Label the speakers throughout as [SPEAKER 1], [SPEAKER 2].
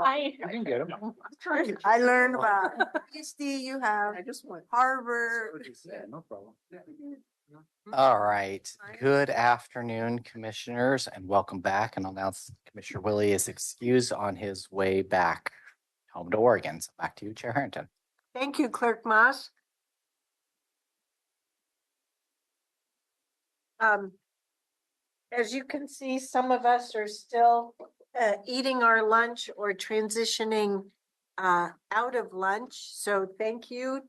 [SPEAKER 1] You can get them.
[SPEAKER 2] I learned about PhD, you have Harvard.
[SPEAKER 1] Yeah, no problem.
[SPEAKER 3] All right. Good afternoon, commissioners, and welcome back. And I'll announce Commissioner Willie is excused on his way back home to Oregon. So back to you, Chair Harrington.
[SPEAKER 2] Thank you, Clerk Moss. As you can see, some of us are still eating our lunch or transitioning out of lunch. So thank you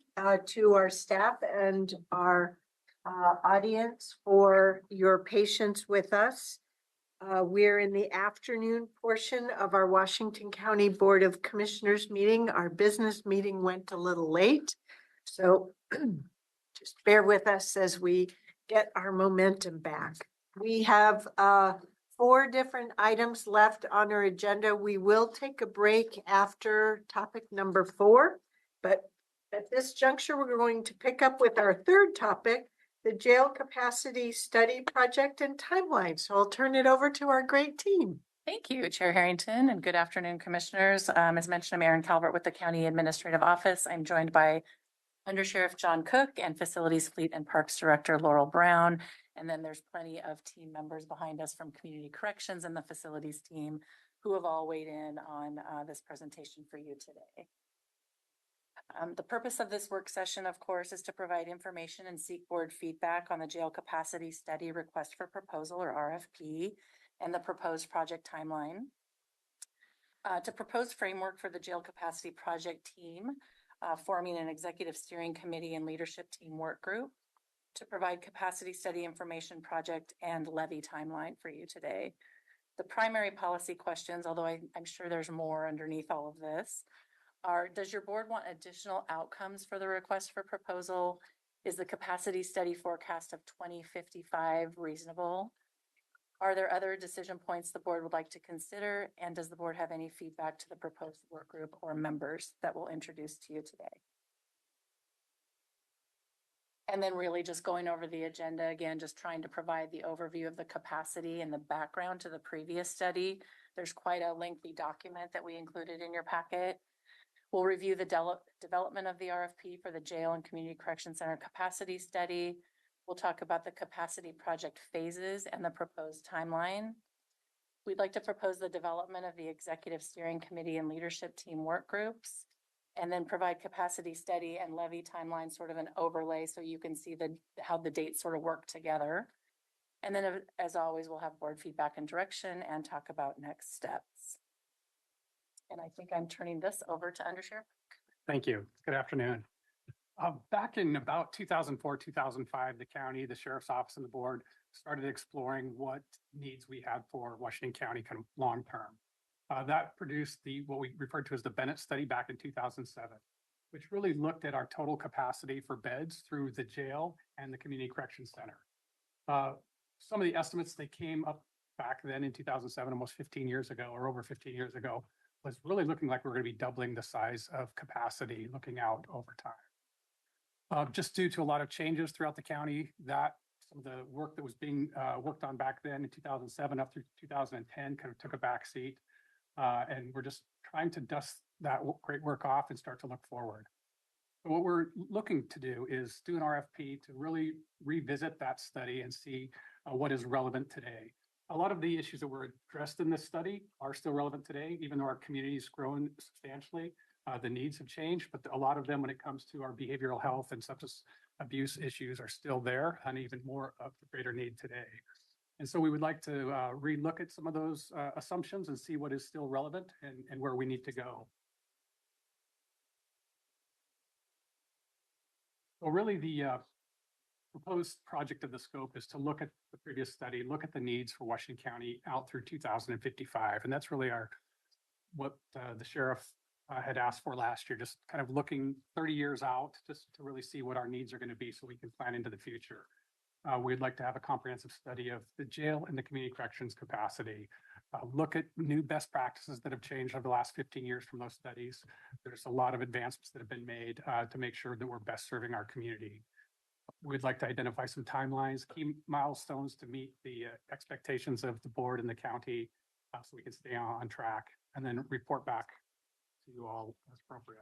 [SPEAKER 2] to our staff and our audience for your patience with us. We're in the afternoon portion of our Washington County Board of Commissioners meeting. Our business meeting went a little late, so just bear with us as we get our momentum back. We have 4 different items left on our agenda. We will take a break after topic number 4, but at this juncture, we're going to pick up with our 3rd topic, the jail capacity study project and timeline. So I'll turn it over to our great team.
[SPEAKER 4] Thank you, Chair Harrington, and good afternoon, commissioners. As mentioned, I'm Erin Calvert with the County Administrative Office. I'm joined by Under Sheriff John Cook and Facilities, Fleet, and Parks Director Laurel Brown. And then there's plenty of team members behind us from Community Corrections and the Facilities team who have all weighed in on this presentation for you today. The purpose of this work session, of course, is to provide information and seek board feedback on the jail capacity study request for proposal, or RFP, and the proposed project timeline. To propose framework for the jail capacity project team, forming an executive steering committee and leadership team work group, to provide capacity study information project and levy timeline for you today. The primary policy questions, although I'm sure there's more underneath all of this, are: does your board want additional outcomes for the request for proposal? Is the capacity study forecast of 2055 reasonable? Are there other decision points the board would like to consider? And does the board have any feedback to the proposed work group or members that we'll introduce to you today? And then really just going over the agenda again, just trying to provide the overview of the capacity and the background to the previous study. There's quite a lengthy document that we included in your packet. We'll review the development of the RFP for the jail and community correction center capacity study. We'll talk about the capacity project phases and the proposed timeline. We'd like to propose the development of the executive steering committee and leadership team work groups, and then provide capacity study and levy timeline, sort of an overlay so you can see how the dates sort of work together. And then as always, we'll have board feedback and direction and talk about next steps. And I think I'm turning this over to Under Sheriff.
[SPEAKER 5] Thank you. Good afternoon. Back in about 2004, 2005, the county, the sheriff's office, and the board started exploring what needs we had for Washington County kind of long term. That produced what we referred to as the Bennett study back in 2007, which really looked at our total capacity for beds through the jail and the community correction center. Some of the estimates that came up back then in 2007, almost 15 years ago, or over 15 years ago, was really looking like we're going to be doubling the size of capacity looking out over time. Just due to a lot of changes throughout the county, that some of the work that was being worked on back then in 2007 up through 2010 kind of took a back seat. And we're just trying to dust that great work off and start to look forward. So what we're looking to do is do an RFP to really revisit that study and see what is relevant today. A lot of the issues that were addressed in this study are still relevant today, even though our community's grown substantially. The needs have changed, but a lot of them, when it comes to our behavioral health and substance abuse issues, are still there, and even more of the greater need today. And so we would like to relook at some of those assumptions and see what is still relevant and where we need to go. So really the proposed project of the scope is to look at the previous study, look at the needs for Washington County out through 2055. And that's really what the sheriff had asked for last year, just kind of looking 30 years out just to really see what our needs are going to be so we can plan into the future. We'd like to have a comprehensive study of the jail and the community corrections capacity, look at new best practices that have changed over the last 15 years from those studies. There's a lot of advancements that have been made to make sure that we're best serving our community. We'd like to identify some timelines, key milestones to meet the expectations of the board and the county, so we can stay on track and then report back to you all as appropriate.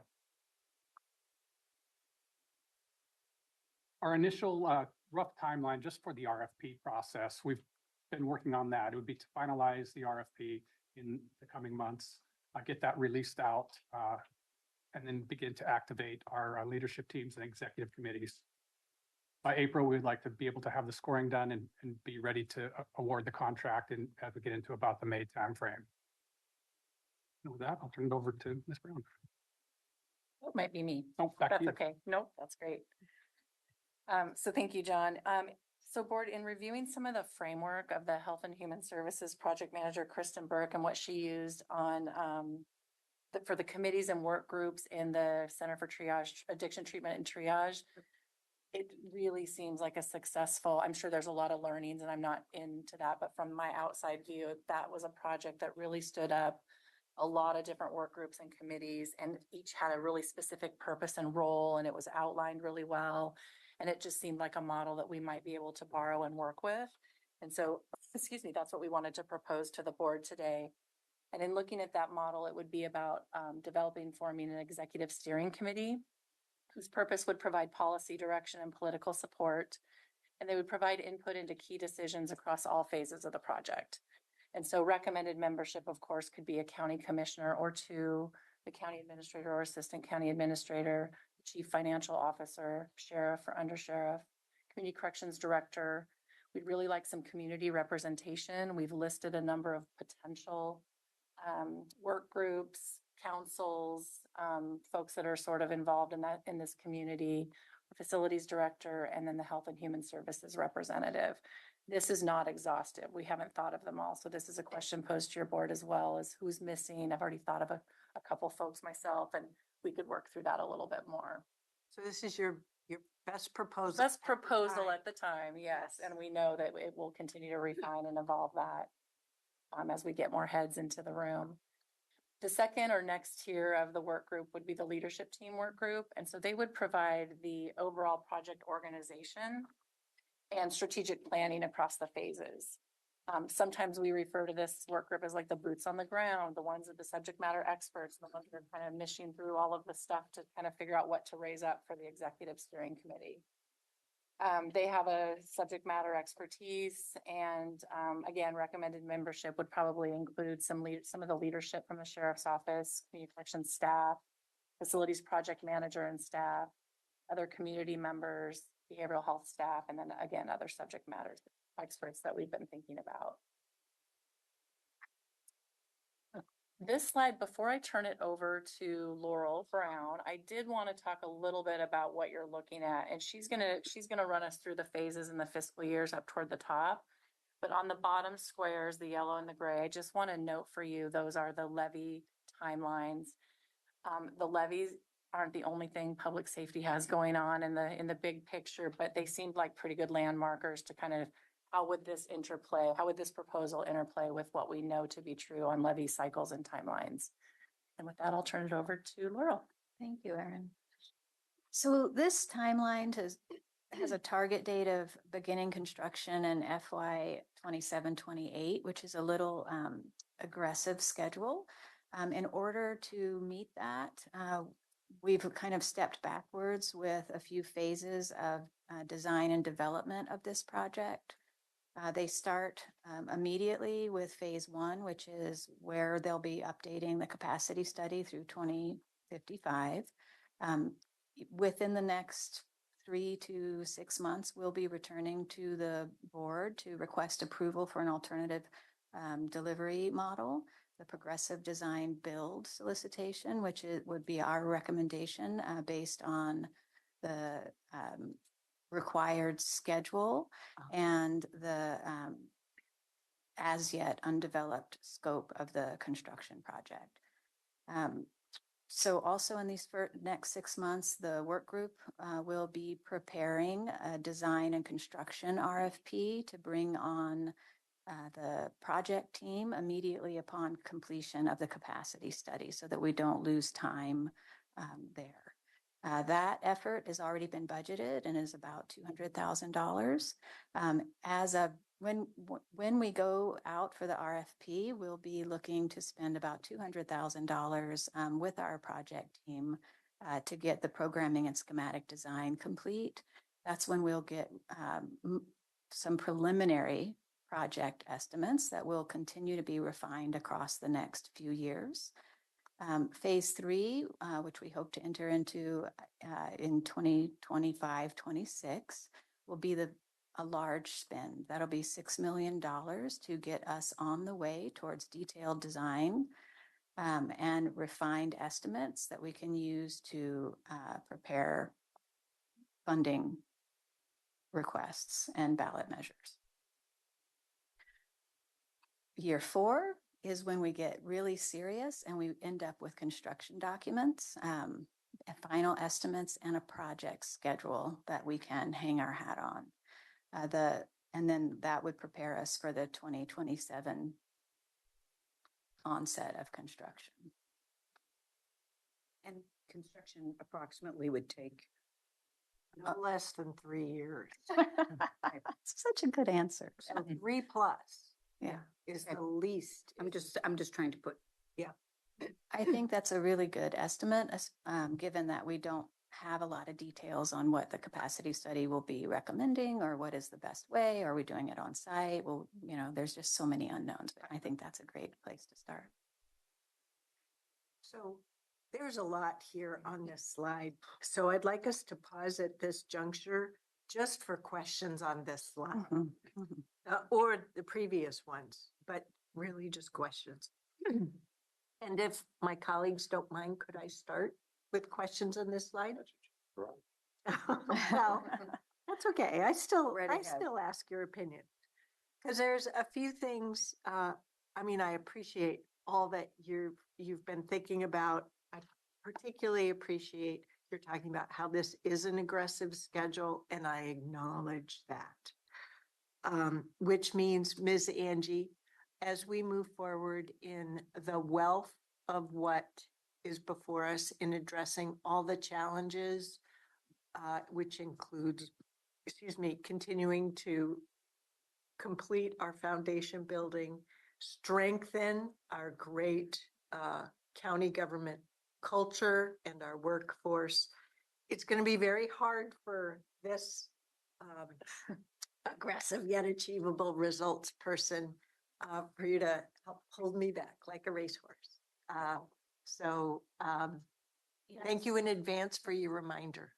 [SPEAKER 5] Our initial rough timeline just for the RFP process, we've been working on that. It would be to finalize the RFP in the coming months, get that released out, and then begin to activate our leadership teams and executive committees. By April, we'd like to be able to have the scoring done and be ready to award the contract and as we get into about the May timeframe. And with that, I'll turn it over to Ms. Brown.
[SPEAKER 4] It might be me.
[SPEAKER 5] Oh, back to
[SPEAKER 4] That's
[SPEAKER 5] you.
[SPEAKER 4] okay. Nope, that's great. So thank you, John. So board, in reviewing some of the framework of the Health and Human Services Project Manager, Kristen Burke, and what she used on for the committees and work groups in the Center for Triage, Addiction Treatment and Triage, it really seems like a successful, I'm sure there's a lot of learnings and I'm not into that, but from my outside view, that was a project that really stood up a lot of different work groups and committees, and each had a really specific purpose and role, and it was outlined really well. And it just seemed like a model that we might be able to borrow and work with. And so, excuse me, that's what we wanted to propose to the board today. And in looking at that model, it would be about developing, forming an executive steering committee whose purpose would provide policy direction and political support. And they would provide input into key decisions across all phases of the project. And so recommended membership, of course, could be a county commissioner or two, the county administrator or assistant county administrator, the chief financial officer, sheriff or undersheriff, community corrections director. We'd really like some community representation. We've listed a number of potential work groups, councils, folks that are sort of involved in this community, facilities director, and then the health and human services representative. This is not exhaustive. We haven't thought of them all. So this is a question posed to your board as well as who's missing. I've already thought of a couple folks myself, and we could work through that a little bit more.
[SPEAKER 2] So this is your best proposal.
[SPEAKER 4] Best proposal at the time, yes.
[SPEAKER 2] Yes.
[SPEAKER 4] And we know that it will continue to refine and evolve that as we get more heads into the room. The second or next tier of the work group would be the leadership team work group. And so they would provide the overall project organization and strategic planning across the phases. Sometimes we refer to this work group as like the boots on the ground, the ones that the subject matter experts, the ones that are kind of mishing through all of the stuff to kind of figure out what to raise up for the executive steering committee. They have a subject matter expertise, and again, recommended membership would probably include some of the leadership from the sheriff's office, community corrections staff, facilities project manager and staff, other community members, behavioral health staff, and then again, other subject matter experts that we've been thinking about. This slide, before I turn it over to Laurel Brown, I did want to talk a little bit about what you're looking at, and she's gonna run us through the phases and the fiscal years up toward the top. But on the bottom squares, the yellow and the gray, I just want to note for you, those are the levy timelines. The levies aren't the only thing public safety has going on in the big picture, but they seemed like pretty good landmarkers to kind of how would this proposal interplay with what we know to be true on levy cycles and timelines. And with that, I'll turn it over to Laurel.
[SPEAKER 1] Thank you, Erin. So this timeline has a target date of beginning construction in FY 27-28, which is a little aggressive schedule. In order to meet that, we've kind of stepped backwards with a few phases of design and development of this project. They start immediately with phase 1, which is where they'll be updating the capacity study through 2055. Within the next 3 to 6 months, we'll be returning to the board to request approval for an alternative delivery model, the progressive design build solicitation, which would be our recommendation based on the required schedule and the as yet undeveloped scope of the construction project. So also in these next 6 months, the work group will be preparing a design and construction RFP to bring on the project team immediately upon completion of the capacity study so that we don't lose time there. That effort has already been budgeted and is about $200,000. As of when we go out for the RFP, we'll be looking to spend about $200,000 with our project team to get the programming and schematic design complete. That's when we'll get some preliminary project estimates that will continue to be refined across the next few years. Phase 3, which we hope to enter into in 2025-26, will be a large spend. That'll be $6 million to get us on the way towards detailed design and refined estimates that we can use to prepare funding requests and ballot measures. Year 4 is when we get really serious and we end up with construction documents, final estimates, and a project schedule that we can hang our hat on. And then that would prepare us for the 2027 onset of construction.
[SPEAKER 6] And construction approximately would take.
[SPEAKER 2] No less than 3 years.
[SPEAKER 1] Such a good answer.
[SPEAKER 2] So 3+
[SPEAKER 1] Yeah.
[SPEAKER 2] is the least.
[SPEAKER 6] I'm just trying to put.
[SPEAKER 1] I think that's a really good estimate, given that we don't have a lot of details on what the capacity study will be recommending or what is the best way. Are we doing it on site? Well, there's just so many unknowns, but I think that's a great place to start.
[SPEAKER 2] So there's a lot here on this slide. So I'd like us to pause at this juncture just for questions on this slide.
[SPEAKER 1] Mhm, mhm.
[SPEAKER 2] Or the previous ones, but really just questions. And if my colleagues don't mind, could I start with questions on this slide? Well, that's okay. I still ask your opinion. Because there's a few things, I appreciate all that you've been thinking about. I particularly appreciate you're talking about how this is an aggressive schedule, and I acknowledge that. Which means, Ms. Angie, as we move forward in the wealth of what is before us in addressing all the challenges, which includes, continuing to complete our foundation building, strengthen our great county government culture and our workforce. It's going to be very hard for this aggressive yet achievable results person for you to help hold me back like a racehorse. Thank you in advance for your reminder.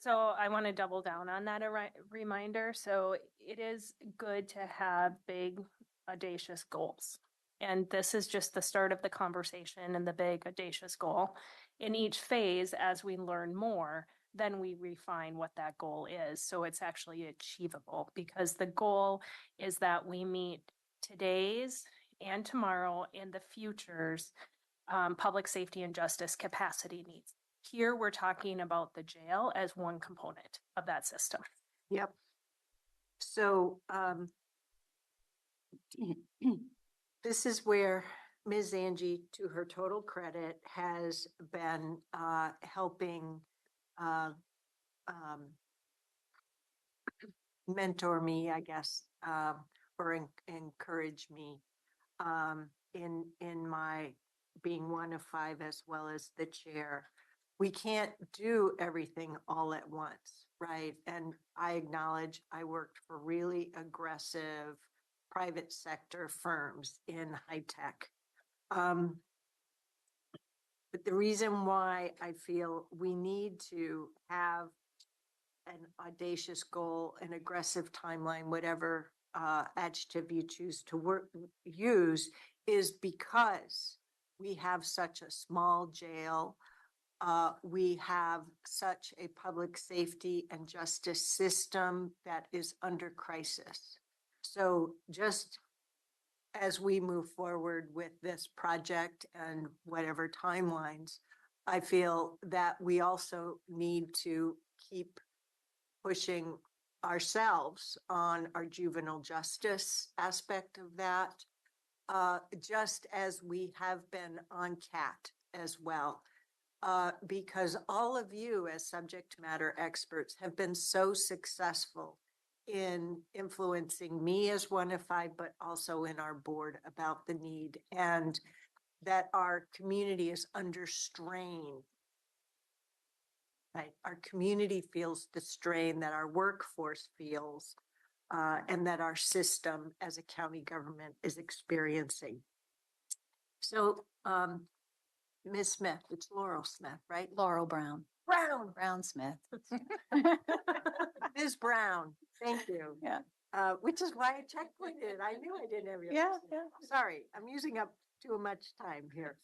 [SPEAKER 7] So I want to double down on that reminder. So it is good to have big, audacious goals. And this is just the start of the conversation and the big, audacious goal. In each phase, as we learn more, then we refine what that goal is. So it's actually achievable, because the goal is that we meet today's and tomorrow and the future's public safety and justice capacity needs. Here, we're talking about the jail as one component of that system.
[SPEAKER 2] Yep. So this is where Ms. Angie, to her total credit, has been helping mentor me, I guess, or encourage me in my being one of 5 as well as the chair. We can't do everything all at once, right? And I acknowledge I worked for really aggressive private sector firms in high tech. But the reason why I feel we need to have an audacious goal, an aggressive timeline, whatever adjective you choose to use, is because we have such a small jail. We have such a public safety and justice system that is under crisis. So just as we move forward with this project and whatever timelines, I feel that we also need to keep pushing ourselves on our juvenile justice aspect of that, just as we have been on CAT as well. because all of you as subject matter experts have been so successful in influencing me as one of five, but also in our board about the need, and that our community is under strain. Right, our community feels the strain that our workforce feels, and that our system as a county government is experiencing. So, Ms. Smith, it's Laurel Smith, right?
[SPEAKER 1] Laurel Brown,
[SPEAKER 2] Brown,
[SPEAKER 1] Brown Smith.
[SPEAKER 2] Ms. Brown, thank you.
[SPEAKER 1] Yeah.
[SPEAKER 2] Which is why I checkpointed. I knew I didn't have your.
[SPEAKER 1] Yeah,
[SPEAKER 2] last name.
[SPEAKER 1] yeah.
[SPEAKER 2] Sorry, I'm using up too much time here.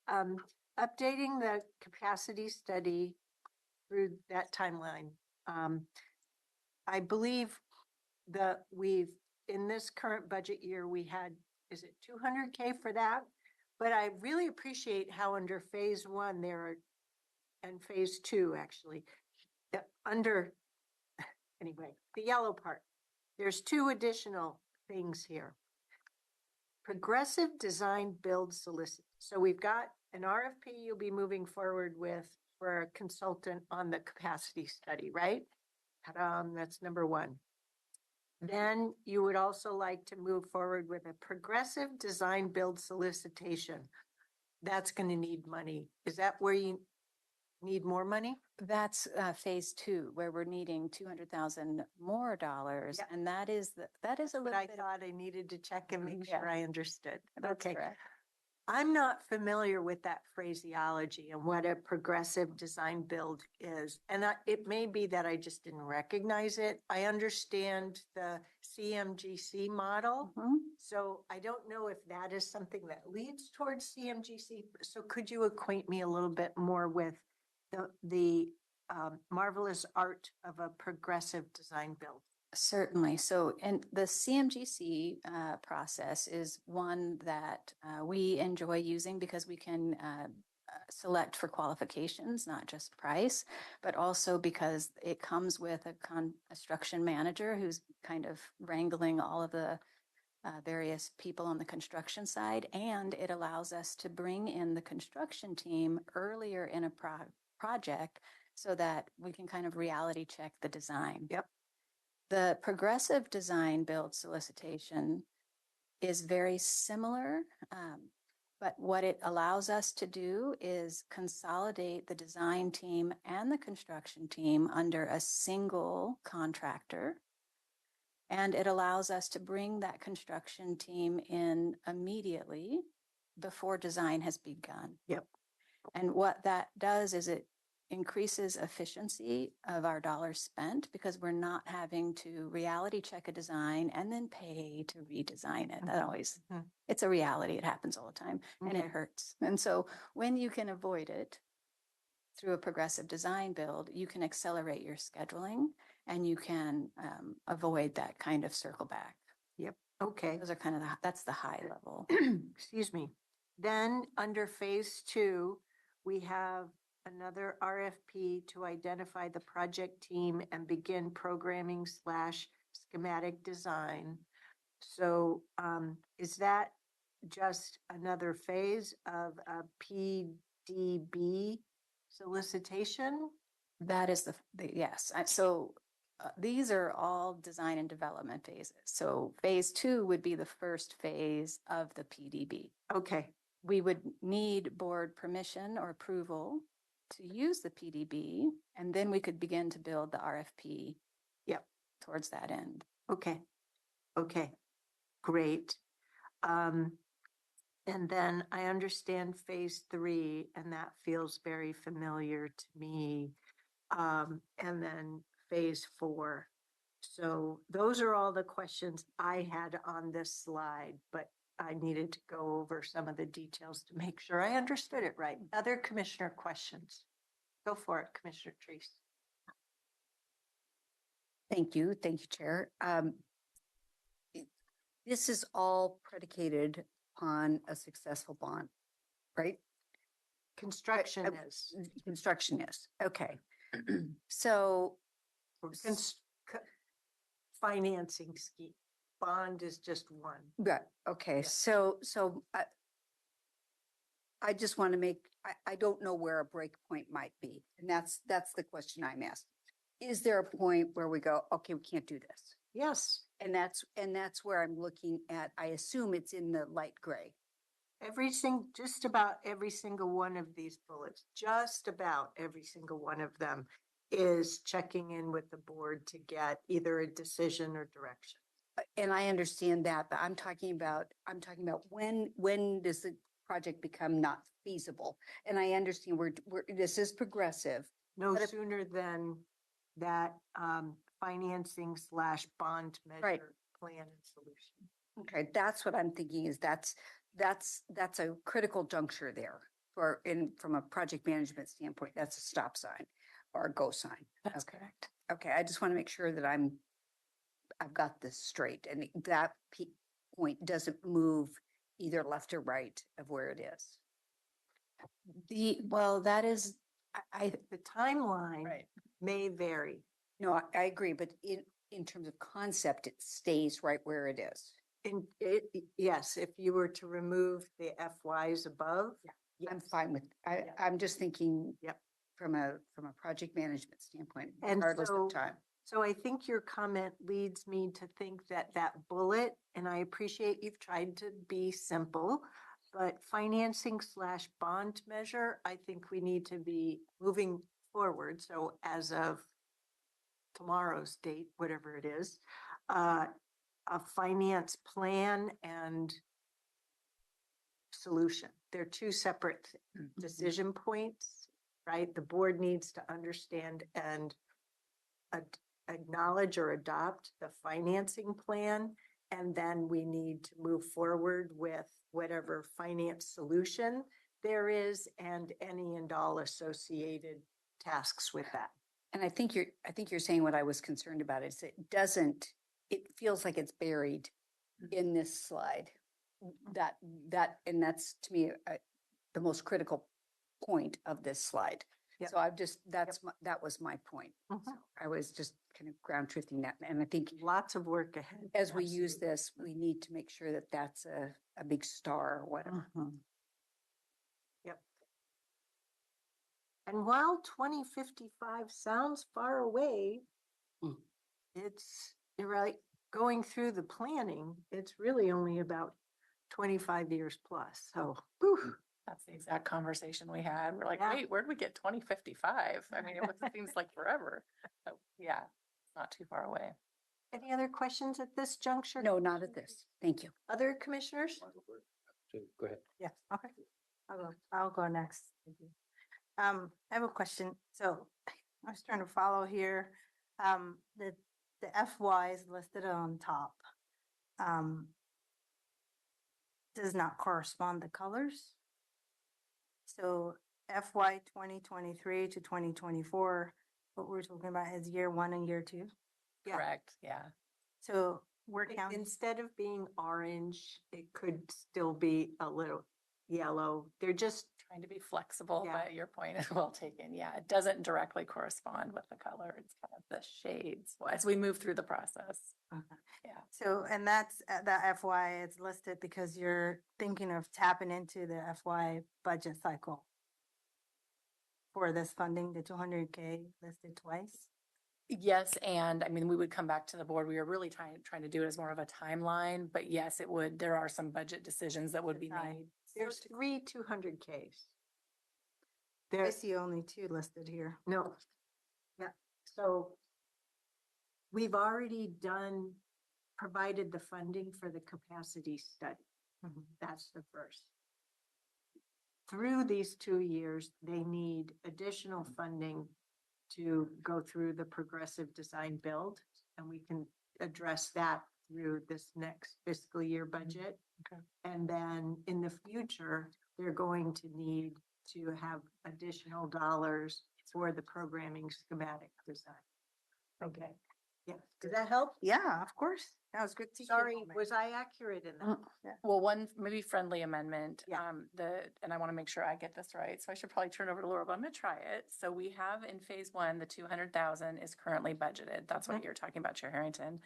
[SPEAKER 2] Updating the capacity study through that timeline. I believe that in this current budget year, we had, is it 200K for that? But I really appreciate how under phase one there are, and phase two actually, under, anyway, the yellow part, there's two additional things here. Progressive design build solicit. So we've got an RFP you'll be moving forward with for a consultant on the capacity study, right? That's number one. Then you would also like to move forward with a progressive design build solicitation. That's going to need money. Is that where you need more money?
[SPEAKER 1] That's phase two, where we're needing 200,000 more dollars.
[SPEAKER 2] Yep.
[SPEAKER 1] And that is a
[SPEAKER 2] But
[SPEAKER 1] little
[SPEAKER 2] I
[SPEAKER 1] bit.
[SPEAKER 2] thought I needed to check and make
[SPEAKER 1] Yeah.
[SPEAKER 2] sure I understood.
[SPEAKER 1] That's
[SPEAKER 2] Okay.
[SPEAKER 1] correct.
[SPEAKER 2] I'm not familiar with that phraseology and what a progressive design build is. And it may be that I just didn't recognize it. I understand the CMGC model.
[SPEAKER 1] Mhm.
[SPEAKER 2] So I don't know if that is something that leads towards CMGC. So could you acquaint me a little bit more with the marvelous art of a progressive design build?
[SPEAKER 1] Certainly. So, and the CMGC process is one that we enjoy using because we can select for qualifications, not just price, but also because it comes with a construction manager who's kind of wrangling all of the various people on the construction side. And it allows us to bring in the construction team earlier in a project so that we can kind of reality check the design.
[SPEAKER 2] Yep.
[SPEAKER 1] The progressive design build solicitation is very similar, but what it allows us to do is consolidate the design team and the construction team under a single contractor. And it allows us to bring that construction team in immediately before design has begun.
[SPEAKER 2] Yep.
[SPEAKER 1] And what that does is it increases efficiency of our dollars spent because we're not having to reality check a design and then pay to redesign it. That always,
[SPEAKER 2] Mhm.
[SPEAKER 1] it's a reality. It happens all the time and it
[SPEAKER 2] Okay.
[SPEAKER 1] hurts. And so when you can avoid it through a progressive design build, you can accelerate your scheduling and you can avoid that kind of circle back.
[SPEAKER 2] Okay.
[SPEAKER 1] Those are kind of that's the high level.
[SPEAKER 2] Excuse me. Then under phase two, we have another RFP to identify the project team and begin programming / schematic design. So is that just another phase of a PDB solicitation?
[SPEAKER 1] That is the yes. So these are all design and development phases. So phase two would be the first phase of the PDB.
[SPEAKER 2] Okay.
[SPEAKER 1] We would need board permission or approval to use the PDB, and then we could begin to build the RFP.
[SPEAKER 2] Yep.
[SPEAKER 1] Towards that end.
[SPEAKER 2] Okay. Okay. Great. And then I understand phase three, and that feels very familiar to me. And then phase four. So those are all the questions I had on this slide, but I needed to go over some of the details to make sure I understood it right. Other commissioner questions? Go for it, Commissioner Treese.
[SPEAKER 6] Thank you, Chair. This is all predicated on a successful bond, right?
[SPEAKER 2] Construction is.
[SPEAKER 6] Construction is, okay. So,
[SPEAKER 2] Financing scheme. Bond is just one.
[SPEAKER 6] right, okay,
[SPEAKER 2] Yeah.
[SPEAKER 6] so I just want to make I don't know where a break point might be. And that's the question I'm asking. Is there a point where we go, okay, we can't do this?
[SPEAKER 2] Yes,
[SPEAKER 6] And that's where I'm looking at. I assume it's in the light gray.
[SPEAKER 2] just about every single one of these bullets, just about every single one of them is checking in with the board to get either a decision or direction.
[SPEAKER 6] And I understand that, but I'm talking about when does the project become not feasible? And I understand this is progressive.
[SPEAKER 2] No
[SPEAKER 6] But if-
[SPEAKER 2] sooner than that financing / bond measure plan and solution.
[SPEAKER 6] Okay, that's what I'm thinking is that's a critical juncture there from a project management standpoint. That's a stop sign or a go sign.
[SPEAKER 4] That's
[SPEAKER 6] Okay.
[SPEAKER 4] correct.
[SPEAKER 6] Okay, I just want to make sure that I've got this straight and that point doesn't move either left or right of where it is.
[SPEAKER 1] Well, that is, I,
[SPEAKER 2] The timeline
[SPEAKER 4] Right.
[SPEAKER 2] may vary.
[SPEAKER 6] No, I agree, but in terms of concept, it stays right where it is.
[SPEAKER 2] Yes, if you were to remove the FYs above.
[SPEAKER 6] I'm
[SPEAKER 2] yes.
[SPEAKER 6] fine with,
[SPEAKER 2] Yeah.
[SPEAKER 6] I'm just thinking
[SPEAKER 2] Yep.
[SPEAKER 6] from a project management standpoint,
[SPEAKER 2] And
[SPEAKER 6] regardless
[SPEAKER 2] so-
[SPEAKER 6] of time.
[SPEAKER 2] So I think your comment leads me to think that bullet, and I appreciate you've tried to be simple, but financing / bond measure, I think we need to be moving forward. So as of tomorrow's date, whatever it is, a finance plan and solution. They're two separate decision points, right? The board needs to understand and acknowledge or adopt the financing plan. And then we need to move forward with whatever finance solution there is and any and all associated tasks with that.
[SPEAKER 6] And I think you're saying what I was concerned about is it feels like it's buried in this slide. And that's to me, the most critical point of this slide.
[SPEAKER 2] Yep.
[SPEAKER 6] So that was my point.
[SPEAKER 2] Mhm.
[SPEAKER 6] So I was just kind of ground truthing that. And I think
[SPEAKER 2] Lots of work ahead.
[SPEAKER 6] as we use
[SPEAKER 2] Absolutely.
[SPEAKER 6] this, we need to make sure that that's a big star or whatever.
[SPEAKER 2] Yep. And while 2055 sounds far away,
[SPEAKER 6] Mm.
[SPEAKER 2] you're right, going through the planning, it's really only about 25 years plus. So, whew,
[SPEAKER 4] That's the exact conversation we had. We're like,
[SPEAKER 2] Yeah.
[SPEAKER 4] wait, where'd we get 2055? I mean, it seems like forever. So yeah, it's not too far away.
[SPEAKER 2] any other questions at this juncture?
[SPEAKER 6] No, not at this. Thank you.
[SPEAKER 2] Other commissioners?
[SPEAKER 3] Go ahead.
[SPEAKER 8] Yeah, okay. I'll go next. I have a question. So I was trying to follow here. The FY is listed on top. Does not correspond the colors. So FY 2023 to 2024, what we're talking about is year 1 and year 2.
[SPEAKER 2] Yeah.
[SPEAKER 4] Correct. Yeah.
[SPEAKER 8] So we're counting.
[SPEAKER 2] Instead of being orange, it could still be a little yellow. They're just,
[SPEAKER 4] Trying to be flexible,
[SPEAKER 2] Yeah.
[SPEAKER 4] but your point is well taken. Yeah, it doesn't directly correspond with the color. It's kind of the shades as we move through the process. Yeah.
[SPEAKER 8] So, and that's that FY, it's listed because you're thinking of tapping into the FY budget cycle for this funding, the 200K listed twice.
[SPEAKER 4] Yes, and I mean, we would come back to the board. We are really trying to do it as more of a timeline, but yes, it would, there are some budget decisions that would be
[SPEAKER 8] Decide.
[SPEAKER 4] made.
[SPEAKER 2] there's 3 200Ks.
[SPEAKER 8] I
[SPEAKER 2] There,
[SPEAKER 8] see only 2 listed here.
[SPEAKER 2] no. Yeah, so we've already provided the funding for the capacity study. That's the first. Through these 2 years, they need additional funding to go through the progressive design build, and we can address that through this next fiscal year budget.
[SPEAKER 4] Okay.
[SPEAKER 2] And then in the future, they're going to need to have additional dollars for the programming schematic design. Okay, yeah, does that help?
[SPEAKER 8] Yeah, of course. That was good.
[SPEAKER 2] Sorry, was I accurate in that?
[SPEAKER 4] Well, one maybe friendly amendment,
[SPEAKER 2] Yeah.
[SPEAKER 4] and I want to make sure I get this right, so I should probably turn over to Laura, but I'm gonna try it. So we have in phase 1, the 200,000 is currently budgeted. That's what you're talking about, Chair Harrington.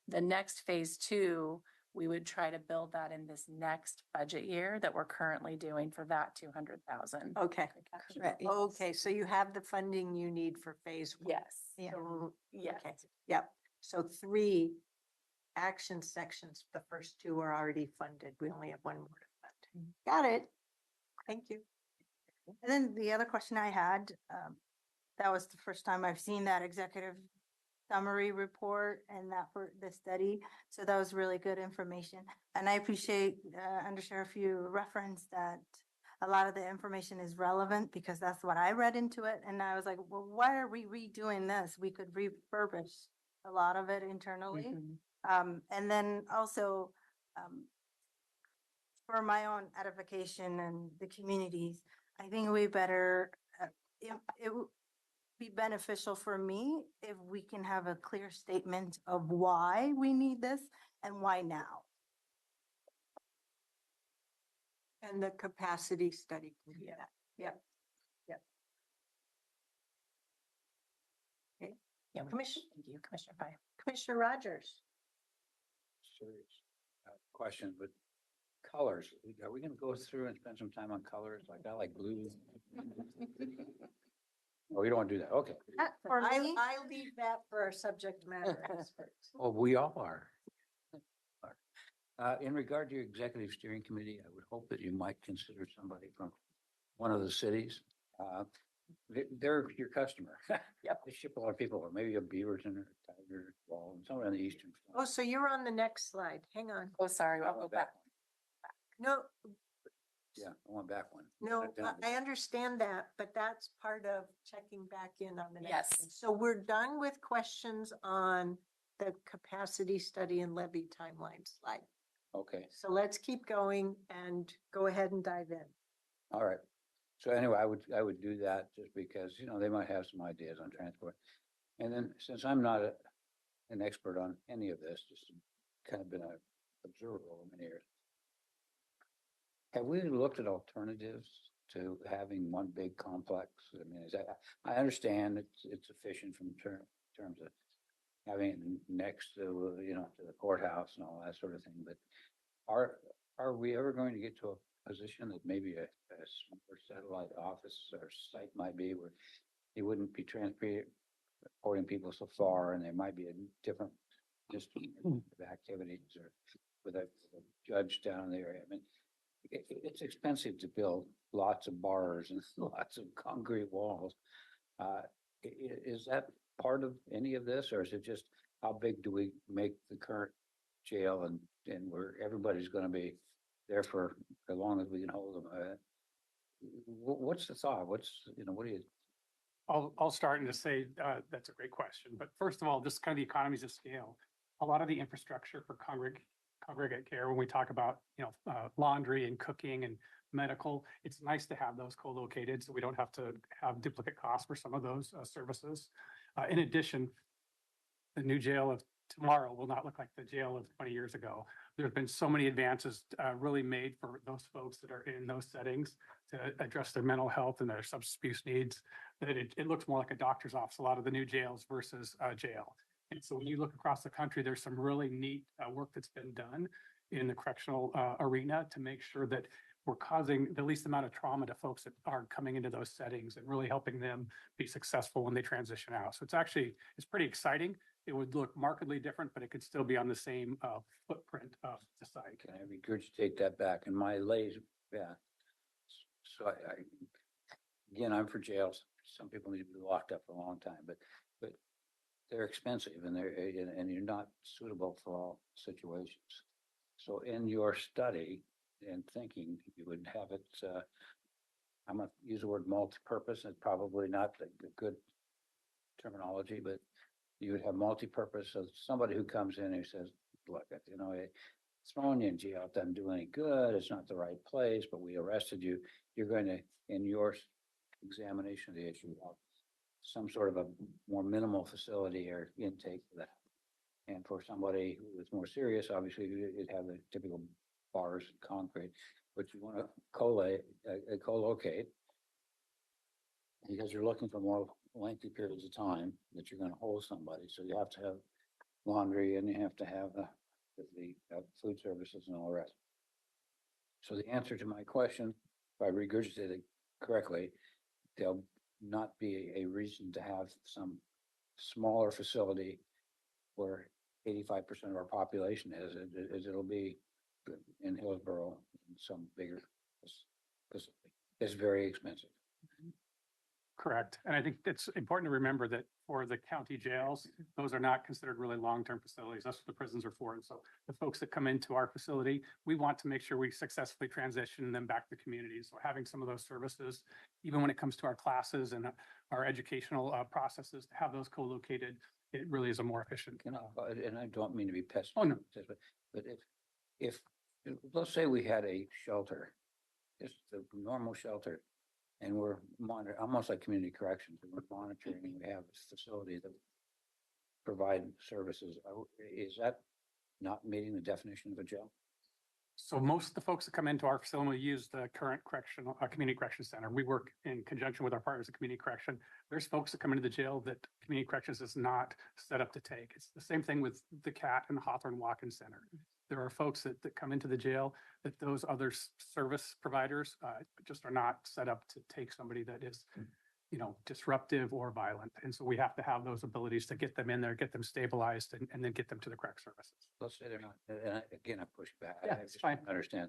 [SPEAKER 4] The next phase 2 We would try to build that in this next budget year that we're currently doing for that 200,000.
[SPEAKER 2] Okay.
[SPEAKER 1] Correct.
[SPEAKER 2] Okay, so you have the funding you need for phase one.
[SPEAKER 4] Yes.
[SPEAKER 8] Yeah.
[SPEAKER 2] So,
[SPEAKER 4] Yes.
[SPEAKER 2] okay, yep. So 3 action sections, the first 2 are already funded. We only have 1 more to fund. Got it. Thank you.
[SPEAKER 8] And then the other question I had, that was the first time I've seen that executive summary report and that for the study. So that was really good information. And I appreciate, Undersheriff, you referenced that a lot of the information is relevant because that's what I read into it. And I was like, well, why are we redoing this? We could refurbish a lot of it internally. And then also, for my own edification and the communities, I think we better, it would be beneficial for me if we can have a clear statement of why we need this and why now.
[SPEAKER 2] And the capacity study can do that. Yep. Yep. Okay.
[SPEAKER 4] Yeah.
[SPEAKER 2] Commissioner,
[SPEAKER 4] Thank you, Commissioner Pai.
[SPEAKER 2] Commissioner Rogers.
[SPEAKER 9] Serious question, but colors, are we gonna go through and spend some time on colors? Like I like blue. Oh, you don't want to do that? Okay.
[SPEAKER 8] For me,
[SPEAKER 2] I leave that for our subject matter experts.
[SPEAKER 9] Well, we all are. In regard to your executive steering committee, I would hope that you might consider somebody from one of the cities. They're your customer.
[SPEAKER 4] Yep.
[SPEAKER 9] They ship a lot of people, or maybe a Beaverton or a Tiger Wall, and somewhere on the eastern.
[SPEAKER 2] Oh, so you're on the next slide. Hang on.
[SPEAKER 4] Oh, sorry, I'll go back.
[SPEAKER 2] No,
[SPEAKER 9] Yeah, I want back one.
[SPEAKER 2] no,
[SPEAKER 9] Put it down.
[SPEAKER 2] I understand that, but that's part of checking back in on the next.
[SPEAKER 4] Yes.
[SPEAKER 2] one. So we're done with questions on the capacity study and levy timeline slide.
[SPEAKER 9] Okay,
[SPEAKER 2] So let's keep going and go ahead and dive in.
[SPEAKER 9] all right. So anyway, I would do that just because, they might have some ideas on transport. And then since I'm not an expert on any of this, just kind of been an observer over many years. Have we looked at alternatives to having one big complex? I mean, I understand it's efficient from terms of having it next to, to the courthouse and all that sort of thing, but are we ever going to get to a position that maybe a smaller satellite office or site might be where it wouldn't be transporting people so far, and there might be a different district of activities, or with a judge down in the area? I mean, it's expensive to build lots of bars and lots of concrete walls. Is that part of any of this, or is it just how big do we make the current jail and where everybody's going to be there for as long as we can hold them? What's the thought? What do you?
[SPEAKER 5] I'll start and just say, that's a great question. But first of all, just kind of the economies of scale. A lot of the infrastructure for congregate care, when we talk about, laundry and cooking and medical, it's nice to have those co-located so we don't have to have duplicate costs for some of those services. In addition, the new jail of tomorrow will not look like the jail of 20 years ago. There's been so many advances really made for those folks that are in those settings to address their mental health and their substance abuse needs, that it looks more like a doctor's office, a lot of the new jails versus jail. And so when you look across the country, there's some really neat work that's been done in the correctional arena to make sure that we're causing the least amount of trauma to folks that are coming into those settings and really helping them be successful when they transition out. So it's pretty exciting. It would look markedly different, but it could still be on the same footprint of the site.
[SPEAKER 9] Can I regurgitate that back in my lays? Yeah. So again, I'm for jails. Some people need to be locked up for a long time, but they're expensive and and you're not suitable for all situations. So in your study and thinking, you would have it, I'm gonna use the word multi-purpose. It's probably not the good terminology, but you would have multi-purpose. So somebody who comes in who says, look, throwing you in jail doesn't do any good. It's not the right place, but we arrested you. You're going to, in your examination of the issue, have some sort of a more minimal facility or intake for that. And for somebody who is more serious, obviously you'd have the typical bars and concrete, but you want to co-locate because you're looking for more lengthy periods of time that you're going to hold somebody. So you have to have laundry and you have to have with the food services and all the rest. So the answer to my question, if I regurgitated it correctly, there'll not be a reason to have some smaller facility where 85% of our population is, it'll be in Hillsboro, some bigger facility. It's very expensive.
[SPEAKER 5] Correct. And I think it's important to remember that for the county jails, those are not considered really long-term facilities. That's what the prisons are for. And so the folks that come into our facility, we want to make sure we successfully transition them back to communities. So having some of those services, even when it comes to our classes and our educational processes, to have those co-located, it really is a more efficient.
[SPEAKER 9] You know, and I don't mean to be pessimistic.
[SPEAKER 5] Oh, no.
[SPEAKER 9] But if, let's say we had a shelter, just a normal shelter, and we're monitoring, almost like community corrections, and we're monitoring, and we have a facility that provide services, is that not meeting the definition of a jail?
[SPEAKER 5] So most of the folks that come into our facility use the current correctional, community correction center. We work in conjunction with our partners at community correction. There's folks that come into the jail that community corrections is not set up to take. It's the same thing with the CAT and the Hawthorne Walk-in Center. There are folks that come into the jail that those other service providers just are not set up to take somebody that is, you know, disruptive or violent. And so we have to have those abilities to get them in there, get them stabilized, and then get them to the correct services.
[SPEAKER 9] Let's say they're not, and again, I push back.
[SPEAKER 5] Yeah,
[SPEAKER 9] I
[SPEAKER 5] it's
[SPEAKER 9] just
[SPEAKER 5] fine.
[SPEAKER 9] don't understand.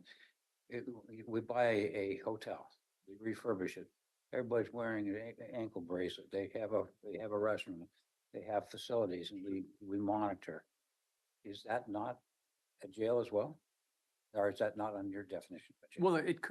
[SPEAKER 9] We buy a hotel, we refurbish it. Everybody's wearing an ankle bracelet. They have a restroom. They have facilities, and we monitor. Is that not a jail as well? Or is that not on your definition of a jail?
[SPEAKER 5] Well, it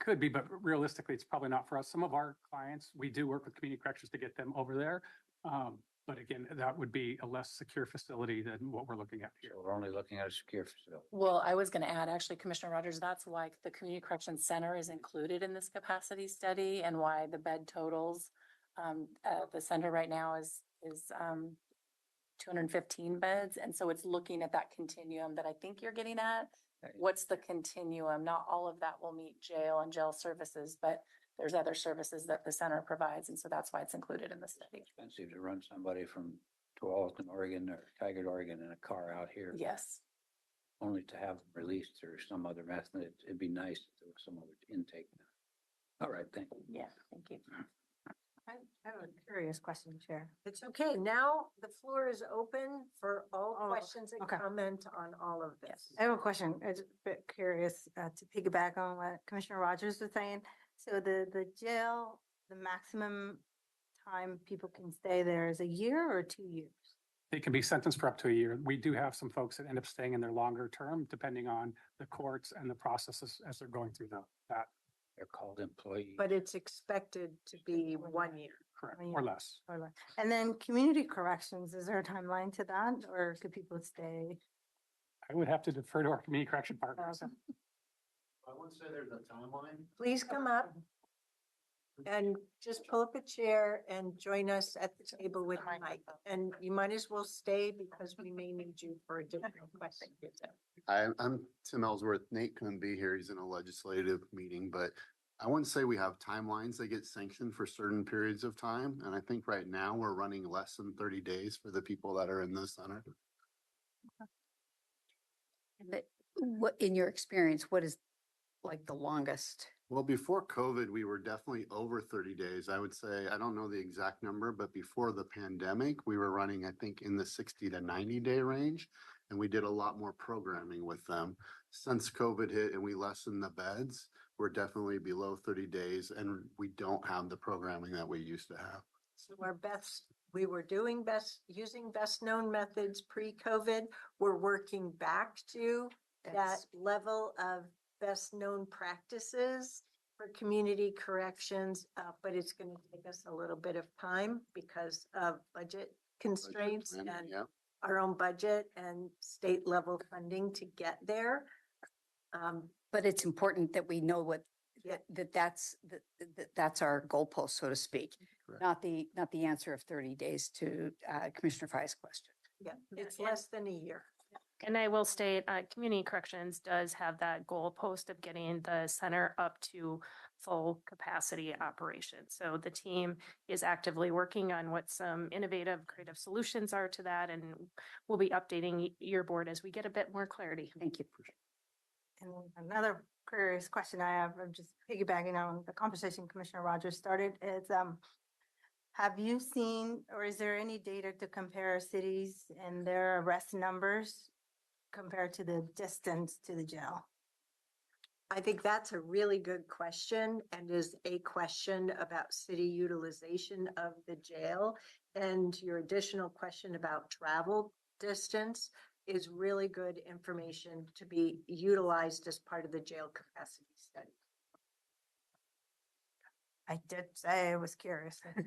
[SPEAKER 5] could be, but realistically, it's probably not for us. Some of our clients, we do work with community corrections to get them over there. But again, that would be a less secure facility than what we're looking at here.
[SPEAKER 9] So we're only looking at a secure facility.
[SPEAKER 4] Well, I was going to add, actually, Commissioner Rogers, that's why the Community Correction Center is included in this capacity study and why the bed totals. The center right now is 215 beds. And so it's looking at that continuum that I think you're getting at.
[SPEAKER 9] Right.
[SPEAKER 4] What's the continuum? Not all of that will meet jail and jail services, but there's other services that the center provides. And so that's why it's included in the study.
[SPEAKER 9] Expensive to run somebody from Tualatin, Oregon or Tigard, Oregon in a car out here.
[SPEAKER 4] Yes.
[SPEAKER 9] Only to have them released through some other method. It'd be nice if there was some other intake. All right, thank you.
[SPEAKER 4] Yeah, thank you.
[SPEAKER 8] I have a curious question, Chair.
[SPEAKER 2] It's okay. Now the floor is open for all
[SPEAKER 8] Oh,
[SPEAKER 2] questions and
[SPEAKER 8] okay.
[SPEAKER 2] comment on all of this.
[SPEAKER 8] I have a question. I'm just a bit curious to piggyback on what Commissioner Rogers was saying. So the jail, the maximum time people can stay there is a year or 2 years?
[SPEAKER 5] They can be sentenced for up to a year. We do have some folks that end up staying in there longer term, depending on the courts and the processes as they're going through that.
[SPEAKER 9] They're called employees.
[SPEAKER 2] But it's expected to be 1 year.
[SPEAKER 5] Correct,
[SPEAKER 8] 1
[SPEAKER 5] or
[SPEAKER 8] year.
[SPEAKER 5] less.
[SPEAKER 8] Or less. And then community corrections, is there a timeline to that or could people stay?
[SPEAKER 5] I would have to defer to our community correction partners.
[SPEAKER 8] Okay.
[SPEAKER 10] I wouldn't say there's a timeline.
[SPEAKER 2] Please come up and just pull up a chair and join us at the table with Mike. And you might as well stay because we may need you for a different question.
[SPEAKER 10] I'm Tim Ellsworth. Nate couldn't be here. He's in a legislative meeting, but I wouldn't say we have timelines that get sanctioned for certain periods of time. And I think right now we're running less than 30 days for the people that are in the center.
[SPEAKER 6] What, in your experience, what is like the longest?
[SPEAKER 10] Well, before COVID, we were definitely over 30 days. I would say, I don't know the exact number, but before the pandemic, we were running, I think, in the 60 to 90 day range. And we did a lot more programming with them. Since COVID hit and we lessened the beds, we're definitely below 30 days and we don't have the programming that we used to have.
[SPEAKER 2] So we were using best known methods pre-COVID. We're working back to that
[SPEAKER 6] That's-
[SPEAKER 2] level of best known practices for community corrections, but it's going to take us a little bit of time because of budget constraints
[SPEAKER 10] Planning,
[SPEAKER 2] and
[SPEAKER 10] yeah.
[SPEAKER 2] our own budget and state level funding to get there.
[SPEAKER 6] But it's important that we know what,
[SPEAKER 2] Yeah.
[SPEAKER 6] that's our goalpost, so to speak.
[SPEAKER 10] Correct.
[SPEAKER 6] Not the answer of 30 days to Commissioner Fry's question.
[SPEAKER 2] Yeah, it's less than a year.
[SPEAKER 7] And I will state, community corrections does have that goalpost of getting the center up to full capacity operation. So the team is actively working on what some innovative, creative solutions are to that, and we'll be updating your board as we get a bit more clarity.
[SPEAKER 6] Thank you.
[SPEAKER 8] And another curious question I have, I'm just piggybacking on the conversation Commissioner Rogers started, is have you seen, or is there any data to compare cities and their arrest numbers compared to the distance to the jail?
[SPEAKER 2] I think that's a really good question and is a question about city utilization of the jail. And your additional question about travel distance is really good information to be utilized as part of the jail capacity study.
[SPEAKER 8] I did say I was curious. I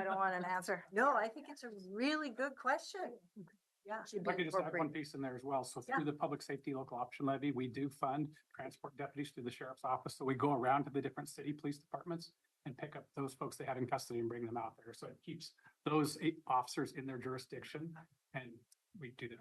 [SPEAKER 8] don't want an answer.
[SPEAKER 2] No, I think it's a really good question. Yeah.
[SPEAKER 5] If I could just add one piece in there as well. So
[SPEAKER 2] Yeah.
[SPEAKER 5] through the public safety local option levy, we do fund transport deputies through the sheriff's office. So we go around to the different city police departments and pick up those folks they had in custody and bring them out there. So it keeps those 8 officers in their jurisdiction, and we do that.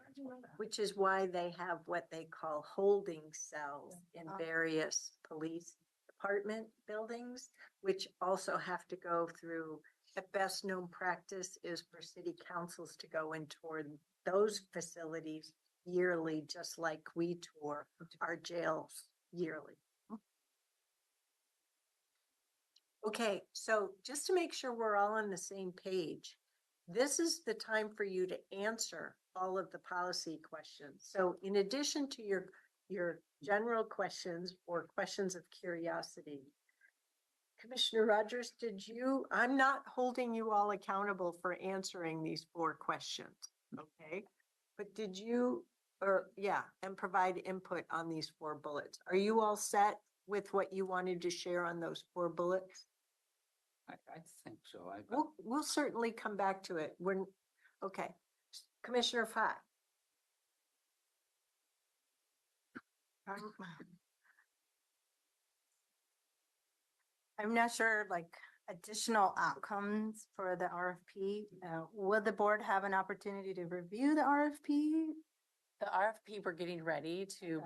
[SPEAKER 2] Which is why they have what they call holding cells in various police department buildings, which also have to go through, the best known practice is for city councils to go and tour those facilities yearly, just like we tour our jails yearly. Okay, so just to make sure we're all on the same page, this is the time for you to answer all of the policy questions. So in addition to your general questions or questions of curiosity, Commissioner Rogers, I'm not holding you all accountable for answering these 4 questions, okay? But did you, and provide input on these 4 bullets. Are you all set with what you wanted to share on those 4 bullets?
[SPEAKER 9] I think so.
[SPEAKER 2] We'll certainly come back to it. Okay. Commissioner Fye.
[SPEAKER 8] I'm not sure, like, additional outcomes for the RFP. Will the board have an opportunity to review the RFP?
[SPEAKER 4] The RFP, we're getting ready to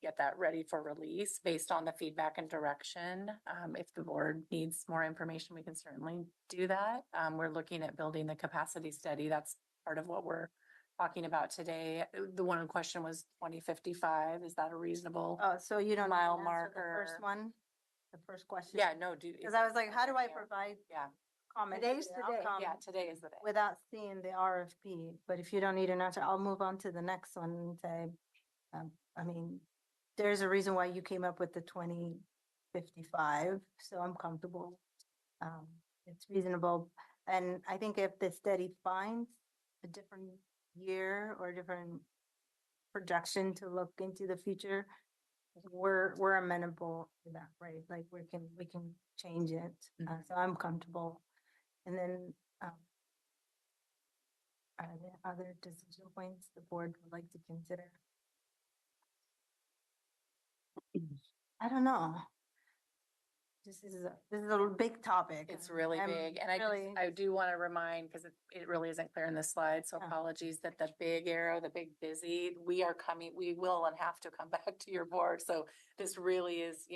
[SPEAKER 4] get that ready for release based on the feedback and direction. If the board needs more information, we can certainly do that. We're looking at building the capacity study. That's part of what we're talking about today. The one question was 2055. Is that a reasonable?
[SPEAKER 8] So you don't
[SPEAKER 4] Mile
[SPEAKER 8] answer
[SPEAKER 4] marker.
[SPEAKER 8] the first one, the first question?
[SPEAKER 4] Yeah, no,
[SPEAKER 8] Because I was like, how do I provide
[SPEAKER 4] Yeah,
[SPEAKER 8] comment?
[SPEAKER 2] Today's
[SPEAKER 8] to
[SPEAKER 2] the
[SPEAKER 8] the
[SPEAKER 2] day.
[SPEAKER 8] outcome
[SPEAKER 4] yeah, today is the day.
[SPEAKER 8] Without seeing the RFP, but if you don't need an answer, I'll move on to the next one and say, I mean, there's a reason why you came up with the 2055, so I'm comfortable. It's reasonable. And I think if the study finds a different year or different projection to look into the future, we're amenable to that, right? Like we can change it. So I'm comfortable. And then, are there other decision points the board would like to consider? I don't know. This is a big topic.
[SPEAKER 4] It's really
[SPEAKER 8] I'm
[SPEAKER 4] big. And
[SPEAKER 8] really-
[SPEAKER 4] I do want to remind, because it really isn't clear in this slide, so
[SPEAKER 8] Yeah.
[SPEAKER 4] apologies, that the big arrow, the big busy, we will and have to come back to your board. So this really is,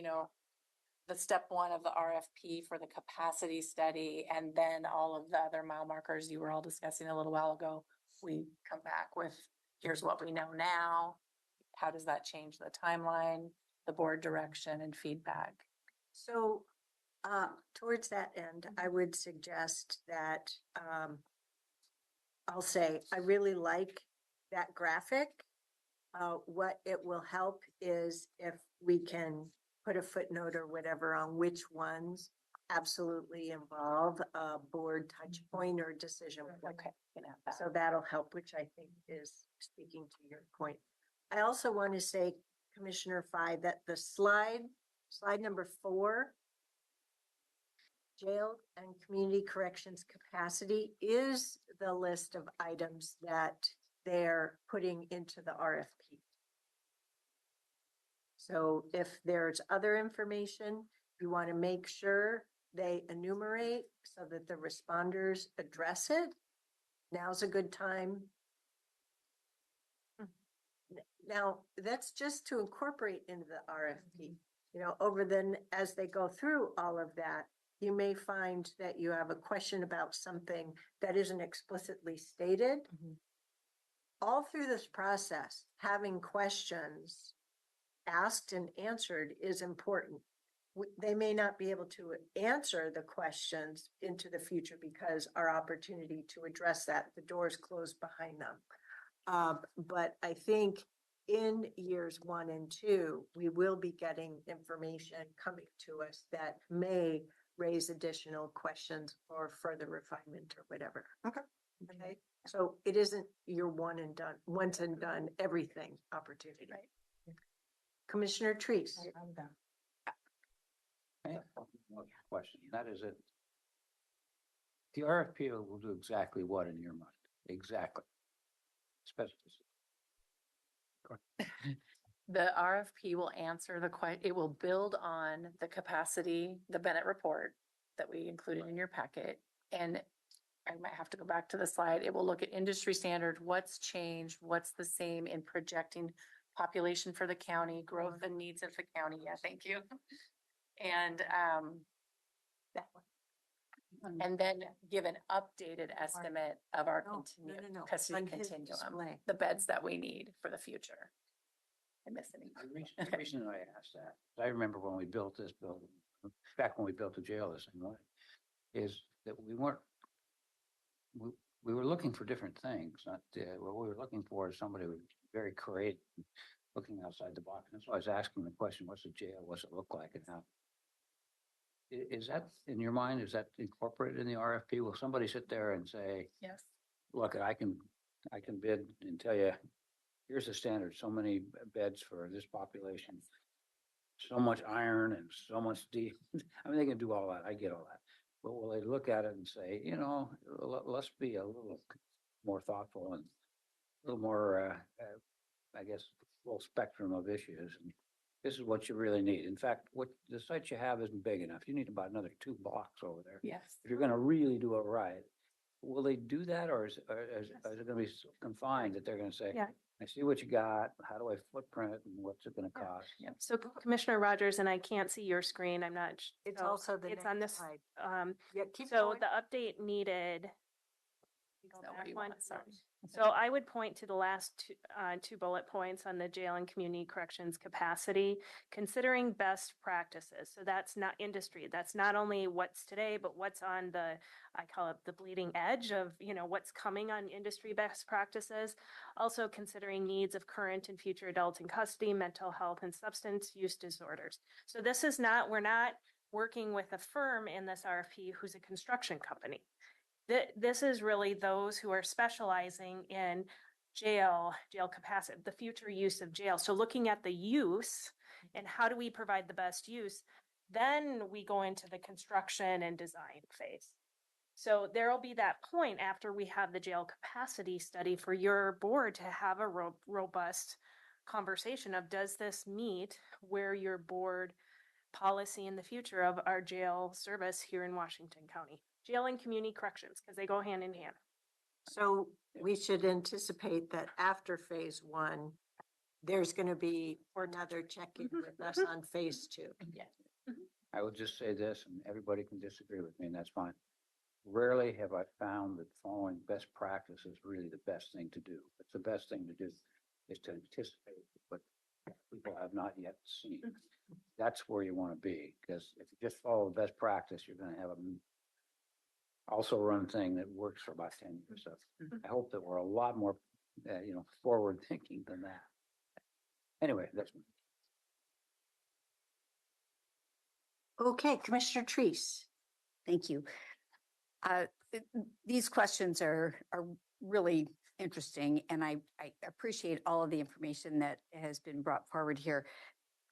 [SPEAKER 4] the step 1 of the RFP for the capacity study, and then all of the other mile markers you were all discussing a little while ago. We come back with, here's what we know now. How does that change the timeline, the board direction and feedback?
[SPEAKER 2] So towards that end, I would suggest that I'll say I really like that graphic. What it will help is if we can put a footnote or whatever on which ones absolutely involve a board touch point or decision point.
[SPEAKER 4] Okay. You can have that.
[SPEAKER 2] So that'll help, which I think is speaking to your point. I also want to say, Commissioner Fye, that the slide number 4, jail and community corrections capacity, is the list of items that they're putting into the RFP. So if there's other information you want to make sure they enumerate so that the responders address it, now's a good time. Now, that's just to incorporate into the RFP. you know, as they go through all of that, you may find that you have a question about something that isn't explicitly stated. All through this process, having questions asked and answered is important. They may not be able to answer the questions into the future because our opportunity to address that, the doors closed behind them. But I think in years 1 and 2, we will be getting information coming to us that may raise additional questions or further refinement or whatever. Okay, so it isn't your once and done everything opportunity.
[SPEAKER 6] Right.
[SPEAKER 2] Commissioner Treese.
[SPEAKER 8] I'm done.
[SPEAKER 9] Okay, one question, that is it. The RFP will do exactly what in your mind? Exactly. Specificity.
[SPEAKER 4] The RFP will answer it will build on the capacity, the Bennett report that we included in your packet. And I might have to go back to the slide. It will look at industry standard, what's changed, what's the same in projecting population for the county, growth and needs of the county. Yeah, thank you. And
[SPEAKER 2] That one.
[SPEAKER 4] and then give an updated estimate of our
[SPEAKER 2] No,
[SPEAKER 4] custody
[SPEAKER 2] on his
[SPEAKER 4] continuum,
[SPEAKER 2] display.
[SPEAKER 4] the beds that we need for the future. I miss any.
[SPEAKER 9] The reason I asked that, I remember when we built this building, back when we built the jail the same way, is that we were looking for different things, not, what we were looking for is somebody who was very creative, looking outside the box. That's why I was asking the question, what's a jail, what's it look like and how? Is that, in your mind, is that incorporated in the RFP? Will somebody sit there and say,
[SPEAKER 4] Yes.
[SPEAKER 9] look, I can bid and tell you, here's the standard, so many beds for this population, so much iron and so much D. I mean, they can do all that. I get all that. But will they look at it and say, you know, let's be a little more thoughtful and a little more, I guess, full spectrum of issues. And this is what you really need. In fact, what the site you have isn't big enough. You need about another 2 blocks over there.
[SPEAKER 4] Yes.
[SPEAKER 9] If you're going to really do it right. Will they do that, or is it going to be so confined that they're going to say,
[SPEAKER 7] Yeah.
[SPEAKER 9] I see what you got, how do I footprint it, and what's it going to cost?
[SPEAKER 4] Yep.
[SPEAKER 7] So Commissioner Rogers, and I can't see your screen, I'm not.
[SPEAKER 2] It's
[SPEAKER 7] so
[SPEAKER 2] also the
[SPEAKER 7] It's on
[SPEAKER 2] next
[SPEAKER 7] this,
[SPEAKER 2] slide.
[SPEAKER 7] um,
[SPEAKER 2] Yeah, keep
[SPEAKER 7] so
[SPEAKER 2] going.
[SPEAKER 7] the update needed. Go
[SPEAKER 4] Is that where
[SPEAKER 7] back
[SPEAKER 4] you
[SPEAKER 7] one.
[SPEAKER 4] want it? Sorry.
[SPEAKER 7] So I would point to the last two bullet points on the jail and community corrections capacity, considering best practices. So that's not industry. That's not only what's today, but what's on I call it the bleeding edge of, you know, what's coming on industry best practices. Also considering needs of current and future adults in custody, mental health and substance use disorders. So this is not, we're not working with a firm in this RFP who's a construction company. This is really those who are specializing in jail capacity, the future use of jail. So looking at the use and how do we provide the best use, then we go into the construction and design phase. So there'll be that point after we have the jail capacity study for your board to have a robust conversation of, does this meet where your board policy in the future of our jail service here in Washington County? Jail and community corrections, because they go hand in hand.
[SPEAKER 2] So we should anticipate that after phase 1, there's going to be another check-in with us on phase 2.
[SPEAKER 4] Yes.
[SPEAKER 9] I will just say this, and everybody can disagree with me, and that's fine. Rarely have I found that following best practice is really the best thing to do. It's the best thing to do is to anticipate what people have not yet seen. That's where you want to be, because if you just follow the best practice, you're going to have a also run thing that works for about 10 years. So I hope that we're a lot more, forward thinking than that. Anyway, that's.
[SPEAKER 2] Okay, Commissioner Treese.
[SPEAKER 6] Thank you. These questions are really interesting, and I appreciate all of the information that has been brought forward here.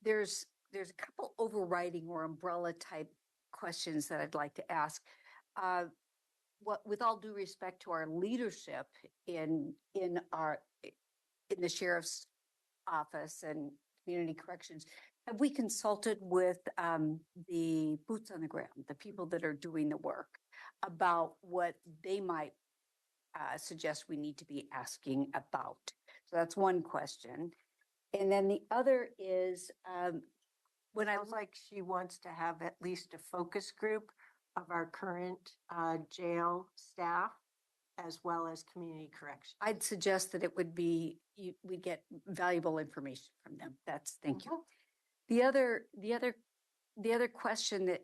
[SPEAKER 6] There's a couple overriding or umbrella type questions that I'd like to ask. With all due respect to our leadership in the sheriff's office and community corrections, have we consulted with the boots on the ground, the people that are doing the work, about what they might suggest we need to be asking about? So that's one question. And then the other is, when I
[SPEAKER 2] Sounds like she wants to have at least a focus group of our current jail staff as well as community correction.
[SPEAKER 6] I'd suggest that it would be, we get valuable information from them. That's, thank you. The other question that,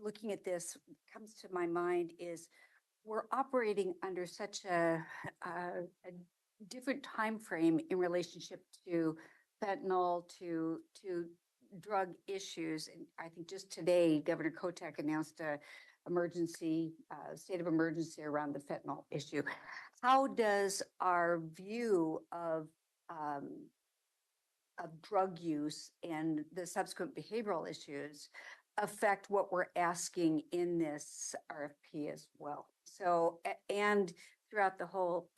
[SPEAKER 6] looking at this, comes to my mind is we're operating under such a different time frame in relationship to fentanyl, to drug issues. And I think just today, Governor Kotek announced a state of emergency around the fentanyl issue. How does our view of drug use and the subsequent behavioral issues affect what we're asking in this RFP as well? So, and throughout the whole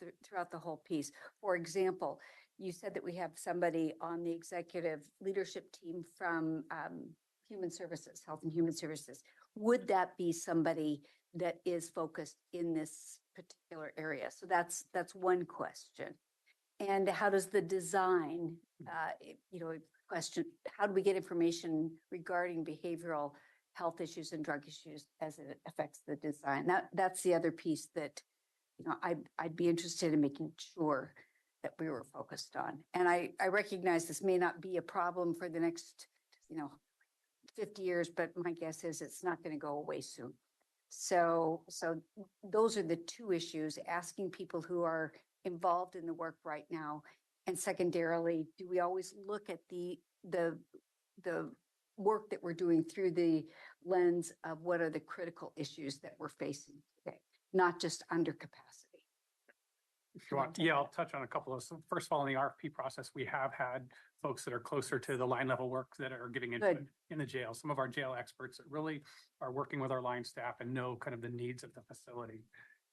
[SPEAKER 6] piece. For example, you said that we have somebody on the executive leadership team from Human Services, Health and Human Services. Would that be somebody that is focused in this particular area? So that's one question. And how does the design, question, how do we get information regarding behavioral health issues and drug issues as it affects the design? That's the other piece that, I'd be interested in making sure that we were focused on. And I recognize this may not be a problem for the next, 50 years, but my guess is it's not going to go away soon. So those are the two issues, asking people who are involved in the work right now. And secondarily, do we always look at the work that we're doing through the lens of what are the critical issues that we're facing today, not just under capacity?
[SPEAKER 5] If you want, yeah, I'll touch on a couple of, so first of all, in the RFP process, we have had folks that are closer to the line level work that are getting into
[SPEAKER 6] Good.
[SPEAKER 5] in the jail. Some of our jail experts that really are working with our line staff and know kind of the needs of the facility.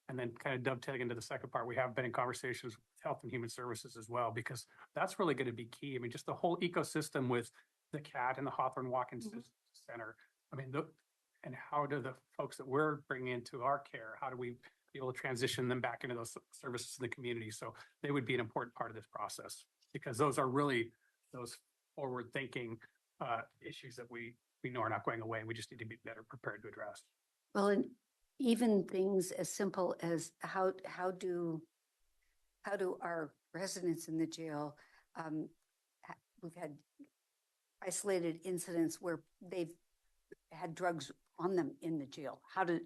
[SPEAKER 5] And then kind of dovetailing into the second part, we have been in conversations with Health and Human Services as well, because that's really going to be key. I mean, just the whole ecosystem with the CAT and the Hawthorne Walk-in Center. I mean, and how do the folks that we're bringing into our care, how do we be able to transition them back into those services in the community? So they would be an important part of this process, because those are really those forward-thinking issues that we know are not going away, and we just need to be better prepared to address.
[SPEAKER 6] Well, and even things as simple as how do our residents in the jail, we've had isolated incidents where they've had drugs on them in the jail. How do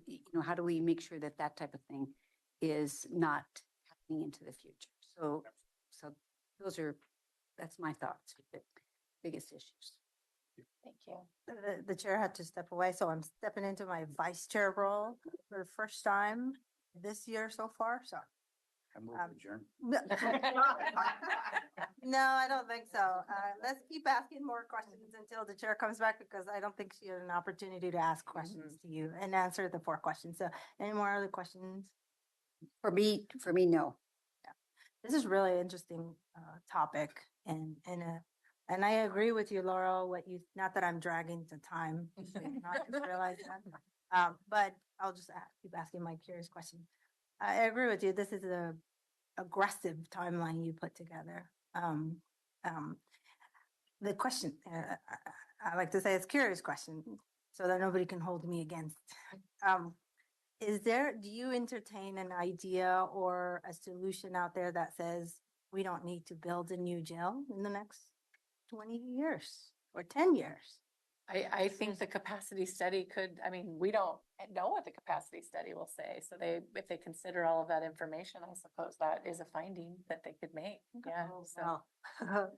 [SPEAKER 6] we make sure that type of thing is not happening into the future? So that's my thoughts with the biggest issues.
[SPEAKER 4] Thank you.
[SPEAKER 8] The chair had to step away, so I'm stepping into my vice chair role for the first time this year so far, so.
[SPEAKER 9] I move to adjourn.
[SPEAKER 8] No, I don't think so. Let's keep asking more questions until the chair comes back, because I don't think she had an opportunity to ask questions to you and answer the 4 questions. So any more other questions?
[SPEAKER 6] For me, no.
[SPEAKER 8] This is really interesting topic, and I agree with you, Laurel. Not that I'm dragging the time, I just realized that. But I'll just keep asking my curious question. I agree with you. This is a aggressive timeline you put together. The question, I like to say it's a curious question, so that nobody can hold me against. Do you entertain an idea or a solution out there that says we don't need to build a new jail in the next 20 years or 10 years?
[SPEAKER 4] I think the capacity study could, I mean, we don't know what the capacity study will say. So if they consider all of that information, I suppose that is a finding that they could make. Yeah. So,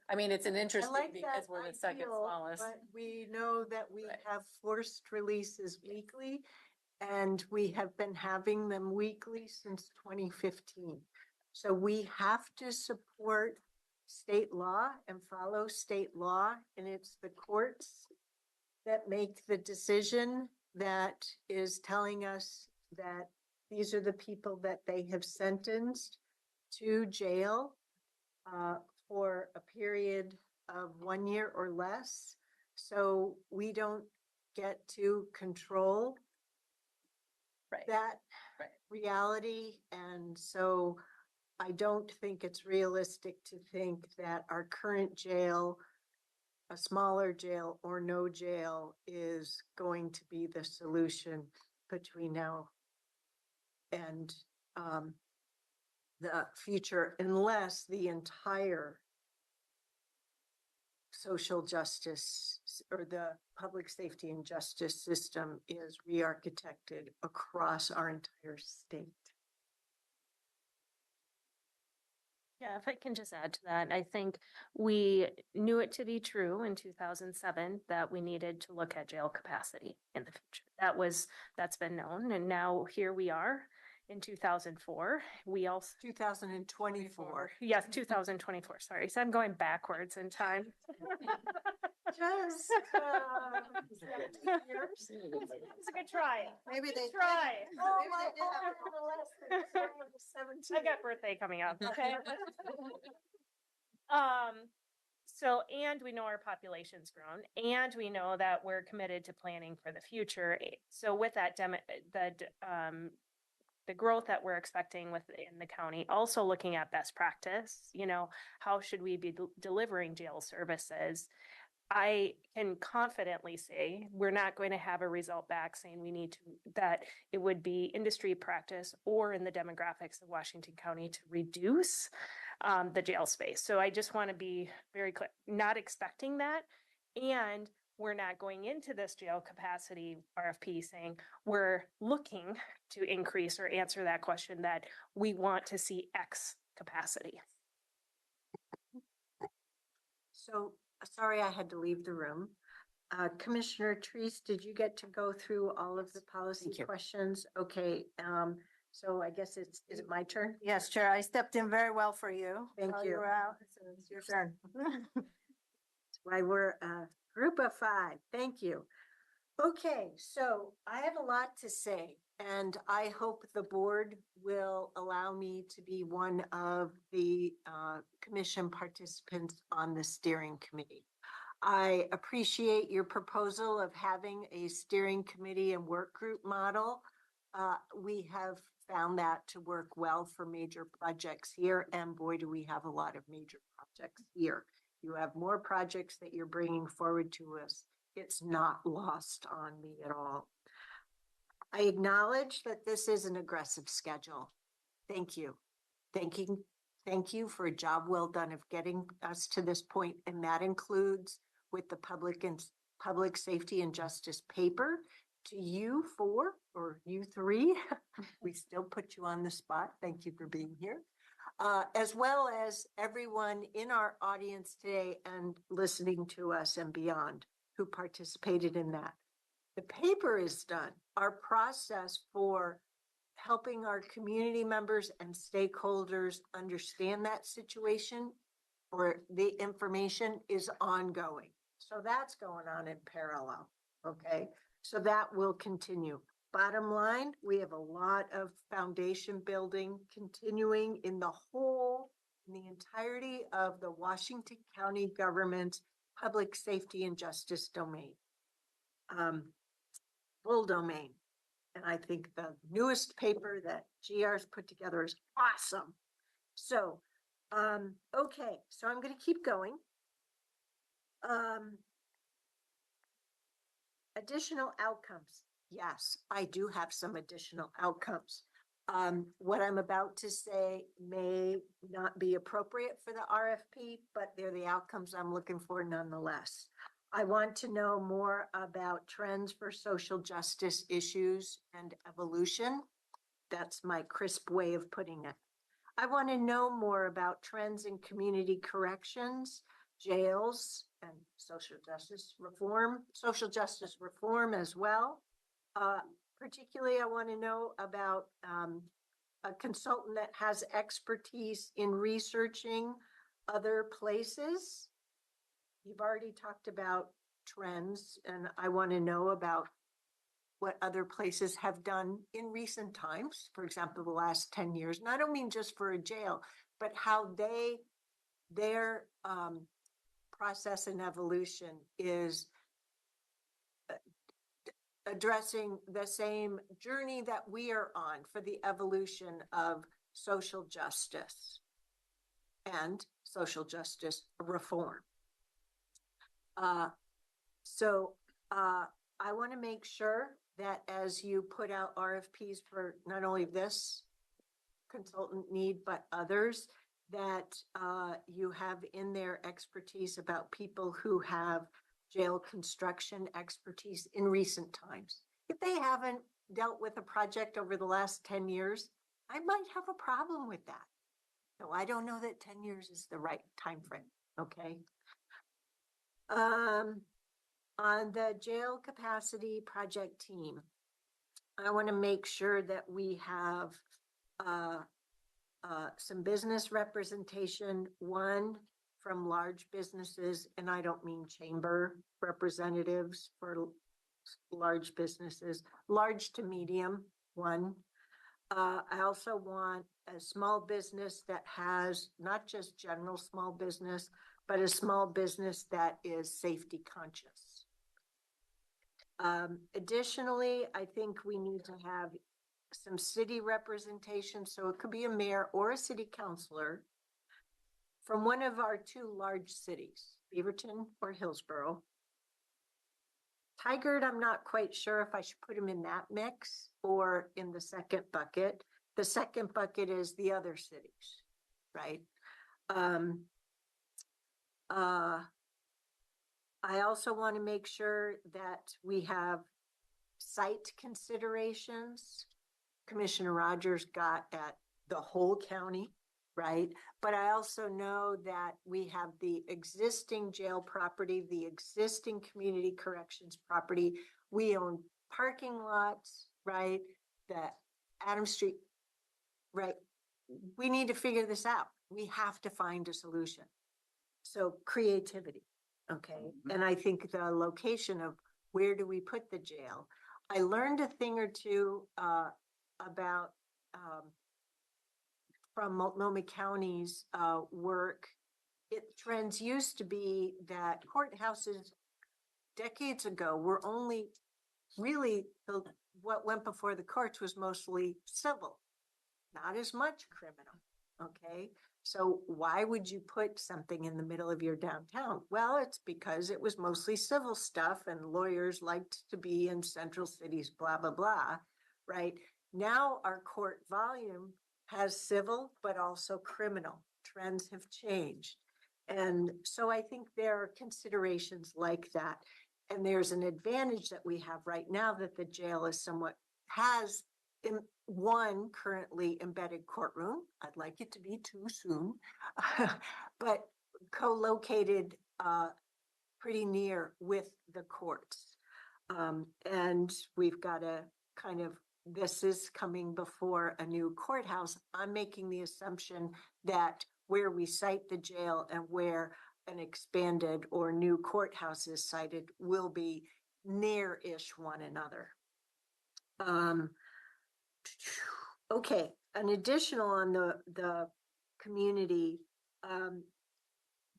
[SPEAKER 4] I mean, it's an interesting because we're the second smallest.
[SPEAKER 2] But we know that we
[SPEAKER 4] Right.
[SPEAKER 2] have forced releases weekly, and we have been having them weekly since 2015. So we have to support state law and follow state law, and it's the courts that make the decision that is telling us that these are the people that they have sentenced to jail for a period of 1 year or less. So we don't get to control
[SPEAKER 4] Right.
[SPEAKER 2] that
[SPEAKER 4] Right.
[SPEAKER 2] reality. And so I don't think it's realistic to think that our current jail a smaller jail or no jail is going to be the solution between now and the future, unless the entire social justice or the public safety and justice system is re-architected across our entire state.
[SPEAKER 7] Yeah, if I can just add to that, I think we knew it to be true in 2007 that we needed to look at jail capacity in the future. That's been known. And now here we are in 2004. We also,
[SPEAKER 2] 2024.
[SPEAKER 7] yes, 2024, sorry. So I'm going backwards in time.
[SPEAKER 2] Just 17 years.
[SPEAKER 7] It's a good try.
[SPEAKER 2] Maybe they
[SPEAKER 7] Try.
[SPEAKER 2] Oh, maybe they did have it less than 17.
[SPEAKER 7] I got birthday coming up, okay? And we know our population's grown, and we know that we're committed to planning for the future. So with that, the growth that we're expecting within the county, also looking at best practice, how should we be delivering jail services? I can confidently say we're not going to have a result back saying that it would be industry practice or in the demographics of Washington County to reduce the jail space. So I just want to be very clear, not expecting that. And we're not going into this jail capacity RFP saying we're looking to increase or answer that question that we want to see X capacity.
[SPEAKER 2] So sorry, I had to leave the room. Commissioner Treese, did you get to go through all of the policy
[SPEAKER 6] Thank you.
[SPEAKER 2] questions? Okay, so I guess is it my turn?
[SPEAKER 8] Yes, Chair, I stepped in very well for you.
[SPEAKER 2] Thank
[SPEAKER 8] while
[SPEAKER 2] you.
[SPEAKER 8] were out, so it's your turn.
[SPEAKER 2] That's why we're a group of 5. Thank you. Okay, so I have a lot to say, and I hope the board will allow me to be one of the commission participants on the steering committee. I appreciate your proposal of having a steering committee and work group model. We have found that to work well for major projects here, and boy, do we have a lot of major projects here. You have more projects that you're bringing forward to us. It's not lost on me at all. I acknowledge that this is an aggressive schedule. Thank you. Thank you for a job well done of getting us to this point, and that includes with the public safety and justice paper. To you 4 or you 3, we still put you on the spot. Thank you for being here. As well as everyone in our audience today and listening to us and beyond who participated in that. The paper is done. Our process for helping our community members and stakeholders understand that situation or the information is ongoing. So that's going on in parallel, okay? So that will continue. Bottom line, we have a lot of foundation building continuing in the entirety of the Washington County government public safety and justice domain, full domain. And I think the newest paper that GR's put together is awesome. So, okay, so I'm going to keep going. Additional outcomes. Yes, I do have some additional outcomes. What I'm about to say may not be appropriate for the RFP, but they're the outcomes I'm looking for nonetheless. I want to know more about trends for social justice issues and evolution. That's my crisp way of putting it. I want to know more about trends in community corrections, jails, and social justice reform as well. Particularly, I want to know about a consultant that has expertise in researching other places. You've already talked about trends, and I want to know about what other places have done in recent times, for example, the last 10 years. And I don't mean just for a jail, but how their process and evolution is addressing the same journey that we are on for the evolution of social justice and social justice reform. I want to make sure that as you put out RFPs for not only this consultant need, but others, that you have in their expertise about people who have jail construction expertise in recent times. If they haven't dealt with a project over the last 10 years, I might have a problem with that. So I don't know that 10 years is the right time frame. Okay. On the jail capacity project team, I want to make sure that we have some business representation, one from large businesses, and I don't mean chamber representatives for large businesses, large to medium, one. I also want a small business that has not just general small business, but a small business that is safety conscious. Additionally, I think we need to have some city representation. So it could be a mayor or a city councilor from one of our two large cities, Beaverton or Hillsboro. Tigard, I'm not quite sure if I should put him in that mix or in the second bucket. The second bucket is the other cities, right? I also want to make sure that we have site considerations. Commissioner Rogers got at the whole county, right? But I also know that we have the existing jail property, the existing community corrections property. We own parking lots, right? The Adams Street, right? We need to figure this out. We have to find a solution. So creativity, okay? And I think the location of where do we put the jail? I learned a thing or two about from Multnomah County's work. Trends used to be that courthouses decades ago were only really what went before the courts was mostly civil, not as much criminal. Okay. So why would you put something in the middle of your downtown? Well, it's because it was mostly civil stuff and lawyers liked to be in central cities, blah, blah, blah. Right. Now our court volume has civil, but also criminal. Trends have changed. And so I think there are considerations like that. And there's an advantage that we have right now that the jail is has one currently embedded courtroom. I'd like it to be two soon, but co-located pretty near with the courts. And we've got a kind of, this is coming before a new courthouse. I'm making the assumption that where we site the jail and where an expanded or new courthouse is sited will be near-ish one another. Okay, an additional on the community,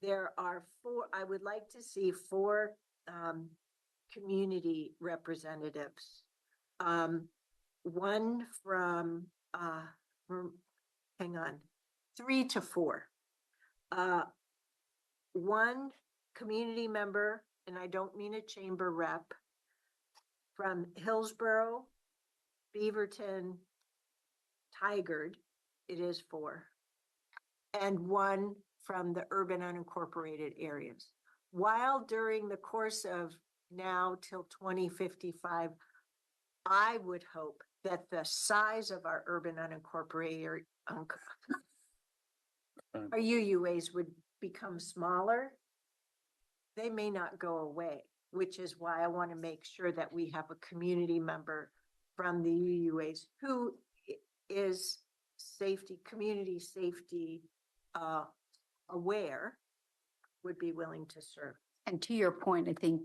[SPEAKER 2] there are I would like to see 4 community representatives. One from, hang on, 3 to 4. One community member, and I don't mean a chamber rep, from Hillsboro, Beaverton, Tigard, it is 4, and one from the urban unincorporated areas. While during the course of now till 2055, I would hope that the size of our urban unincorporated our UUAs would become smaller. They may not go away, which is why I want to make sure that we have a community member from the UUAs who is community safety aware, would be willing to serve.
[SPEAKER 6] And to your point, I think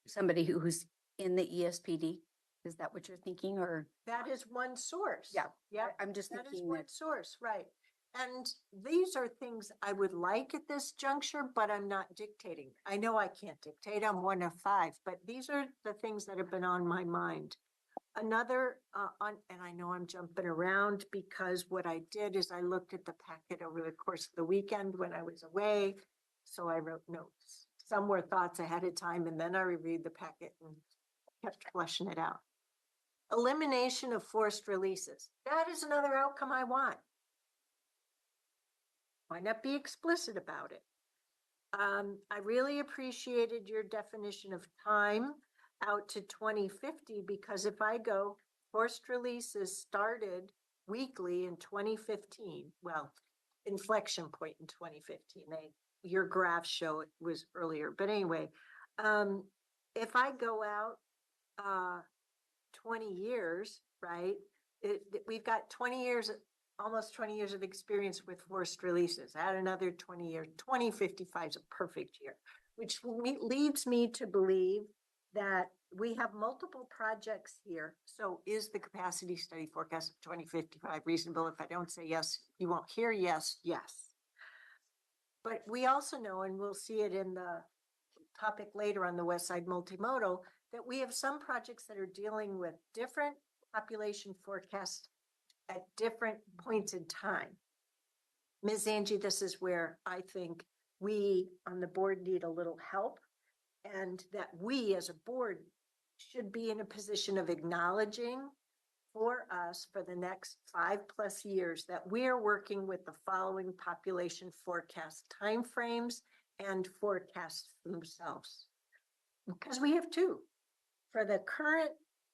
[SPEAKER 6] somebody who's in the ESPD, is that what you're thinking, or?
[SPEAKER 2] That is one source.
[SPEAKER 6] Yeah.
[SPEAKER 2] Yeah.
[SPEAKER 6] I'm just
[SPEAKER 2] That is
[SPEAKER 6] thinking
[SPEAKER 2] one
[SPEAKER 6] that.
[SPEAKER 2] source, right. And these are things I would like at this juncture, but I'm not dictating. I know I can't dictate. I'm one of 5, but these are the things that have been on my mind. Another and I know I'm jumping around because what I did is I looked at the packet over the course of the weekend when I was away. So I wrote notes. some were thoughts ahead of time, and then I reviewed the packet and kept fleshing it out. Elimination of forced releases. That is another outcome I want. Why not be explicit about it? I really appreciated your definition of time out to 2050, because if I go, forced releases started weekly in 2015. Well, inflection point in 2015. Your graphs show it was earlier, but anyway, if I go out 20 years, right? We've got 20 years, almost 20 years of experience with forced releases. Add another 20 years, 2055 is a perfect year, which leads me to believe that we have multiple projects here. So is the capacity study forecast of 2055 reasonable? If I don't say yes, you won't hear yes, yes. But we also know, and we'll see it in the topic later on the Westside Multimodal, that we have some projects that are dealing with different population forecasts at different points in time. Ms. Angie, this is where I think we on the board need a little help, and that we as a board should be in a position of acknowledging for us for the next 5+ years that we are working with the following population forecast timeframes and forecasts themselves. Because we have two. For the current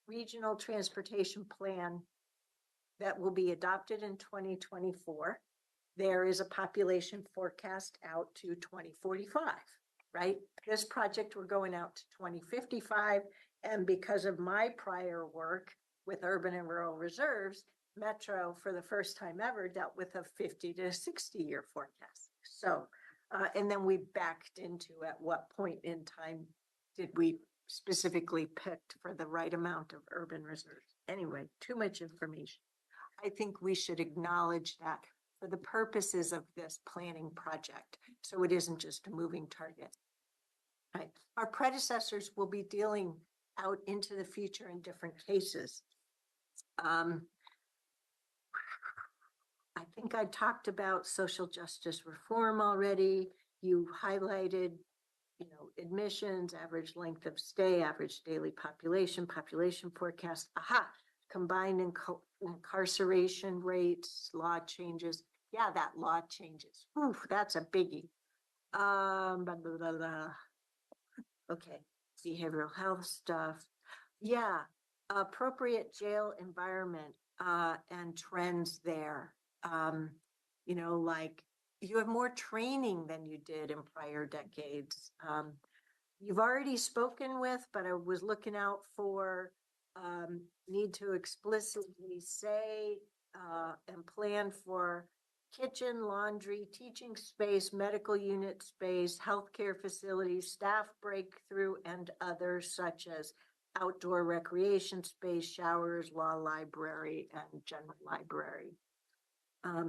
[SPEAKER 2] regional transportation plan that will be adopted in 2024, there is a population forecast out to 2045, right? This project, we're going out to 2055. And because of my prior work with urban and rural reserves, Metro, for the first time ever, dealt with a 50 to 60 year forecast. So, and then we backed into at what point in time did we specifically picked for the right amount of urban reserves. Anyway, too much information. I think we should acknowledge that for the purposes of this planning project, so it isn't just a moving target. Right. Our predecessors will be dealing out into the future in different cases. I think I talked about social justice reform already. You highlighted, admissions, average length of stay, average daily population, population forecast. Aha, combined incarceration rates, law changes. Yeah, that law changes. Ooh, that's a biggie. Blah, blah, blah, blah. Okay, behavioral health stuff. Yeah, appropriate jail environment and trends there. Like you have more training than you did in prior decades. You've already spoken with, but I was looking out for need to explicitly say and plan for kitchen, laundry, teaching space, medical unit space, healthcare facilities, staff breakthrough, and others such as outdoor recreation space, showers, law library, and general library.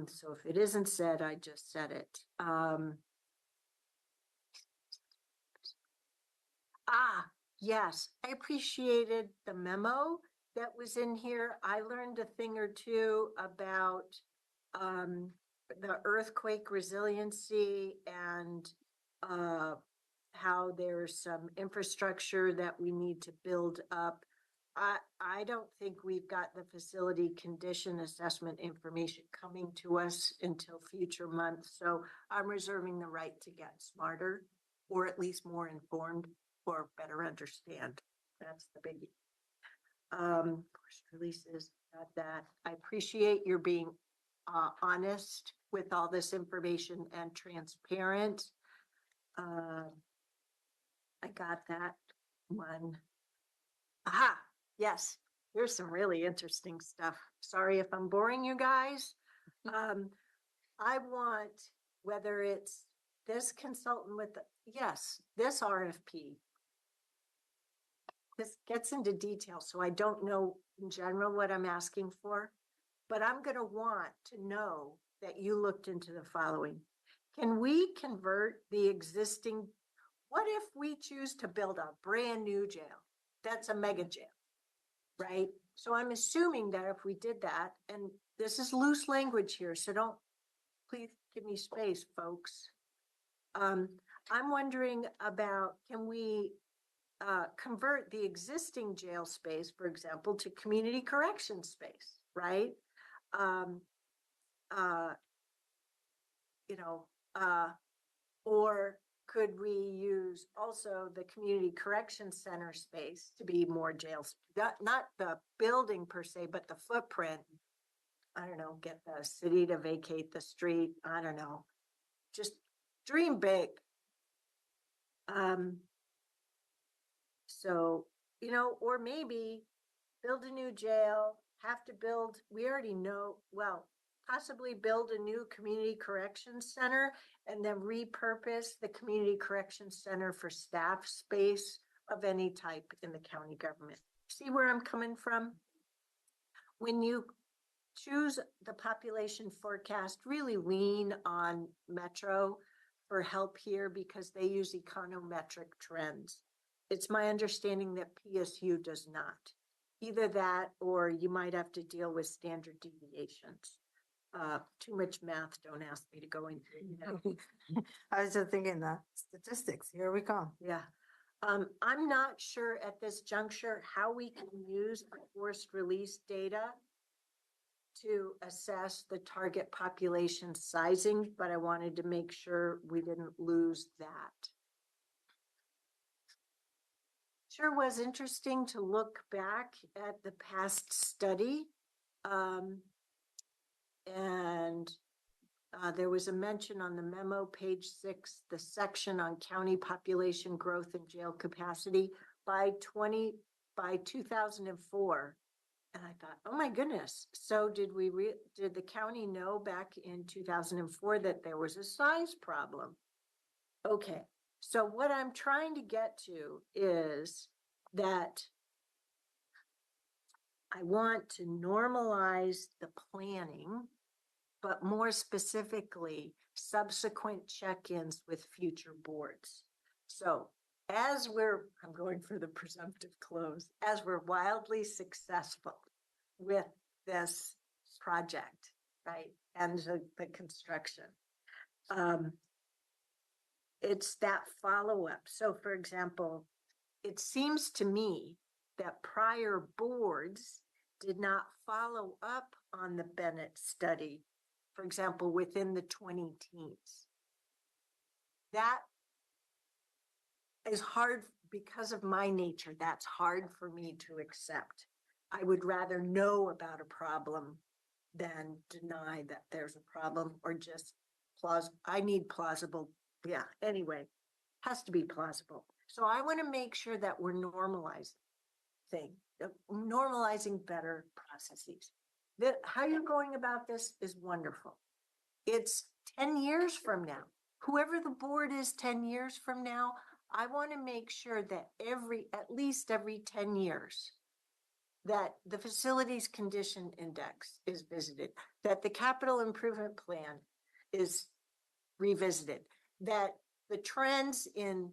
[SPEAKER 2] So if it isn't said, I just said it. Yes, I appreciated the memo that was in here. I learned a thing or two about the earthquake resiliency and how there's some infrastructure that we need to build up. I don't think we've got the facility condition assessment information coming to us until future months. So I'm reserving the right to get smarter, or at least more informed, or better understand. That's the biggie. First releases, got that. I appreciate your being honest with all this information and transparent. I got that one. Aha, yes, here's some really interesting stuff. Sorry if I'm boring you guys. I want, whether it's this consultant with, yes, this RFP. This gets into detail, so I don't know in general what I'm asking for, but I'm going to want to know that you looked into the following. Can we convert the existing, what if we choose to build a brand new jail? That's a mega jail, right? So I'm assuming that if we did that, and this is loose language here, so don't, please give me space, folks. I'm wondering about, can we convert the existing jail space, for example, to community correction space, right? Um, uh, you know, or could we use also the community correction center space to be more jails? Not the building per se, but the footprint. I don't know, get the city to vacate the street. I don't know. Just dream big. So, or maybe build a new jail, have to build, we already know, well, possibly build a new community corrections center and then repurpose the community corrections center for staff space of any type in the county government. See where I'm coming from? When you choose the population forecast, really lean on Metro for help here because they use econometric trends. It's my understanding that PSU does not. Either that or you might have to deal with standard deviations. Too much math, don't ask me to go into.
[SPEAKER 8] I was just thinking that statistics, here we come.
[SPEAKER 2] Yeah. I'm not sure at this juncture how we can use forced release data to assess the target population sizing, but I wanted to make sure we didn't lose that. Sure was interesting to look back at the past study. There was a mention on the memo, page 6, the section on county population growth and jail capacity by 2004. And I thought, oh my goodness. So did the county know back in 2004 that there was a size problem? Okay. So what I'm trying to get to is that I want to normalize the planning, but more specifically, subsequent check-ins with future boards. So I'm going for the presumptive close, as we're wildly successful with this project, right? And the construction. It's that follow-up. So for example, it seems to me that prior boards did not follow up on the Bennett study, for example, within the 20 teens. That is hard because of my nature. That's hard for me to accept. I would rather know about a problem than deny that there's a problem or just I need plausible. Yeah, anyway, has to be plausible. So I want to make sure that we're normalizing better processes. How you're going about this is wonderful. It's 10 years from now. Whoever the board is 10 years from now, I want to make sure that at least every 10 years, that the facilities condition index is visited, that the capital improvement plan is revisited, that the trends in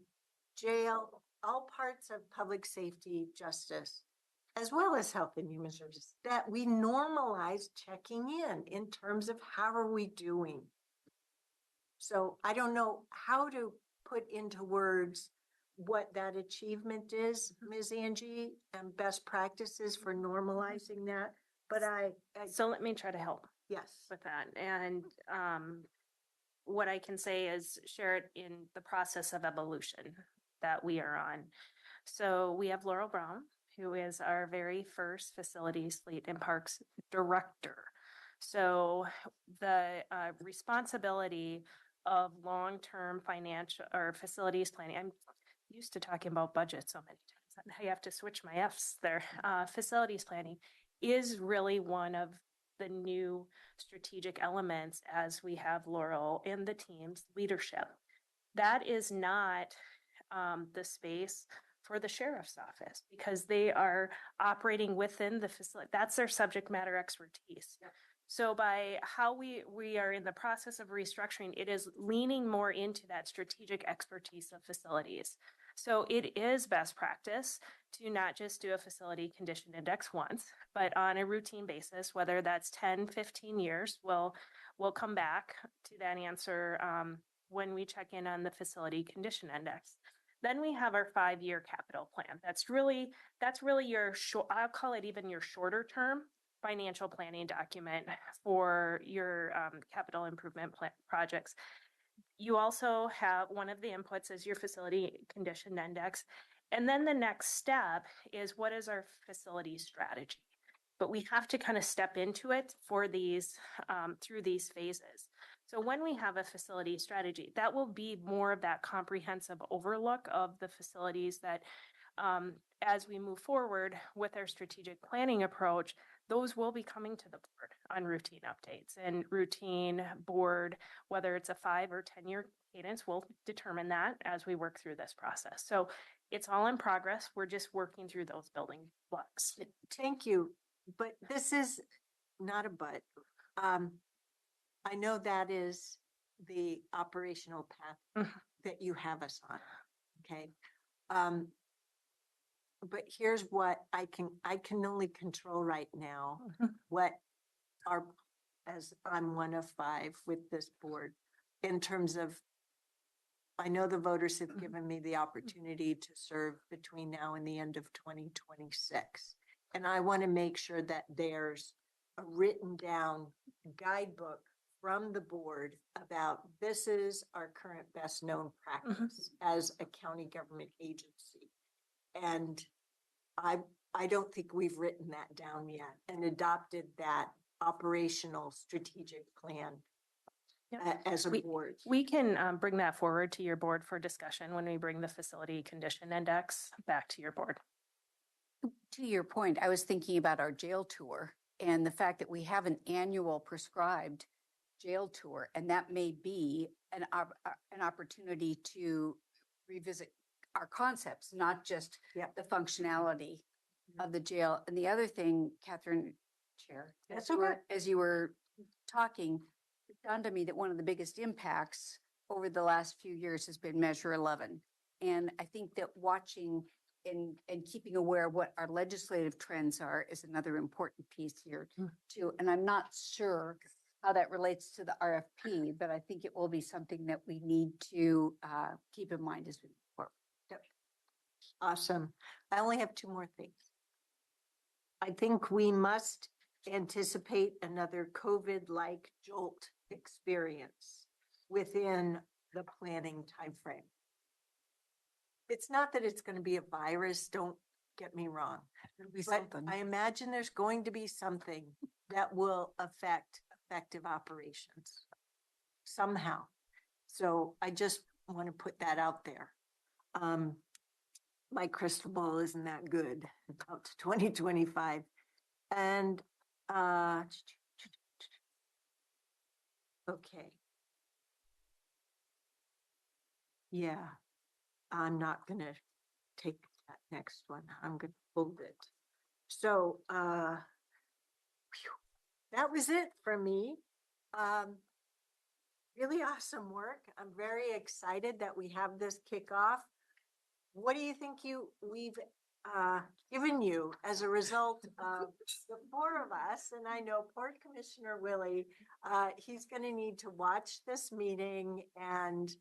[SPEAKER 2] jail, all parts of public safety, justice, as well as health and human services, that we normalize checking in terms of how are we doing. So I don't know how to put into words what that achievement is, Ms. Angie, and best practices for normalizing that. But
[SPEAKER 7] So let me try to help
[SPEAKER 2] yes.
[SPEAKER 7] with that. And what I can say is share it in the process of evolution that we are on. So we have Laurel Brown, who is our very first facilities, fleet and parks director. So the responsibility of long-term financial or facilities planning, I'm used to talking about budget so many times. I have to switch my F's there. Facilities planning is really one of the new strategic elements as we have Laurel and the team's leadership. That is not the space for the sheriff's office because they are operating within the facility. That's their subject matter expertise. Yeah. So by how we are in the process of restructuring, it is leaning more into that strategic expertise of facilities. So it is best practice to not just do a facility condition index once, but on a routine basis, whether that's 10, 15 years, we'll come back to that answer when we check in on the facility condition index. Then we have our 5-year capital plan. That's really your short, I'll call it even your shorter term financial planning document for your capital improvement plan projects. You also have one of the inputs is your facility condition index. And then the next step is what is our facility strategy? But we have to kind of step into it for these through these phases. So when we have a facility strategy, that will be more of that comprehensive overlook of the facilities that as we move forward with our strategic planning approach, those will be coming to the board on routine updates and routine board, whether it's a 5 or 10-year cadence, we'll determine that as we work through this process. So it's all in progress. We're just working through those building blocks.
[SPEAKER 2] Thank you. But this is not a but. I know that is the operational path that you have us on. Okay. But here's what I can only control right now, what our, as I'm one of 5 with this board, in terms of, I know the voters have given me the opportunity to serve between now and the end of 2026. And I want to make sure that there's a written down guidebook from the board about this is our current best known practice as a county government agency. And I don't think we've written that down yet and adopted that operational strategic plan as a board.
[SPEAKER 7] We can bring that forward to your board for discussion when we bring the facility condition index back to your board.
[SPEAKER 6] To your point, I was thinking about our jail tour and the fact that we have an annual prescribed jail tour, and that may be an opportunity to revisit our concepts, not just the functionality of the jail. And the other thing, Catherine, Chair, as you were talking, it dawned on me that one of the biggest impacts over the last few years has been Measure 11. And I think that watching and keeping aware of what our legislative trends are is another important piece here too. And I'm not sure how that relates to the RFP, but I think it will be something that we need to keep in mind as we move forward.
[SPEAKER 2] Awesome. I only have 2 more things. I think we must anticipate another COVID-like jolt experience within the planning timeframe. It's not that it's going to be a virus, don't get me wrong. But I imagine there's going to be something that will affect effective operations somehow. So I just want to put that out there. My crystal ball isn't that good out to 2025. And okay. Yeah, I'm not going to take that next one. I'm going to hold it. So that was it for me. Really awesome work. I'm very excited that we have this kickoff. What do you think we've given you as a result of the 4 of us? And I know poor Commissioner Willie, he's going to need to watch this meeting and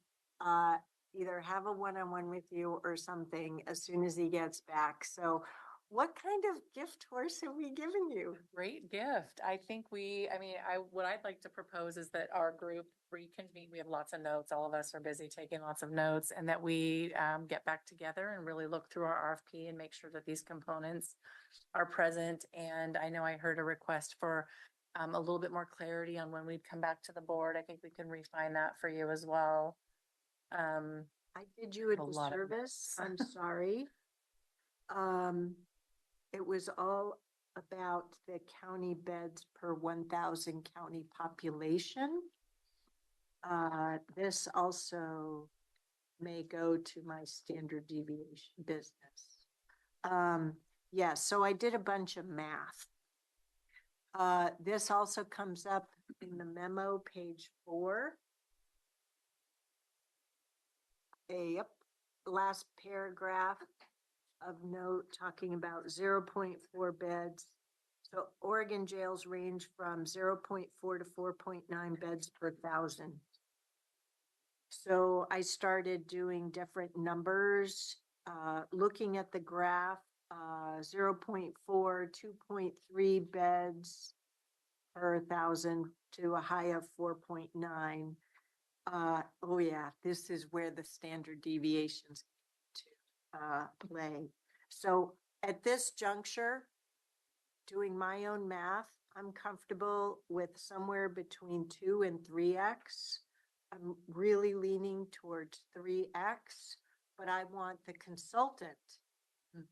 [SPEAKER 2] either have a one-on-one with you or something as soon as he gets back. So what kind of gift horse have we given you?
[SPEAKER 4] Great gift. I think what I'd like to propose is that our group reconvene. We have lots of notes. All of us are busy taking lots of notes, and that we get back together and really look through our RFP and make sure that these components are present. And I know I heard a request for a little bit more clarity on when we'd come back to the board. I think we can refine that for you as well.
[SPEAKER 2] I did you a disservice. I'm sorry. It was all about the county beds per 1,000 county population. This also may go to my standard deviation business. Yeah, so I did a bunch of math. This also comes up in the memo, page 4. Yep, last paragraph of note talking about 0.4 beds. So Oregon jails range from 0.4 to 4.9 beds per 1,000. So I started doing different numbers, looking at the graph, 0.4, 2.3 beds per thousand to a high of 4.9. Oh yeah, this is where the standard deviations to play. So at this juncture, doing my own math, I'm comfortable with somewhere between 2 and 3x. I'm really leaning towards 3x, but I want the consultant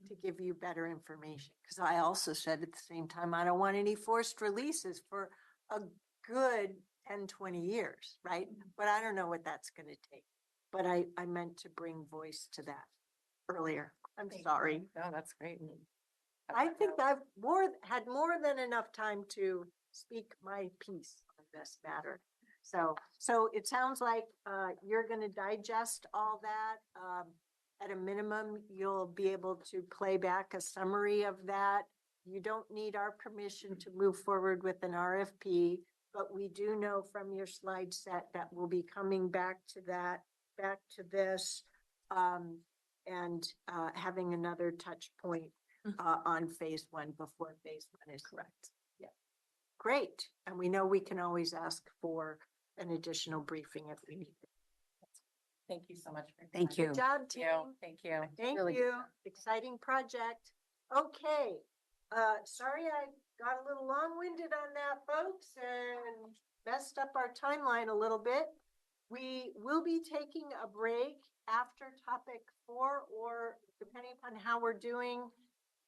[SPEAKER 2] to give you better information. Because I also said at the same time, I don't want any forced releases for a good 10, 20 years, right? But I don't know what that's going to take. But I meant to bring voice to that earlier. I'm sorry.
[SPEAKER 4] No, that's great.
[SPEAKER 2] I think I've had more than enough time to speak my piece on this matter. So it sounds like you're going to digest all that. At a minimum, you'll be able to play back a summary of that. You don't need our permission to move forward with an RFP, but we do know from your slide set that we'll be coming back to this, and having another touch point on phase 1 before phase 1 is correct. Yeah. Great. And we know we can always ask for an additional briefing if we need it.
[SPEAKER 4] Thank you so much.
[SPEAKER 6] Thank you.
[SPEAKER 2] Good job,
[SPEAKER 4] Thank
[SPEAKER 2] team.
[SPEAKER 4] you. Thank you.
[SPEAKER 2] Thank
[SPEAKER 6] Really good
[SPEAKER 2] you.
[SPEAKER 6] job.
[SPEAKER 2] Exciting project. Okay. Sorry I got a little long-winded on that, folks, and messed up our timeline a little bit. We will be taking a break after topic 4, or depending upon how we're doing,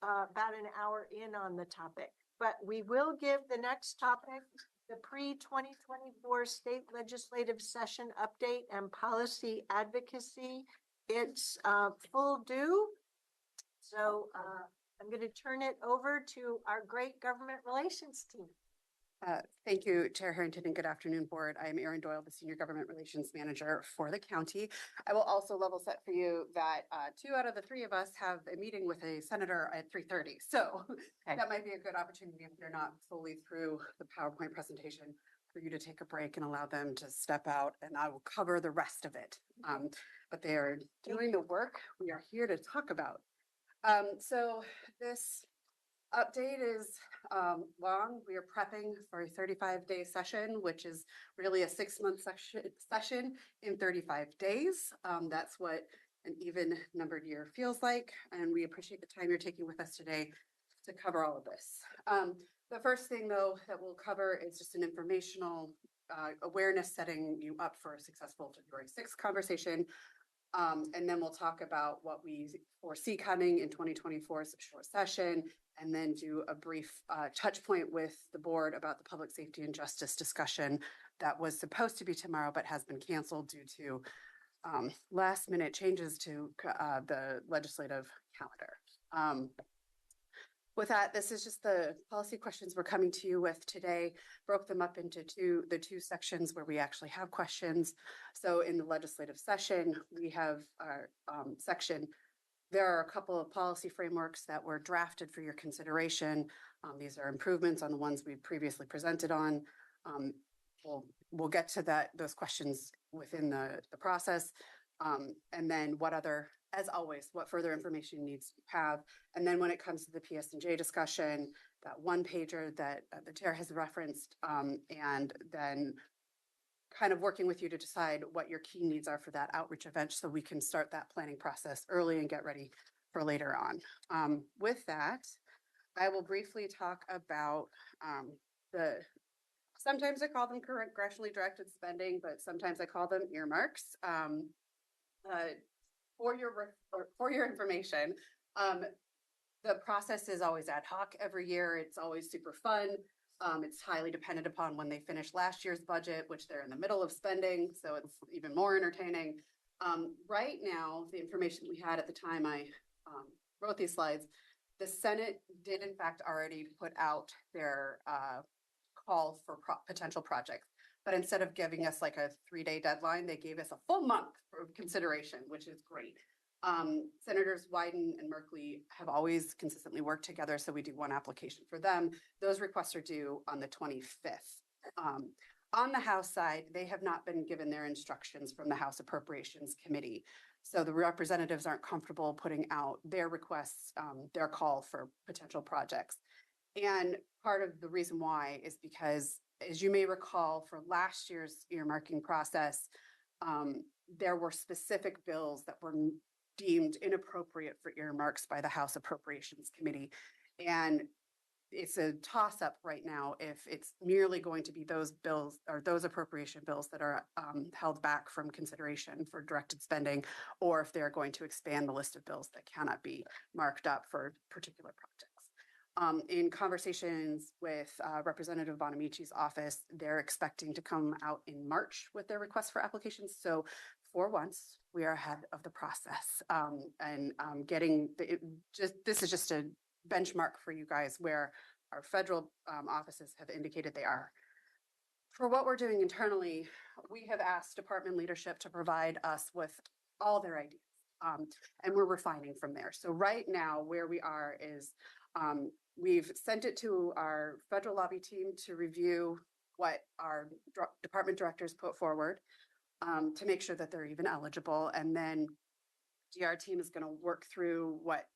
[SPEAKER 2] about an hour in on the topic. But we will give the next topic the pre-2024 state legislative session update and policy advocacy. It's full due. So I'm going to turn it over to our great government relations team.
[SPEAKER 11] Thank you, Chair Harrington, and good afternoon, Board. I am Erin Doyle, the Senior Government Relations Manager for the county. I will also level set for you that 2 out of the 3 of us have a meeting with a senator at 3:30. So that might be a good opportunity if they're not fully through the PowerPoint presentation for you to take a break and allow them to step out, and I will cover the rest of it. But they are doing the work we are here to talk about. So this update is long. We are prepping for a 35-day session, which is really a 6-month session in 35 days. That's what an even numbered year feels like. And we appreciate the time you're taking with us today to cover all of this. The first thing, though, that we'll cover is just an informational awareness, setting you up for a successful February 6th conversation. And then we'll talk about what we foresee coming in 2024's short session, and then do a brief touch point with the board about the public safety and justice discussion that was supposed to be tomorrow, but has been canceled due to last minute changes to the legislative calendar. With that, this is just the policy questions we're coming to you with today. Broke them up into the two sections where we actually have questions. So in the legislative session, we have our section. There are a couple of policy frameworks that were drafted for your consideration. These are improvements on the ones we previously presented on. We'll get to those questions within the process. And then what other, as always, what further information needs to have. And then when it comes to the PS&J discussion, that one pager that the chair has referenced, and then kind of working with you to decide what your key needs are for that outreach event so we can start that planning process early and get ready for later on. With that, I will briefly talk about sometimes I call them congressionally directed spending, but sometimes I call them earmarks. For your information, the process is always ad hoc every year. It's always super fun. It's highly dependent upon when they finish last year's budget, which they're in the middle of spending, so it's even more entertaining. Right now, the information we had at the time I wrote these slides, the Senate did in fact already put out their call for potential projects. But instead of giving us like a 3-day deadline, they gave us a full month for consideration, which is great. Senators Wyden and Merkley have always consistently worked together, so we do one application for them. Those requests are due on the 25th. On the House side, they have not been given their instructions from the House Appropriations Committee. So the representatives aren't comfortable putting out their requests, their call for potential projects. And part of the reason why is because, as you may recall, for last year's earmarking process, there were specific bills that were deemed inappropriate for earmarks by the House Appropriations Committee. And it's a toss-up right now if it's merely going to be those bills or those appropriation bills that are held back from consideration for directed spending, or if they're going to expand the list of bills that cannot be marked up for particular projects. In conversations with Representative Bonamici's office, they're expecting to come out in March with their request for applications. So for once, we are ahead of the process and getting this is just a benchmark for you guys where our federal offices have indicated they are. For what we're doing internally, we have asked department leadership to provide us with all their ideas, and we're refining from there. So right now, where we are is we've sent it to our federal lobby team to review what our department directors put forward to make sure that they're even eligible. And then GR team is going to work through what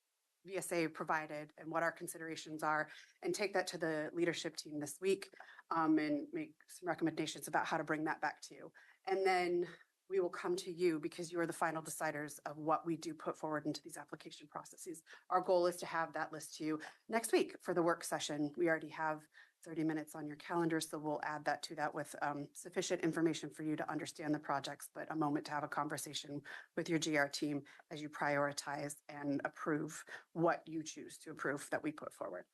[SPEAKER 11] VSA provided and what our considerations are and take that to the leadership team this week and make some recommendations about how to bring that back to you. And then we will come to you because you are the final deciders of what we do put forward into these application processes. Our goal is to have that list to you next week for the work session. We already have 30 minutes on your calendar, so we'll add that to that with sufficient information for you to understand the projects, but a moment to have a conversation with your GR team as you prioritize and approve what you choose to approve that we put forward.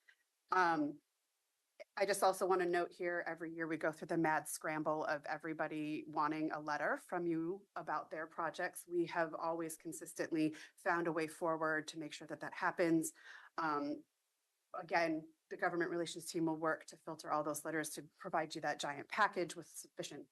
[SPEAKER 11] I just also want to note here, every year we go through the mad scramble of everybody wanting a letter from you about their projects. We have always consistently found a way forward to make sure that that happens. Again, the government relations team will work to filter all those letters to provide you that giant package with sufficient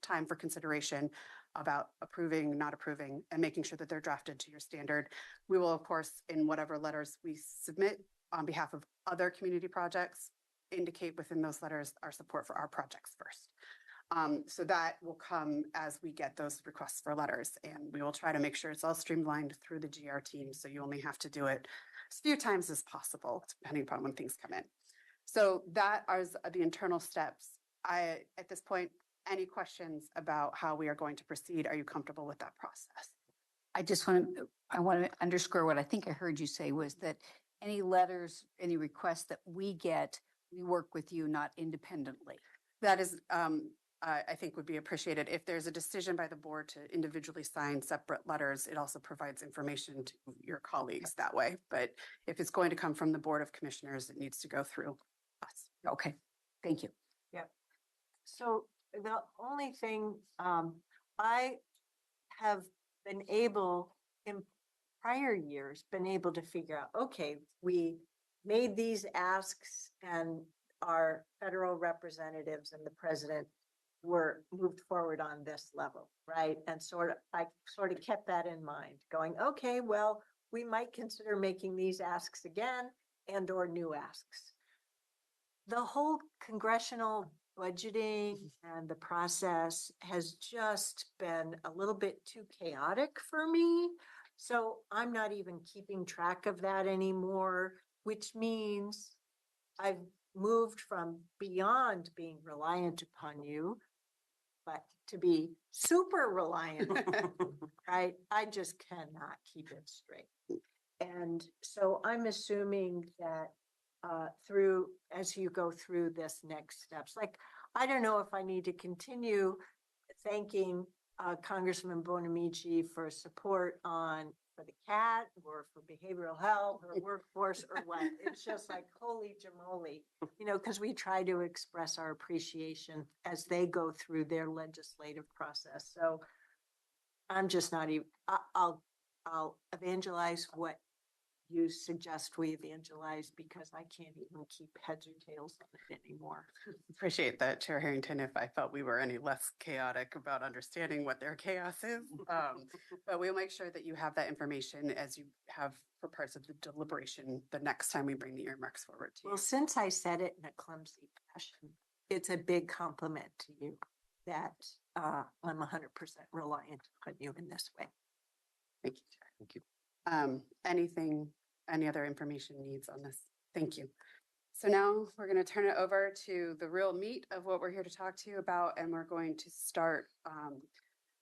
[SPEAKER 11] time for consideration about approving, not approving, and making sure that they're drafted to your standard. We will, of course, in whatever letters we submit on behalf of other community projects, indicate within those letters our support for our projects first. So that will come as we get those requests for letters, and we will try to make sure it's all streamlined through the GR team. So you only have to do it as few times as possible, depending upon when things come in. So that is the internal steps. At this point, any questions about how we are going to proceed? Are you comfortable with that process?
[SPEAKER 6] I want to underscore what I think I heard you say was that any letters, any requests that we get, we work with you, not independently.
[SPEAKER 11] That is, I think would be appreciated. If there's a decision by the board to individually sign separate letters, it also provides information to your colleagues that way. But if it's going to come from the Board of Commissioners, it needs to go through us.
[SPEAKER 6] Okay, thank you.
[SPEAKER 2] Yep. So the only thing I have been able in prior years, been able to figure out, okay, we made these asks and our federal representatives and the president were moved forward on this level, right? And I sort of kept that in mind, going, okay, well, we might consider making these asks again and or new asks. The whole congressional budgeting and the process has just been a little bit too chaotic for me. So I'm not even keeping track of that anymore, which means I've moved from beyond being reliant upon you, but to be super reliant, right? I just cannot keep it straight. And so I'm assuming that as you go through this next steps, like, I don't know if I need to continue thanking Congressman Bonamici for support for the CAT or for behavioral health or workforce or what. It's just like, holy jamoli, because we try to express our appreciation as they go through their legislative process. So I'm just not even, I'll evangelize what you suggest we evangelize, because I can't even keep heads or tails on it anymore.
[SPEAKER 11] Appreciate that, Chair Harrington, if I felt we were any less chaotic about understanding what their chaos is. But we'll make sure that you have that information as you have for parts of the deliberation the next time we bring the earmarks forward to you.
[SPEAKER 2] Well, since I said it in a clumsy fashion, it's a big compliment to you that I'm 100% reliant on you in this way.
[SPEAKER 11] Thank you, Chair.
[SPEAKER 3] Thank you.
[SPEAKER 11] Any other information needs on this? Thank you. So now we're going to turn it over to the real meat of what we're here to talk to you about, and we're going to start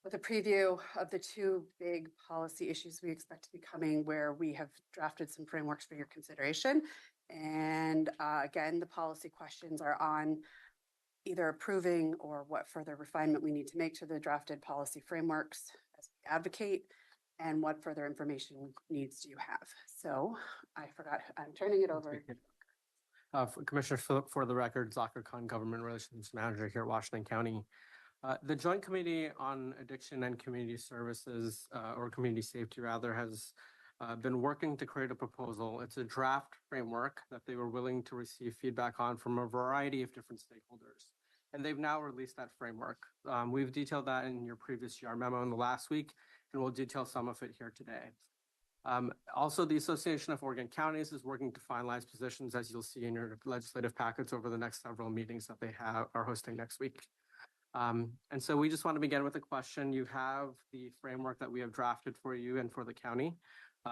[SPEAKER 11] with a preview of the two big policy issues we expect to be coming, where we have drafted some frameworks for your consideration. And again, the policy questions are on either approving or what further refinement we need to make to the drafted policy frameworks as we advocate, and what further information needs do you have? So I forgot, I'm turning it over.
[SPEAKER 12] Commissioner, for the record, Zakir Khan, Government Relations Manager here at Washington County. The Joint Committee on Addiction and Community Services, or Community Safety rather, has been working to create a proposal. It's a draft framework that they were willing to receive feedback on from a variety of different stakeholders. And they've now released that framework. We've detailed that in your previous GR memo in the last week, and we'll detail some of it here today. Also, the Association of Oregon Counties is working to finalize positions, as you'll see in your legislative packets over the next several meetings that they are hosting next week. And so we just want to begin with a question. You have the framework that we have drafted for you and for the county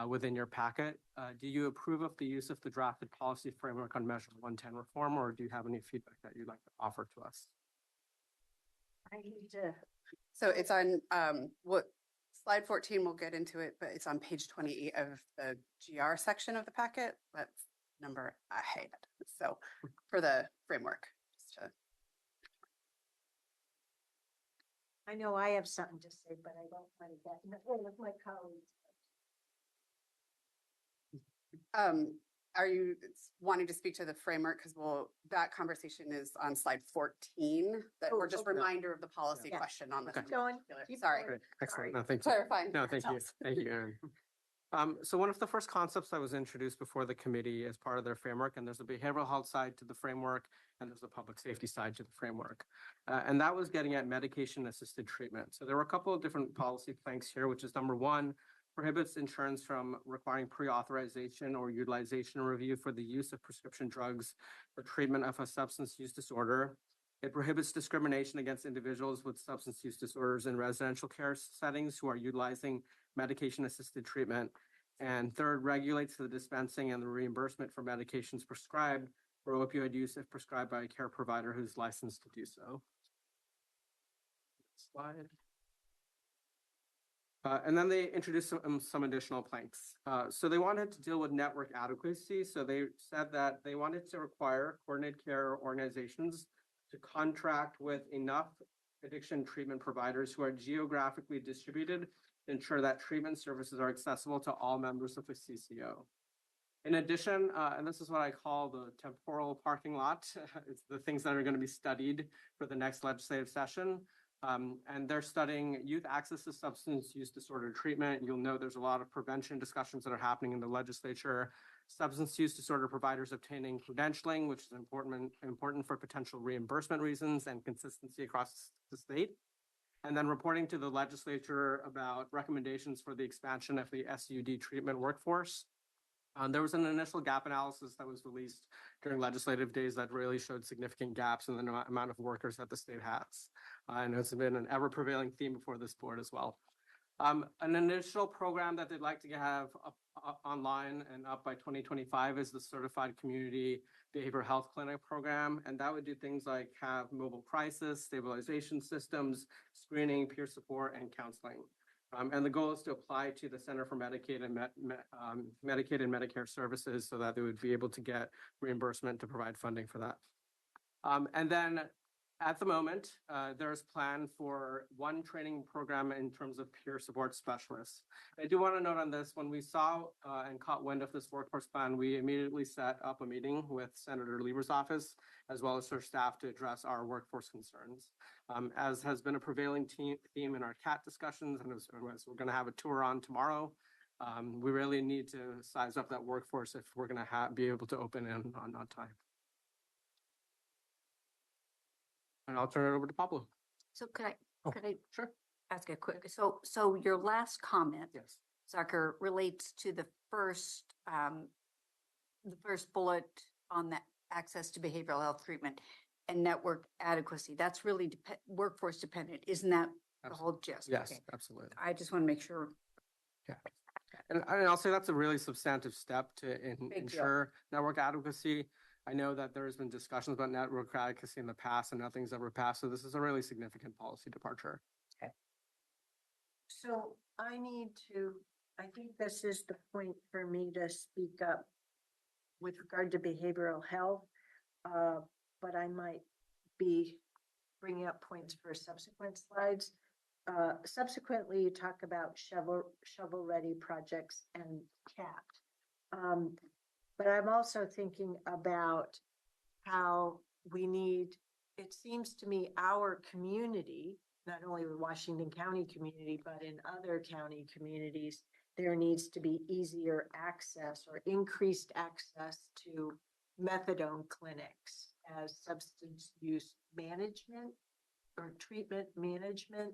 [SPEAKER 12] within your packet. Do you approve of the use of the drafted policy framework on Measure 110 reform, or do you have any feedback that you'd like to offer to us?
[SPEAKER 2] I need to.
[SPEAKER 11] So it's on slide 14, we'll get into it, but it's on page 28 of the GR section of the packet. That's number ahead. So for the framework, just to
[SPEAKER 2] I know I have something to say, but I don't want to get in the way with my colleagues.
[SPEAKER 11] Are you wanting to speak to the framework? Because that conversation is on slide 14, that we're just
[SPEAKER 2] okay.
[SPEAKER 11] reminder of the policy
[SPEAKER 2] Yeah.
[SPEAKER 11] question on this.
[SPEAKER 2] Keep going. Keep
[SPEAKER 11] Sorry.
[SPEAKER 2] going.
[SPEAKER 12] Excellent. No, thank you.
[SPEAKER 11] Clarifying.
[SPEAKER 12] No, thank you. Thank you, Aaron. So one of the first concepts that was introduced before the committee as part of their framework, and there's a behavioral health side to the framework, and there's a public safety side to the framework. And that was getting at medication-assisted treatment. So there were a couple of different policy planks here, which is number one, prohibits insurance from requiring pre-authorization or utilization review for the use of prescription drugs for treatment of a substance use disorder. It prohibits discrimination against individuals with substance use disorders in residential care settings who are utilizing medication-assisted treatment. And third, regulates the dispensing and the reimbursement for medications prescribed for opioid use if prescribed by a care provider who's licensed to do so. Next slide. And then they introduced some additional planks. So they wanted to deal with network adequacy. So they said that they wanted to require coordinated care organizations to contract with enough addiction treatment providers who are geographically distributed to ensure that treatment services are accessible to all members of the CCO. In addition, and this is what I call the temporal parking lot, it's the things that are going to be studied for the next legislative session. And they're studying youth access to substance use disorder treatment. You'll know there's a lot of prevention discussions that are happening in the legislature. Substance use disorder providers obtaining credentialing, which is important for potential reimbursement reasons and consistency across the state. And then reporting to the legislature about recommendations for the expansion of the SUD treatment workforce. There was an initial gap analysis that was released during legislative days that really showed significant gaps in the amount of workers that the state has. And it's been an ever prevailing theme before this board as well. An initial program that they'd like to have up online and up by 2025 is the Certified Community Behavioral Health Clinic program. And that would do things like have mobile crisis, stabilization systems, screening, peer support, and counseling. And the goal is to apply to the Center for Medicaid and Medicaid and Medicare Services so that they would be able to get reimbursement to provide funding for that. And then at the moment, there's plan for one training program in terms of peer support specialists. I do want to note on this, when we saw and caught wind of this workforce plan, we immediately set up a meeting with Senator Lieber's office, as well as her staff, to address our workforce concerns. As has been a prevailing theme in our CAT discussions, and as we're going to have a tour on tomorrow, we really need to size up that workforce if we're going to be able to open in on time. And I'll turn it over to Pablo.
[SPEAKER 6] So could I
[SPEAKER 12] Sure.
[SPEAKER 6] ask a quick, so your last comment,
[SPEAKER 12] Yes.
[SPEAKER 6] Zucker, relates to the first bullet on the access to behavioral health treatment. and network adequacy. That's really workforce dependent. Isn't that the whole gist?
[SPEAKER 12] Yes,
[SPEAKER 6] Okay.
[SPEAKER 12] absolutely.
[SPEAKER 6] I just want to make sure.
[SPEAKER 12] And I'll say that's a really substantive step to
[SPEAKER 6] deal.
[SPEAKER 12] ensure network adequacy. I know that there's been discussions about network adequacy in the past and nothing's ever passed. So this is a really significant policy departure.
[SPEAKER 2] So I think this is the point for me to speak up with regard to behavioral health. But I might be bringing up points for subsequent slides. Subsequently, you talk about shovel-ready projects and capped. But I'm also thinking about how it seems to me our community, not only the Washington County community, but in other county communities, there needs to be easier access or increased access to methadone clinics as substance use management or treatment management.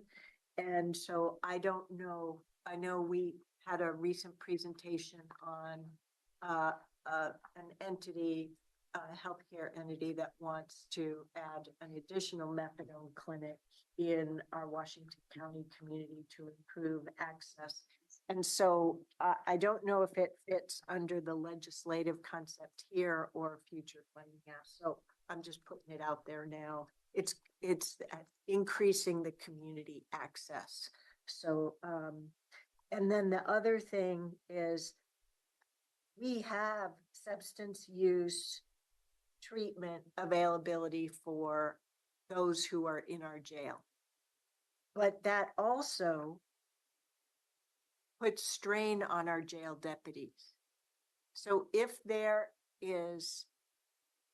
[SPEAKER 2] And so I don't know, I know we had a recent presentation on an entity, a healthcare entity that wants to add an additional methadone clinic in our Washington County community to improve access. And so I don't know if it fits under the legislative concept here or future funding. So I'm just putting it out there now. It's increasing the community access. So, and then the other thing is we have substance use treatment availability for those who are in our jail. But that also puts strain on our jail deputies. So if there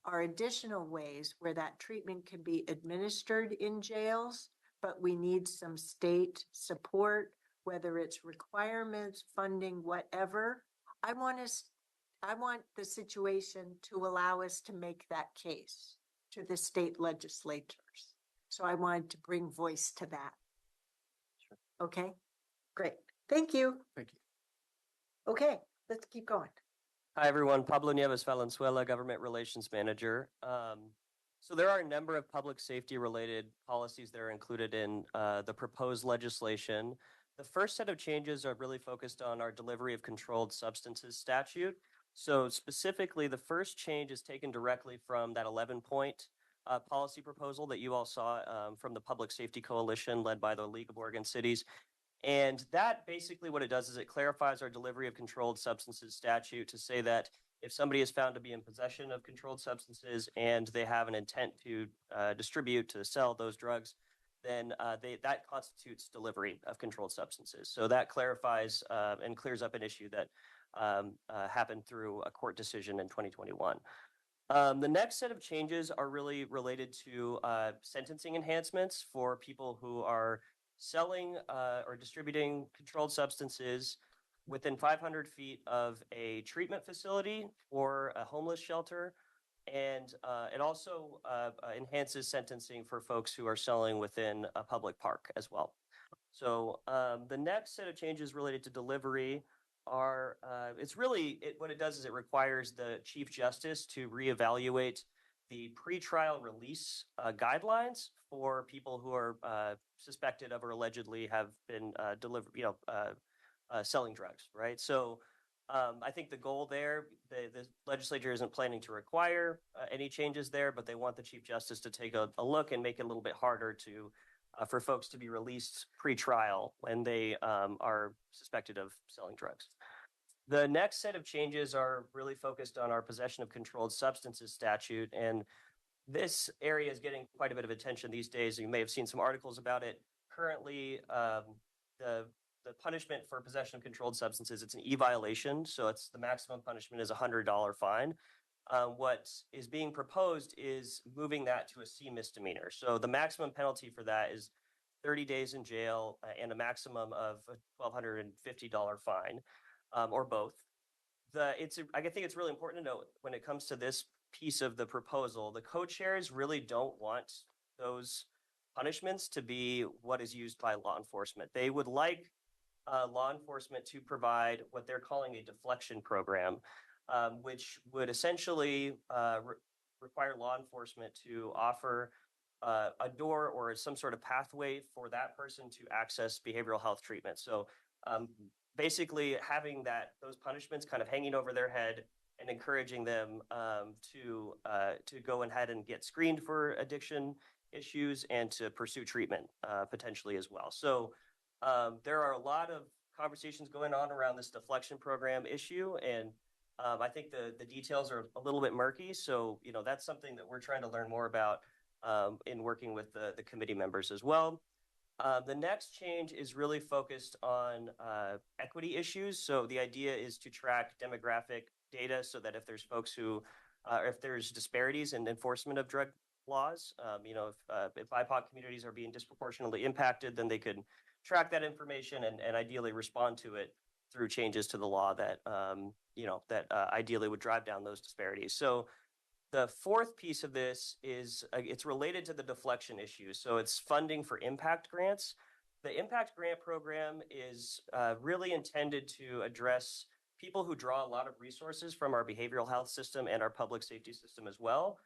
[SPEAKER 2] are additional ways where that treatment can be administered in jails, but we need some state support, whether it's requirements, funding, whatever, I want the situation to allow us to make that case to the state legislators. So I wanted to bring voice to that.
[SPEAKER 3] Sure.
[SPEAKER 2] Okay, great. Thank you.
[SPEAKER 12] Thank you.
[SPEAKER 2] Okay, let's keep going.
[SPEAKER 13] Hi, everyone. Pablo Nieves Valenzuela, Government Relations Manager. So there are a number of public safety related policies that are included in the proposed legislation. The first set of changes are really focused on our delivery of controlled substances statute. So specifically, the first change is taken directly from that 11-point policy proposal that you all saw from the Public Safety Coalition led by the League of Oregon Cities. And that basically what it does is it clarifies our delivery of controlled substances statute to say that if somebody is found to be in possession of controlled substances and they have an intent to distribute, to sell those drugs, then that constitutes delivery of controlled substances. So that clarifies and clears up an issue that happened through a court decision in 2021. The next set of changes are really related to sentencing enhancements for people who are selling or distributing controlled substances within 500 feet of a treatment facility or a homeless shelter. And it also enhances sentencing for folks who are selling within a public park as well. So the next set of changes related to delivery are, what it does is it requires the Chief Justice to reevaluate the pretrial release guidelines for people who are suspected of or allegedly have been selling drugs, right? So I think the goal there, the legislature isn't planning to require any changes there, but they want the Chief Justice to take a look and make it a little bit harder for folks to be released pre-trial when they are suspected of selling drugs. The next set of changes are really focused on our possession of controlled substances statute. And this area is getting quite a bit of attention these days. You may have seen some articles about it. Currently, the punishment for possession of controlled substances, it's an e-violation. So the maximum punishment is a $100 fine. What is being proposed is moving that to a C misdemeanor. So the maximum penalty for that is 30 days in jail and a maximum of a $1,250 fine, or both. I think it's really important to note when it comes to this piece of the proposal, the co-chairs really don't want those punishments to be what is used by law enforcement. They would like law enforcement to provide what they're calling a deflection program, which would essentially require law enforcement to offer a door or some sort of pathway for that person to access behavioral health treatment. So basically having those punishments kind of hanging over their head and encouraging them to go ahead and get screened for addiction issues and to pursue treatment potentially as well. So there are a lot of conversations going on around this deflection program issue, and I think the details are a little bit murky. So that's something that we're trying to learn more about in working with the committee members as well. The next change is really focused on equity issues. So the idea is to track demographic data so that if there's folks who, if there's disparities in enforcement of drug laws, if BIPOC communities are being disproportionately impacted, then they could track that information and ideally respond to it through changes to the law that, ideally would drive down those disparities. So the fourth piece of this is it's related to the deflection issue. So it's funding for impact grants. The impact grant program is really intended to address people who draw a lot of resources from our behavioral health system and our public safety system as well.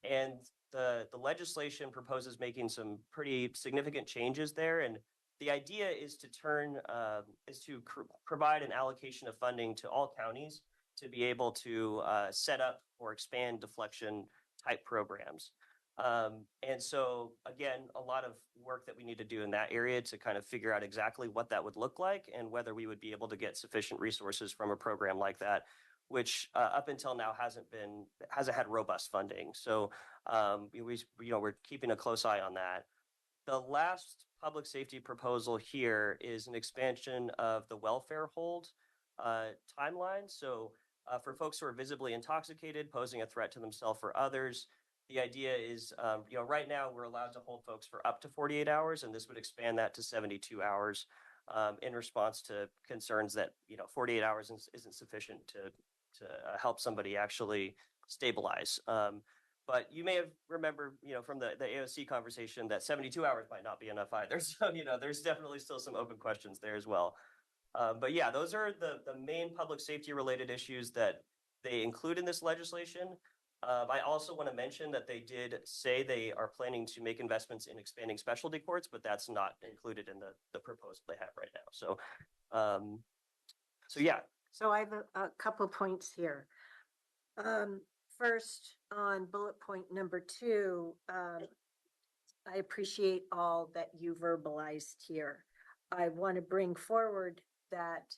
[SPEAKER 13] And the legislation proposes making some pretty significant changes there. And the idea is to provide an allocation of funding to all counties to be able to set up or expand deflection type programs. And so again, a lot of work that we need to do in that area to kind of figure out exactly what that would look like and whether we would be able to get sufficient resources from a program like that, which up until now hasn't had robust funding. So we're keeping a close eye on that. The last public safety proposal here is an expansion of the welfare hold timeline. So for folks who are visibly intoxicated, posing a threat to themselves or others, the idea is, right now we're allowed to hold folks for up to 48 hours, and this would expand that to 72 hours in response to concerns that 48 hours isn't sufficient to help somebody actually stabilize. But you may have remembered, from the AOC conversation that 72 hours might not be enough either. So, there's definitely still some open questions there as well. But yeah, those are the main public safety related issues that they include in this legislation. I also want to mention that they did say they are planning to make investments in expanding specialty courts, but that's not included in the proposal they have right now. So yeah.
[SPEAKER 2] So I have a couple points here. First, on bullet point number 2, I appreciate all that you verbalized here. I want to bring forward that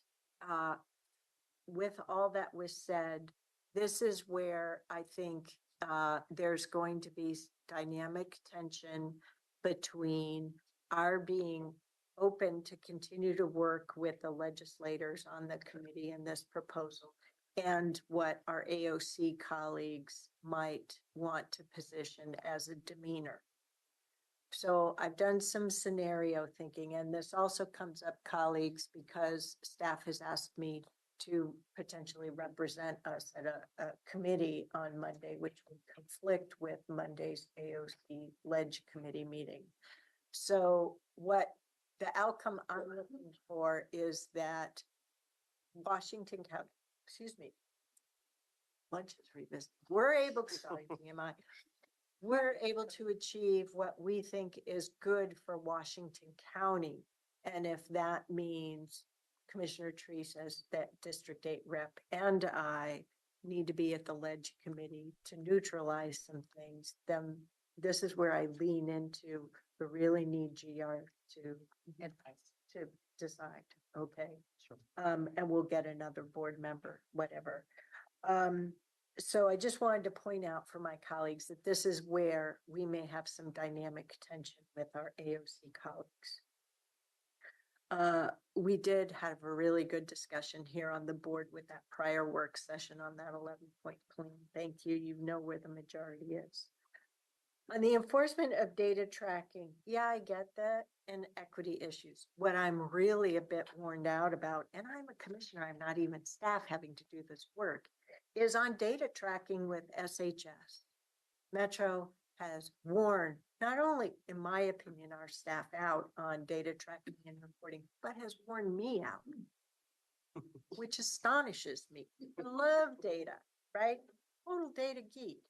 [SPEAKER 2] with all that was said, this is where I think there's going to be dynamic tension between our being open to continue to work with the legislators on the committee in this proposal and what our AOC colleagues might want to position as a demeanor. So I've done some scenario thinking, and this also comes up, colleagues, because staff has asked me to potentially represent us at a committee on Monday, which would conflict with Monday's AOC Ledge Committee meeting. So what the outcome I'm looking for is that Washington County, lunch is revisited. We're able to achieve what we think is good for Washington County. And if that means Commissioner Tree says that District 8 rep and I need to be at the Ledge Committee to neutralize some things, then this is where I lean into the really need GR to decide. Okay.
[SPEAKER 3] Sure.
[SPEAKER 2] And we'll get another board member, whatever. So I just wanted to point out for my colleagues that this is where we may have some dynamic tension with our AOC colleagues. We did have a really good discussion here on the board with that prior work session on that 11-point plan. Thank you. You know where the majority is. On the enforcement of data tracking, yeah, I get that, and equity issues. What I'm really a bit warned out about, and I'm a commissioner, I'm not even staff having to do this work, is on data tracking with SHS. Metro has warned, not only, in my opinion, our staff out on data tracking and reporting, but has warned me out, which astonishes me. I love data, right? Total data geek.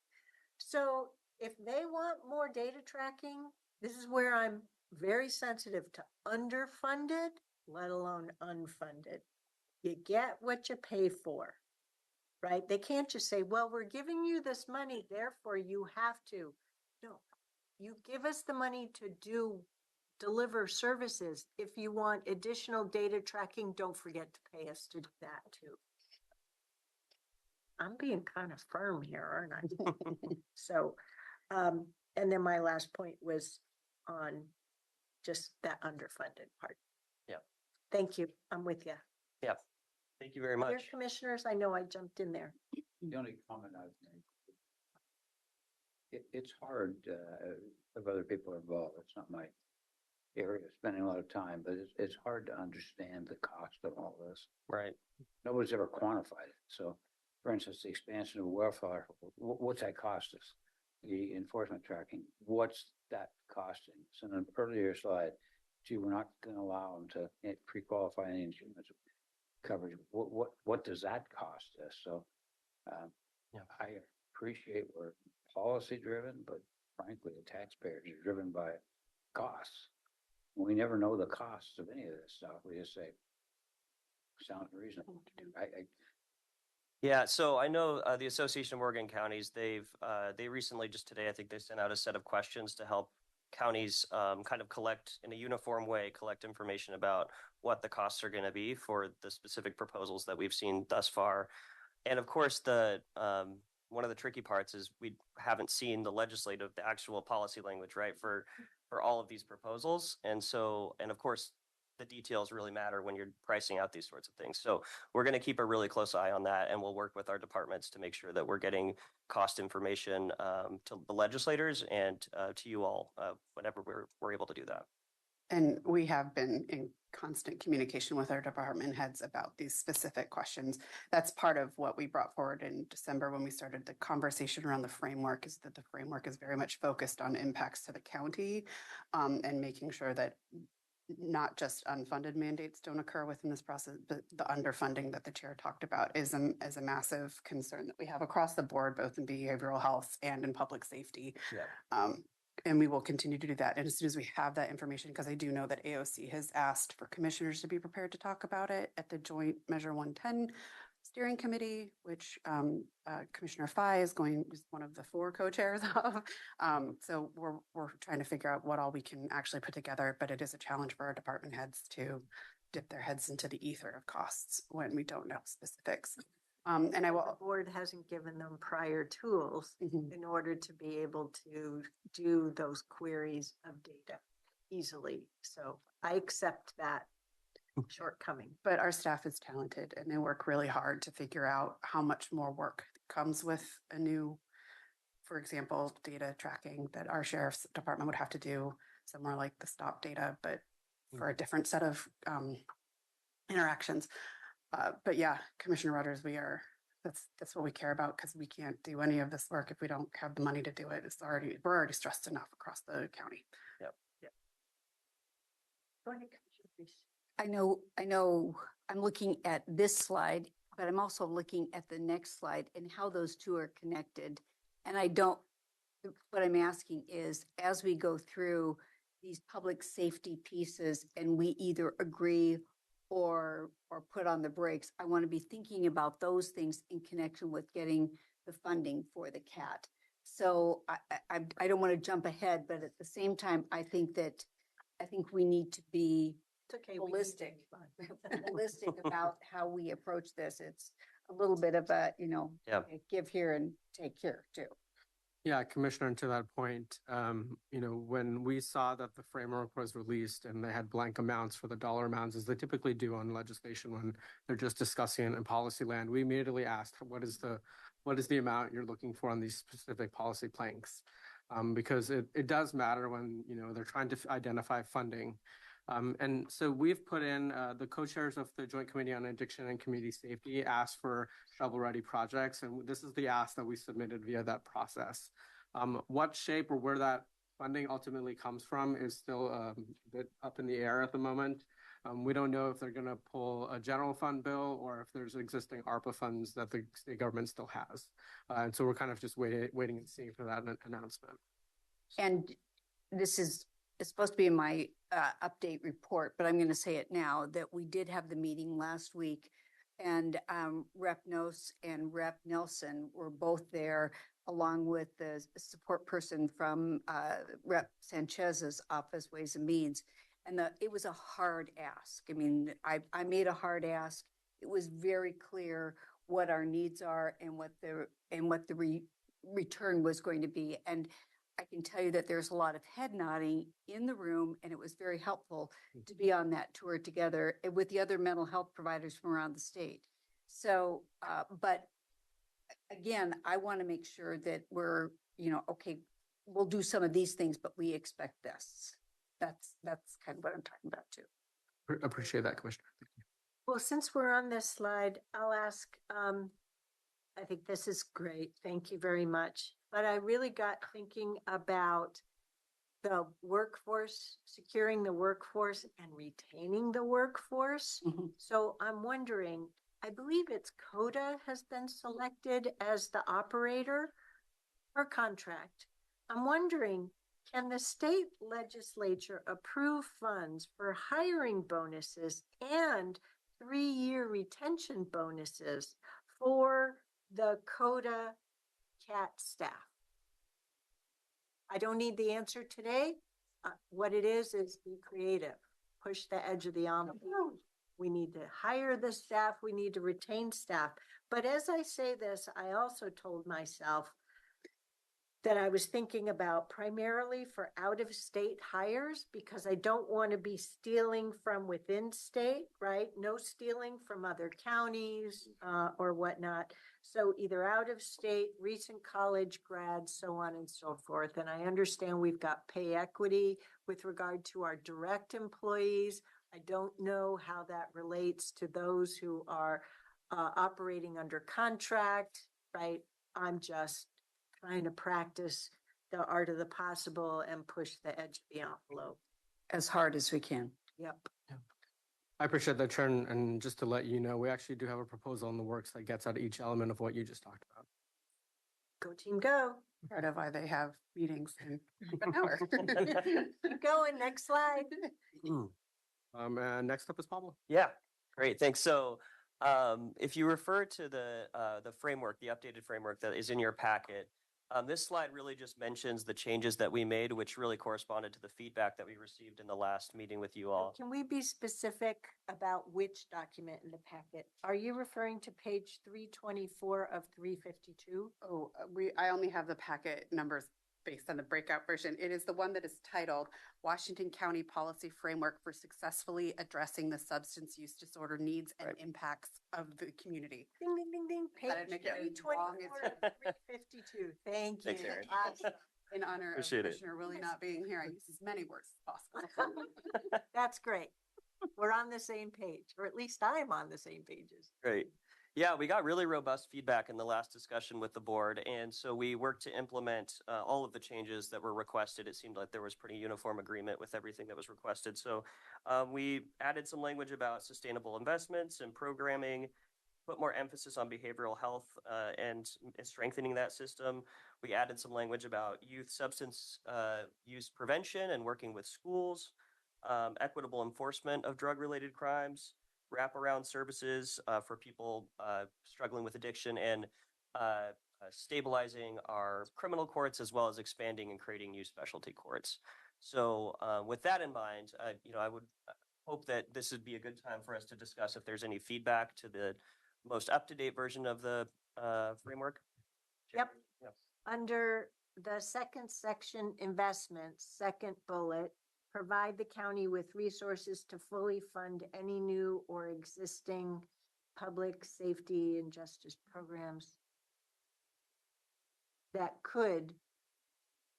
[SPEAKER 2] So if they want more data tracking, this is where I'm very sensitive to underfunded, let alone unfunded. You get what you pay for, right? They can't just say, well, we're giving you this money, therefore you have to. No, you give us the money to deliver services. If you want additional data tracking, don't forget to pay us to do that too. I'm being kind of firm here, aren't I? So, and then my last point was on just that underfunded part.
[SPEAKER 13] Yeah.
[SPEAKER 2] Thank you. I'm with you.
[SPEAKER 13] Yeah. Thank you very
[SPEAKER 2] Other
[SPEAKER 13] much.
[SPEAKER 2] commissioners, I know I jumped in there.
[SPEAKER 9] The only comment I've made, it's hard, if other people are involved. It's not my area of spending a lot of time, but it's hard to understand the cost of all this.
[SPEAKER 13] Right.
[SPEAKER 9] Nobody's ever quantified it. So, for instance, the expansion of welfare, what's that cost us? The enforcement tracking, what's that costing? So in an earlier slide, gee, we're not going to allow them to pre-qualify any insurance coverage. What does that cost us? So,
[SPEAKER 13] Yeah.
[SPEAKER 9] I appreciate we're policy driven, but frankly, the taxpayers are driven by costs. We never know the costs of any of this stuff. We just say, sounds reasonable to do.
[SPEAKER 13] Yeah, so I know the Association of Oregon Counties, they recently, just today, I think they sent out a set of questions to help counties kind of collect in a uniform way, collect information about what the costs are going to be for the specific proposals that we've seen thus far. And of course, one of the tricky parts is we haven't seen the actual policy language, right, for all of these proposals. And of course, the details really matter when you're pricing out these sorts of things. So we're going to keep a really close eye on that, and we'll work with our departments to make sure that we're getting cost information to the legislators and to you all whenever we're able to do that.
[SPEAKER 11] And we have been in constant communication with our department heads about these specific questions. That's part of what we brought forward in December when we started the conversation around the framework, is that the framework is very much focused on impacts to the county, and making sure that not just unfunded mandates don't occur within this process, but the underfunding that the chair talked about is a massive concern that we have across the board, both in behavioral health and in public safety.
[SPEAKER 13] Yeah.
[SPEAKER 11] And we will continue to do that. And as soon as we have that information, because I do know that AOC has asked for commissioners to be prepared to talk about it at the Joint Measure 110 Steering Committee, which Commissioner Fye is one of the 4 co-chairs of. So we're trying to figure out what all we can actually put together, but it is a challenge for our department heads to dip their heads into the ether of costs when we don't know specifics. And I will.
[SPEAKER 2] The board hasn't given them prior tools
[SPEAKER 11] Mhm.
[SPEAKER 2] in order to be able to do those queries of data easily. So I accept that shortcoming.
[SPEAKER 11] But our staff is talented and they work really hard to figure out how much more work comes with a new, for example, data tracking that our sheriff's department would have to do, somewhere like the stop data, but for a different set of interactions. But yeah, Commissioner Rudders, that's what we care about, because we can't do any of this work if we don't have the money to do it. We're already stressed enough across the county.
[SPEAKER 13] Yep.
[SPEAKER 2] Go ahead, Commissioner Reese.
[SPEAKER 6] I know, I'm looking at this slide, but I'm also looking at the next slide and how those two are connected. And what I'm asking is, as we go through these public safety pieces and we either agree or put on the brakes, I want to be thinking about those things in connection with getting the funding for the CAT. So I don't want to jump ahead, but at the same time, I think we need to be
[SPEAKER 2] It's okay.
[SPEAKER 6] holistic, holistic about how we approach this. It's a little bit of a,
[SPEAKER 13] Yeah.
[SPEAKER 6] give here and take here too.
[SPEAKER 12] Yeah, Commissioner, and to that point, when we saw that the framework was released and they had blank amounts for the dollar amounts, as they typically do on legislation when they're just discussing it in policy land, we immediately asked, what is the amount you're looking for on these specific policy planks? Because it does matter when, they're trying to identify funding. And so we've put in the co-chairs of the Joint Committee on Addiction and Community Safety asked for shovel-ready projects, and this is the ask that we submitted via that process. What shape or where that funding ultimately comes from is still a bit up in the air at the moment. We don't know if they're going to pull a general fund bill or if there's existing ARPA funds that the state government still has. And so we're kind of just waiting and seeing for that announcement.
[SPEAKER 6] And this is, it's supposed to be in my update report, but I'm going to say it now, that we did have the meeting last week, and Rep. Nose and Rep. Nelson were both there, along with the support person from Rep. Sanchez's office, Ways and Means. And it was a hard ask. I mean, I made a hard ask. It was very clear what our needs are and what the return was going to be. And I can tell you that there's a lot of head nodding in the room, and it was very helpful to be on that tour together with the other mental health providers from around the state. So, but again, I want to make sure that we're, okay, we'll do some of these things, but we expect this. That's kind of what I'm talking about too.
[SPEAKER 12] Appreciate that, Commissioner. Thank you.
[SPEAKER 2] Well, since we're on this slide, I'll ask, I think this is great. Thank you very much. But I really got thinking about the workforce, securing the workforce and retaining the workforce.
[SPEAKER 6] Mhm.
[SPEAKER 2] So I'm wondering, I believe it's CODA has been selected as the operator per contract. I'm wondering, can the state legislature approve funds for hiring bonuses and 3-year retention bonuses for the CODA CAT staff? I don't need the answer today. What it is be creative, push the edge of the envelope. We need to hire the staff. We need to retain staff. But as I say this, I also told myself that I was thinking about primarily for out-of-state hires, because I don't want to be stealing from within state, right? No stealing from other counties or whatnot. So either out-of-state, recent college grads, so on and so forth. And I understand we've got pay equity with regard to our direct employees. I don't know how that relates to those who are operating under contract, right? I'm just trying to practice the art of the possible and push the edge of the envelope.
[SPEAKER 6] As hard as we can.
[SPEAKER 2] Yep.
[SPEAKER 12] I appreciate that, Chair. And just to let you know, we actually do have a proposal in the works that gets at each element of what you just talked about.
[SPEAKER 2] Go team, go.
[SPEAKER 11] Part of why they have meetings in an hour.
[SPEAKER 2] Keep going. Next slide.
[SPEAKER 12] And next up is Pablo.
[SPEAKER 13] Yeah, great, thanks. So if you refer to the framework, the updated framework that is in your packet, this slide really just mentions the changes that we made, which really corresponded to the feedback that we received in the last meeting with you all.
[SPEAKER 2] Can we be specific about which document in the packet? Are you referring to page 324 of 352?
[SPEAKER 11] Oh, I only have the packet numbers based on the breakout version. It is the one that is titled Washington County Policy Framework for Successfully Addressing the Substance Use Disorder Needs and Impacts of the Community.
[SPEAKER 2] Ding, ding, ding, ding. Page
[SPEAKER 11] That'd make it as
[SPEAKER 2] 324
[SPEAKER 11] long as-
[SPEAKER 2] of 352. Thank you.
[SPEAKER 13] Thanks, Erin.
[SPEAKER 2] Awesome.
[SPEAKER 11] In honor
[SPEAKER 13] Appreciate
[SPEAKER 11] of
[SPEAKER 13] it.
[SPEAKER 11] Commissioner Willie not being here, I use as many words as possible.
[SPEAKER 2] That's great. We're on the same page, or at least I'm on the same pages.
[SPEAKER 13] Great. Yeah, we got really robust feedback in the last discussion with the board. And so we worked to implement all of the changes that were requested. It seemed like there was pretty uniform agreement with everything that was requested. So we added some language about sustainable investments and programming, put more emphasis on behavioral health and strengthening that system. We added some language about youth substance use prevention and working with schools, equitable enforcement of drug-related crimes, wraparound services for people struggling with addiction, and stabilizing our criminal courts, as well as expanding and creating new specialty courts. So with that in mind, I would hope that this would be a good time for us to discuss if there's any feedback to the most up-to-date version of the framework.
[SPEAKER 2] Yep.
[SPEAKER 13] Yep.
[SPEAKER 2] Under the second section, investments, second bullet, provide the county with resources to fully fund any new or existing public safety and justice programs that could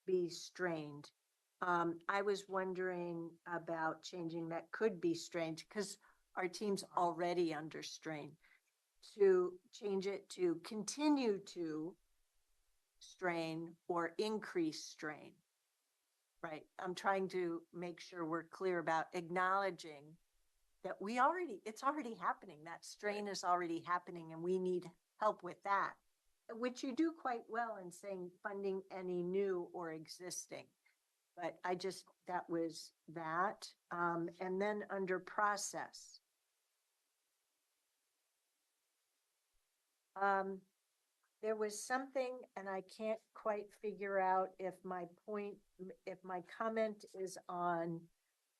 [SPEAKER 2] be strained. I was wondering about changing that could be strained, because our team's already under strain, to change it to continue to strain or increase strain. Right. I'm trying to make sure we're clear about acknowledging that it's already happening. That strain is already happening and we need help with that, which you do quite well in saying funding any new or existing. But that was that. And then under process. There was something, and I can't quite figure out if my comment is on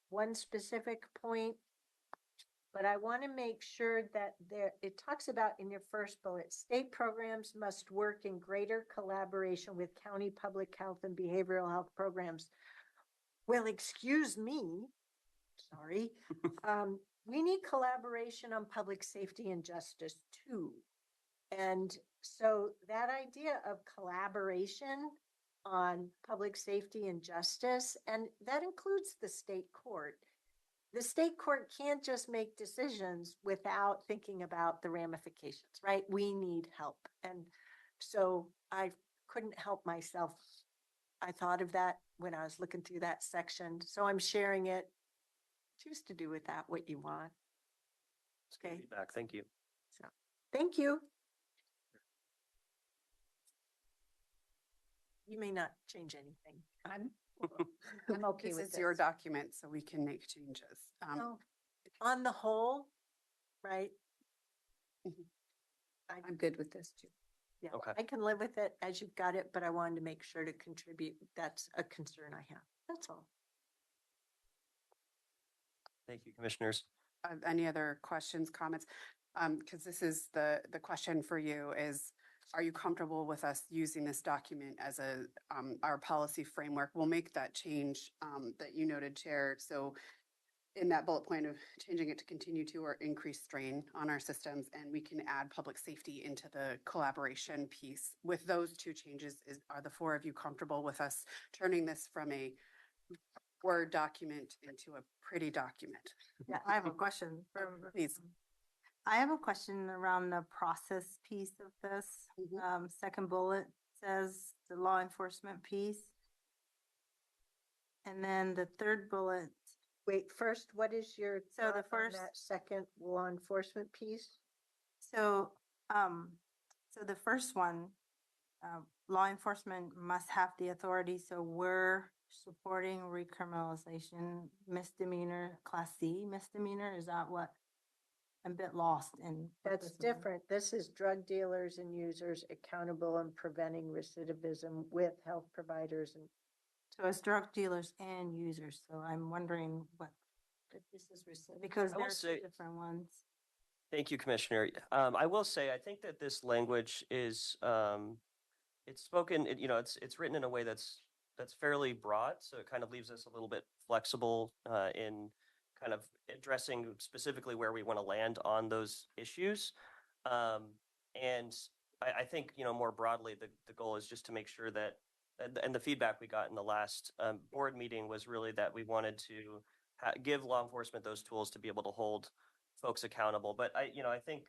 [SPEAKER 2] one specific point, but I want to make sure that it talks about in your first bullet, state programs must work in greater collaboration with county public health and behavioral health programs. Well, excuse me, sorry. We need collaboration on public safety and justice too. And so that idea of collaboration on public safety and justice, and that includes the state court. The state court can't just make decisions without thinking about the ramifications, right? We need help. And so I couldn't help myself. I thought of that when I was looking through that section. So I'm sharing it. Choose to do with that what you want. Okay.
[SPEAKER 13] Feedback. Thank you.
[SPEAKER 2] So thank you. You may not change anything.
[SPEAKER 6] I'm okay
[SPEAKER 11] This
[SPEAKER 6] with
[SPEAKER 11] is
[SPEAKER 6] this.
[SPEAKER 11] your document, so we can make changes.
[SPEAKER 2] No, on the whole, right?
[SPEAKER 6] I'm good with this too.
[SPEAKER 2] Yeah,
[SPEAKER 13] Okay.
[SPEAKER 2] I can live with it as you've got it, but I wanted to make sure to contribute. That's a concern I have. That's all.
[SPEAKER 13] Thank you, commissioners.
[SPEAKER 11] Any other questions, comments? Because this is the question for you is, are you comfortable with us using this document as our policy framework? We'll make that change that you noted, Chair. So in that bullet point of changing it to continue to or increase strain on our systems, and we can add public safety into the collaboration piece. With those two changes, are the four of you comfortable with us turning this from a Word document into a pretty document?
[SPEAKER 8] Yeah, I have a question.
[SPEAKER 11] Please.
[SPEAKER 8] I have a question around the process piece of this. Second bullet says the law enforcement piece. And then the third bullet.
[SPEAKER 2] Wait, first, what is your
[SPEAKER 8] So the
[SPEAKER 2] thought on
[SPEAKER 8] first-
[SPEAKER 2] that second law enforcement piece?
[SPEAKER 8] So, the first one, law enforcement must have the authority. So we're supporting recriminalization misdemeanor, Class C misdemeanor. Is that what? I'm a bit lost in. what
[SPEAKER 2] That's
[SPEAKER 8] this is.
[SPEAKER 2] different. This is drug dealers and users accountable and preventing recidivism with health providers and
[SPEAKER 8] So it's drug dealers and users. So I'm wondering what,
[SPEAKER 2] but this is recidivism.
[SPEAKER 8] because
[SPEAKER 13] I will
[SPEAKER 8] there's
[SPEAKER 13] say-
[SPEAKER 8] two different ones.
[SPEAKER 13] Thank you, Commissioner. I will say, I think that this language is, it's spoken, it's written in a way that's fairly broad. So it kind of leaves us a little bit flexible in kind of addressing specifically where we want to land on those issues. And I think, more broadly, the goal is just to make sure that, and the feedback we got in the last board meeting was really that we wanted to give law enforcement those tools to be able to hold folks accountable. But I think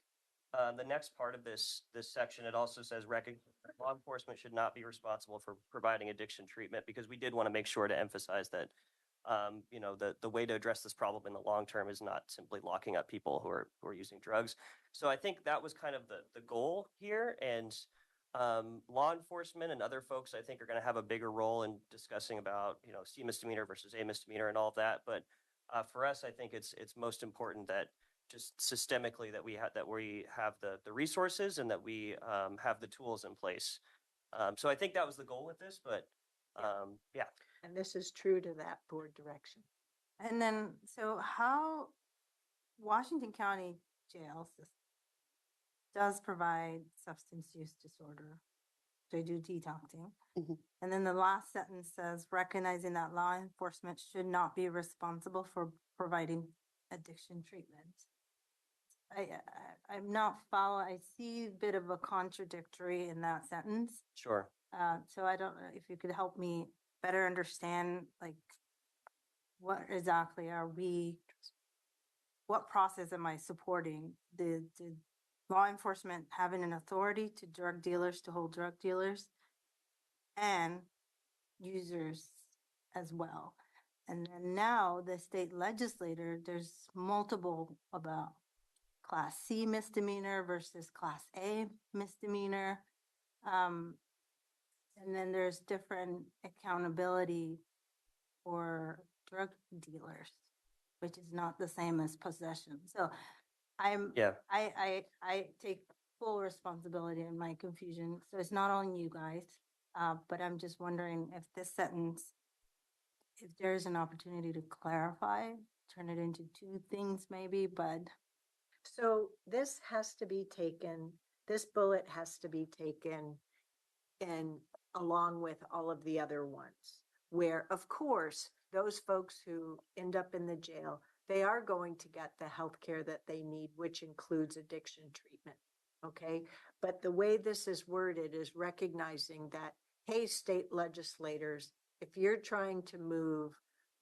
[SPEAKER 13] the next part of this section, it also says law enforcement should not be responsible for providing addiction treatment, because we did want to make sure to emphasize that the way to address this problem in the long term is not simply locking up people who are using drugs. So I think that was kind of the goal here. And law enforcement and other folks, I think, are going to have a bigger role in discussing about, C misdemeanor versus A misdemeanor and all of that. But for us, I think it's most important that just systemically that we have the resources and that we have the tools in place. So I think that was the goal with this, but yeah.
[SPEAKER 2] And this is true to that board direction.
[SPEAKER 8] And then, so how Washington County Jail system does provide substance use disorder. They do detoxing. And then the last sentence says, recognizing that law enforcement should not be responsible for providing addiction treatment. I'm not following. I see a bit of a contradictory in that sentence.
[SPEAKER 13] Sure.
[SPEAKER 8] So I don't know if you could help me better understand, like, what exactly what process am I supporting? The law enforcement having an authority to drug dealers to hold drug dealers and users as well. And then now the state legislator, there's multiple about class C misdemeanor versus class A misdemeanor. And then there's different accountability for drug dealers, which is not the same as possession. So
[SPEAKER 13] Yeah.
[SPEAKER 8] I take full responsibility in my confusion. So it's not on you guys. But I'm just wondering if this sentence, if there's an opportunity to clarify, turn it into two things maybe, but
[SPEAKER 2] So this has to be taken, this bullet has to be taken in along with all of the other ones. Where, of course, those folks who end up in the jail, they are going to get the health care that they need, which includes addiction treatment. Okay, but the way this is worded is recognizing that, hey, state legislators, if you're trying to move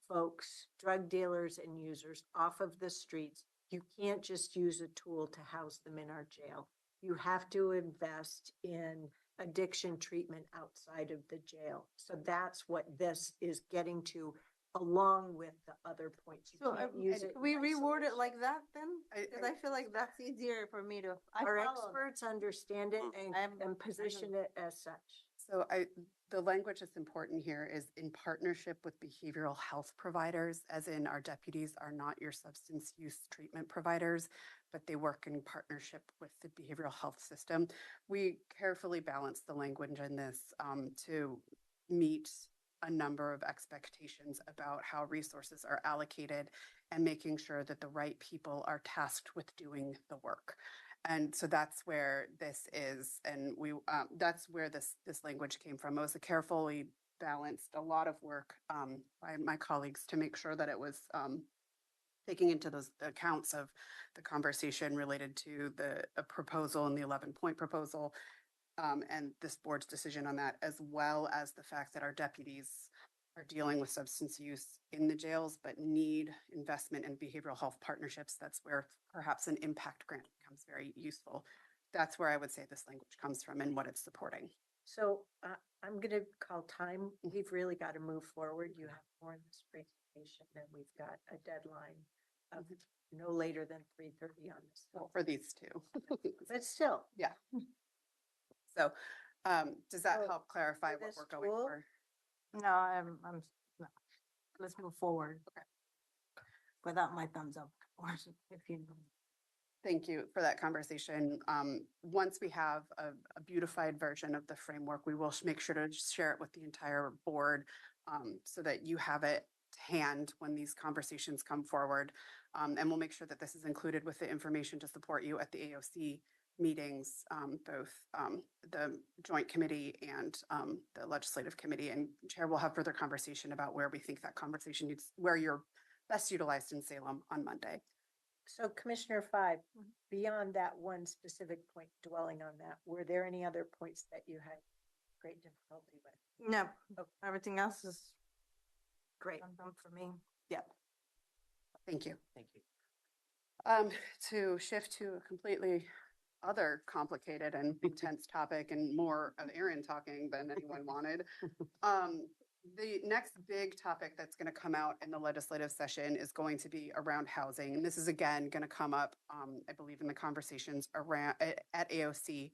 [SPEAKER 2] folks, drug dealers and users off of the streets, you can't just use a tool to house them in our jail. You have to invest in addiction treatment outside of the jail. So that's what this is getting to, along with the other points. You
[SPEAKER 8] so
[SPEAKER 2] can't use it.
[SPEAKER 8] can we
[SPEAKER 2] in
[SPEAKER 8] reword it
[SPEAKER 2] isolation.
[SPEAKER 8] like that then? Because I feel like that's easier for me to. I
[SPEAKER 2] Our
[SPEAKER 8] follow.
[SPEAKER 2] experts understand it and position it as such.
[SPEAKER 11] So the language that's important here is in partnership with behavioral health providers, as in our deputies are not your substance use treatment providers, but they work in partnership with the behavioral health system. We carefully balance the language in this to meet a number of expectations about how resources are allocated and making sure that the right people are tasked with doing the work. And so that's where this is, and that's where this language came from. It was a carefully balanced, a lot of work by my colleagues to make sure that it was taking into those accounts of the conversation related to a proposal and the 11-point proposal, and this board's decision on that, as well as the fact that our deputies are dealing with substance use in the jails, but need investment in behavioral health partnerships. That's where perhaps an impact grant becomes very useful. That's where I would say this language comes from and what it's supporting.
[SPEAKER 2] So I'm going to call time. We've really got to move forward. You have more in this presentation, and we've got a deadline of no later than 3:30 on this.
[SPEAKER 11] Well, for these two.
[SPEAKER 2] But still.
[SPEAKER 11] Yeah. So does that
[SPEAKER 2] So,
[SPEAKER 11] help clarify
[SPEAKER 2] for
[SPEAKER 11] what
[SPEAKER 2] this
[SPEAKER 11] we're going
[SPEAKER 2] tool?
[SPEAKER 11] for?
[SPEAKER 8] No, I'm, no. Let's move forward.
[SPEAKER 11] Okay.
[SPEAKER 8] Without my thumbs up, or if you know.
[SPEAKER 11] Thank you for that conversation. Once we have a beautified version of the framework, we will make sure to share it with the entire board so that you have it to hand when these conversations come forward. And we'll make sure that this is included with the information to support you at the AOC meetings, both the joint committee and the legislative committee. And Chair will have further conversation about where we think that conversation needs, where you're best utilized in Salem on Monday.
[SPEAKER 2] So Commissioner Five, beyond that one specific point, dwelling on that, were there any other points that you had great difficulty with?
[SPEAKER 8] No,
[SPEAKER 2] Okay.
[SPEAKER 8] everything else is
[SPEAKER 2] Great.
[SPEAKER 8] done for me.
[SPEAKER 11] Yep. Thank you.
[SPEAKER 3] Thank you.
[SPEAKER 11] To shift to a completely other complicated and intense topic and more of Aaron talking than anyone wanted. The next big topic that's going to come out in the legislative session is going to be around housing. And this is again going to come up, I believe, in the conversations around at AOC,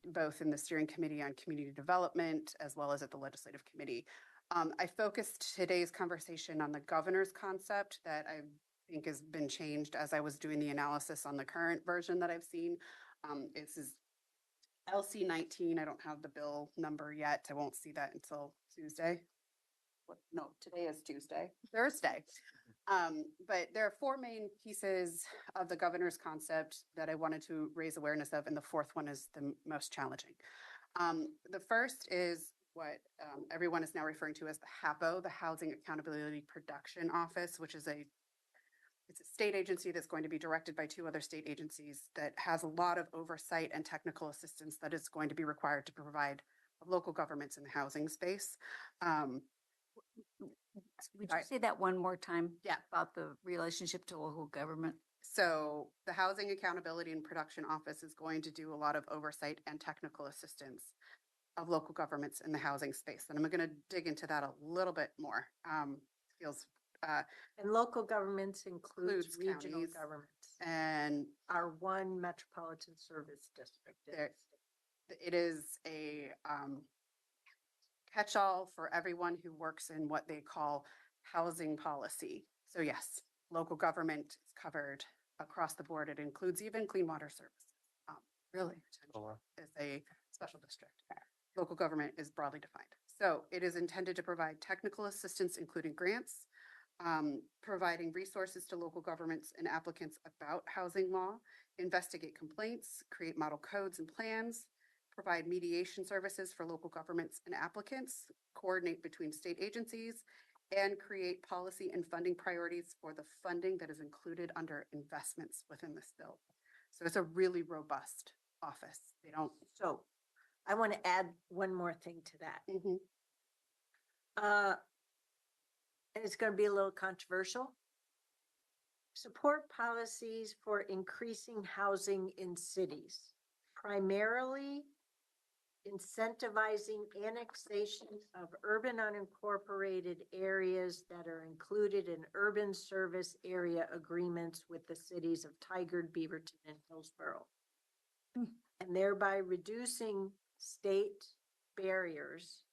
[SPEAKER 11] both in the steering committee on community development as well as at the legislative committee. I focused today's conversation on the governor's concept that I think has been changed as I was doing the analysis on the current version that I've seen. This is LC 19. I don't have the bill number yet. I won't see that until Tuesday. No, today is Tuesday, Thursday. But there are four main pieces of the governor's concept that I wanted to raise awareness of, and the fourth one is the most challenging. The first is what everyone is now referring to as the HAPO, the Housing Accountability Production Office, which is it's a state agency that's going to be directed by two other state agencies that has a lot of oversight and technical assistance that is going to be required to provide local governments in the housing space.
[SPEAKER 6] Would you say that one more time?
[SPEAKER 11] Yeah.
[SPEAKER 6] About the relationship to local government?
[SPEAKER 11] So the Housing Accountability and Production Office is going to do a lot of oversight and technical assistance of local governments in the housing space. And I'm going to dig into that a little bit more. feels,
[SPEAKER 2] And local governments includes
[SPEAKER 11] Includes
[SPEAKER 2] regional
[SPEAKER 11] counties.
[SPEAKER 2] governments.
[SPEAKER 11] and
[SPEAKER 2] Our one metropolitan service district. in the
[SPEAKER 11] There-
[SPEAKER 2] state.
[SPEAKER 11] it is a catch-all for everyone who works in what they call housing policy. So yes, local government is covered across the board. It includes even clean water services. Really, is a special district. Local government is broadly defined. So it is intended to provide technical assistance, including grants, providing resources to local governments and applicants about housing law, investigate complaints, create model codes and plans, provide mediation services for local governments and applicants, coordinate between state agencies, and create policy and funding priorities for the funding that is included under investments within this bill. So it's a really robust office. They don't.
[SPEAKER 2] So I want to add one more thing to that.
[SPEAKER 11] Mhm.
[SPEAKER 2] And it's going to be a little controversial. Support policies for increasing housing in cities, primarily incentivizing annexation of urban unincorporated areas that are included in urban service area agreements with the cities of Tigard, Beaverton, and Hillsboro. And thereby reducing state barriers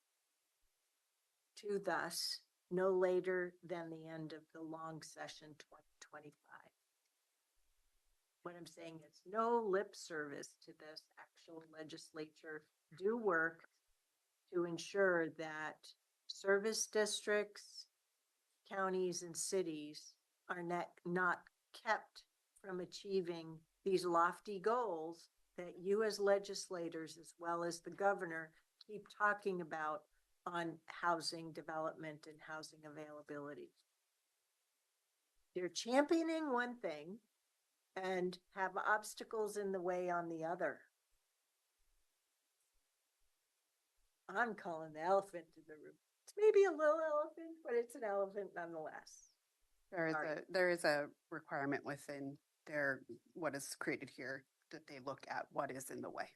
[SPEAKER 2] to thus no later than the end of the long session 2025. What I'm saying is no lip service to this. Actual legislature do work to ensure that service districts, counties, and cities are not kept from achieving these lofty goals that you as legislators, as well as the governor, keep talking about on housing development and housing availability. They're championing one thing and have obstacles in the way on the other. I'm calling the elephant in the room. It's maybe a little elephant, but it's an elephant nonetheless. Sorry.
[SPEAKER 11] There is a requirement within what is created here that they look at what is in the way